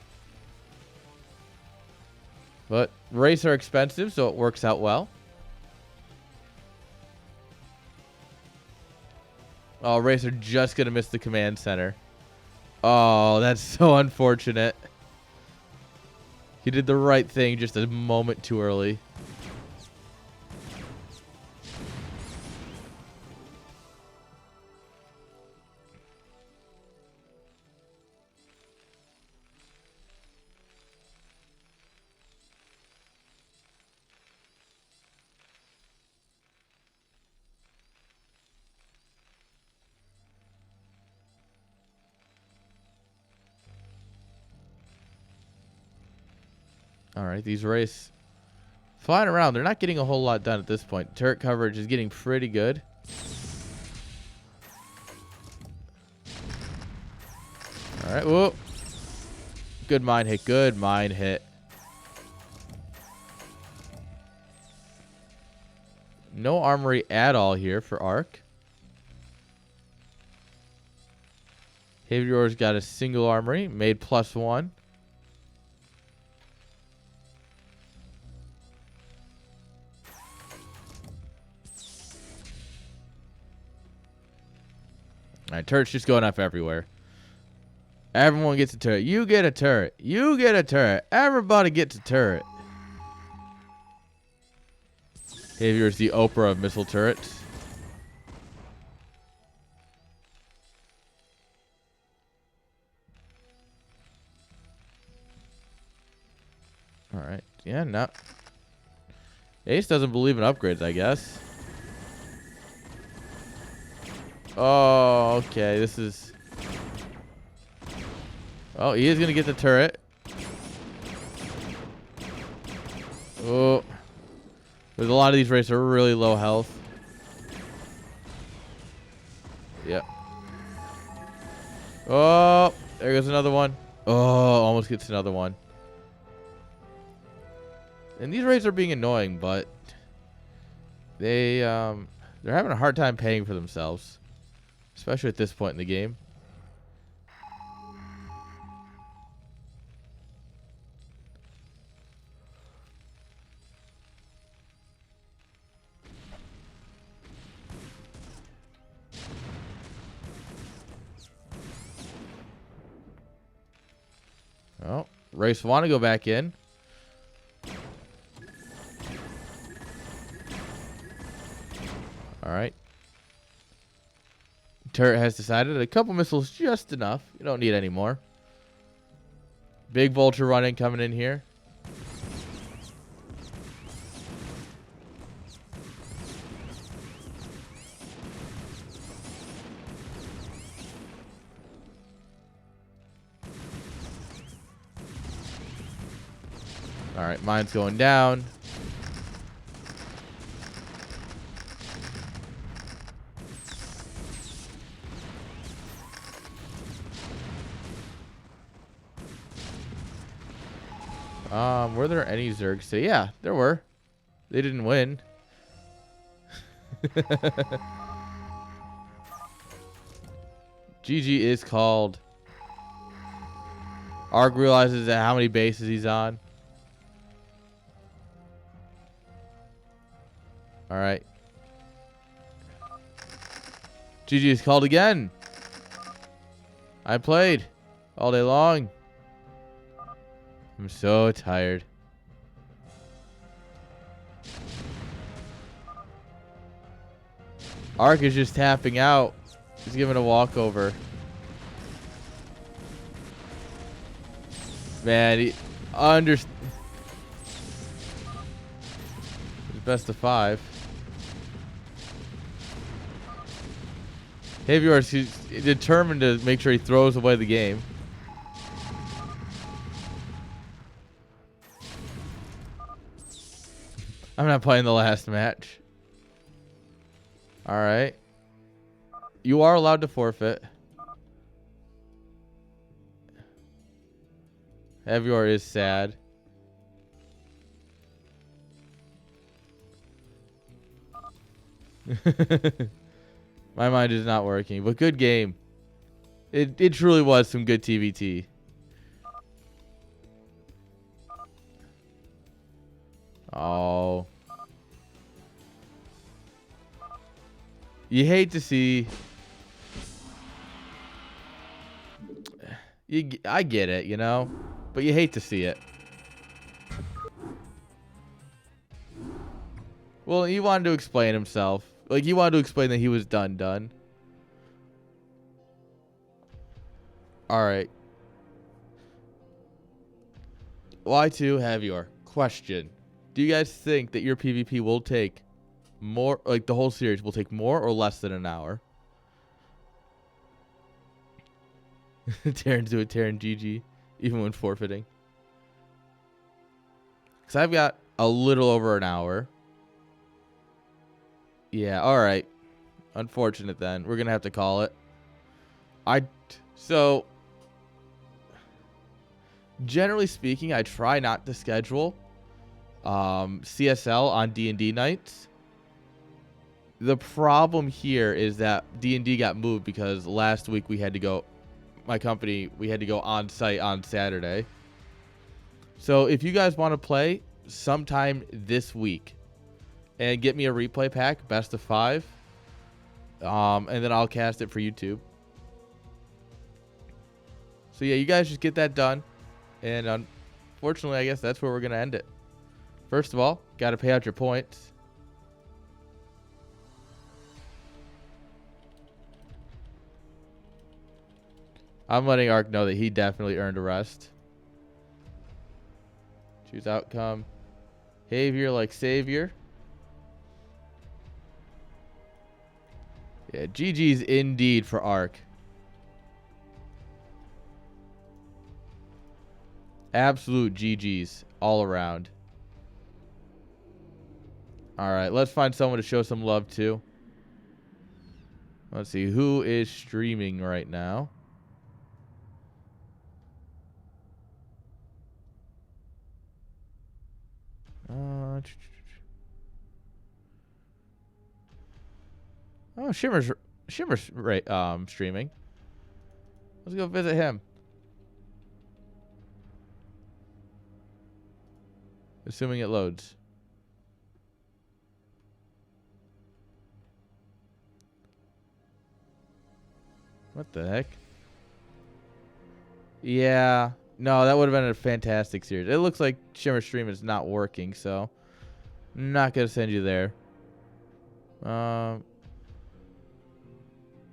But race are expensive, so it works out well. Oh, race are just going to miss the command center. Oh, that's so unfortunate. He did the right thing just a moment too early. All right, these race flying around. They're not getting a whole lot done at this point. Turret coverage is getting pretty good. All right, whoa. Good mine hit. Good mine hit. No armory at all here for Arc. Havior's got a single armory. Made +1. All right, turret's just going up everywhere. Everyone gets a turret. You get a turret. You get a turret. Everybody gets a turret. Havior's the Oprah of missile turrets. All right. Yeah, no. Ace doesn't believe in upgrades, I guess. Oh, okay. This is... Oh, he is going to get the turret. Oh. There's a lot of these racers are really low health. Yep. Oh, there goes another one. Oh, almost gets another one. And these racers are being annoying, but they're having a hard time paying for themselves, especially at this point in the game. Oh, race want to go back in. All right. Turret has decided a couple missiles just enough. You don't need any more. Big vulture running coming in here. All right, mine's going down. Were there any Zergs today? Yeah, there were. They didn't win. GG is called. Ark realizes that how many bases he's on. All right. GG is called again. I played all day long. I'm so tired. Ark is just tapping out. He's giving a walkover. Man, he best of 5. Hey viewers, he's determined to make sure he throws away the game. I'm not playing the last match. All right. You are allowed to forfeit. Heavior is sad. My mind is not working, but good game. It truly was some good TVT. Oh. You hate to see. I get it, you know, but you hate to see it. Well, he wanted to explain himself. Like, he wanted to explain that he was done. Alright. Y2, have your question. Do you guys think that your PvP will take more, like the whole series will take more or less than an hour? Terran's doing Terran GG, even when forfeiting. Because I've got a little over an hour. Yeah, alright. Unfortunate then. We're going to have to call it. So, generally speaking, I try not to schedule CSL on D&D nights. The problem here is that D&D got moved because last week we had to go, my company, we had to go on site on Saturday. So if you guys want to play sometime this week and get me a replay pack, best of 5, and then I'll cast it for YouTube. So yeah, you guys just get that done. And unfortunately, I guess that's where we're going to end it. First of all, got to pay out your points. I'm letting Ark know that he definitely earned a rest. Choose outcome. Behavior like savior. Yeah, GG's indeed for Ark. Absolute GG's all around. Alright, let's find someone to show some love to. Let's see, who is streaming right now? Oh, Shimmer's streaming. Let's go visit him. Assuming it loads. What the heck? Yeah. No, that would have been a fantastic series. It looks like Shimmer Stream is not working, so I'm not going to send you there.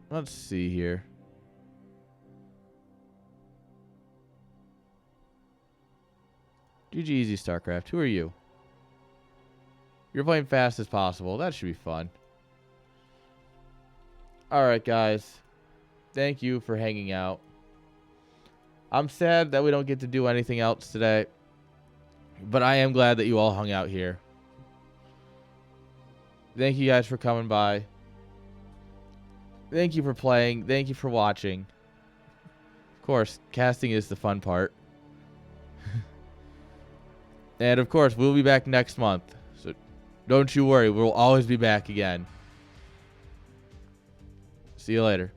Let's see here. GG Easy StarCraft. Who are you? You're playing fast as possible. That should be fun. Alright, guys. Thank you for hanging out. I'm sad that we don't get to do anything else today. But I am glad that you all hung out here. Thank you guys for coming by. Thank you for playing. Thank you for watching. Of course, casting is the fun part. And, of course, we'll be back next month. So don't you worry. We'll always be back again. See you later.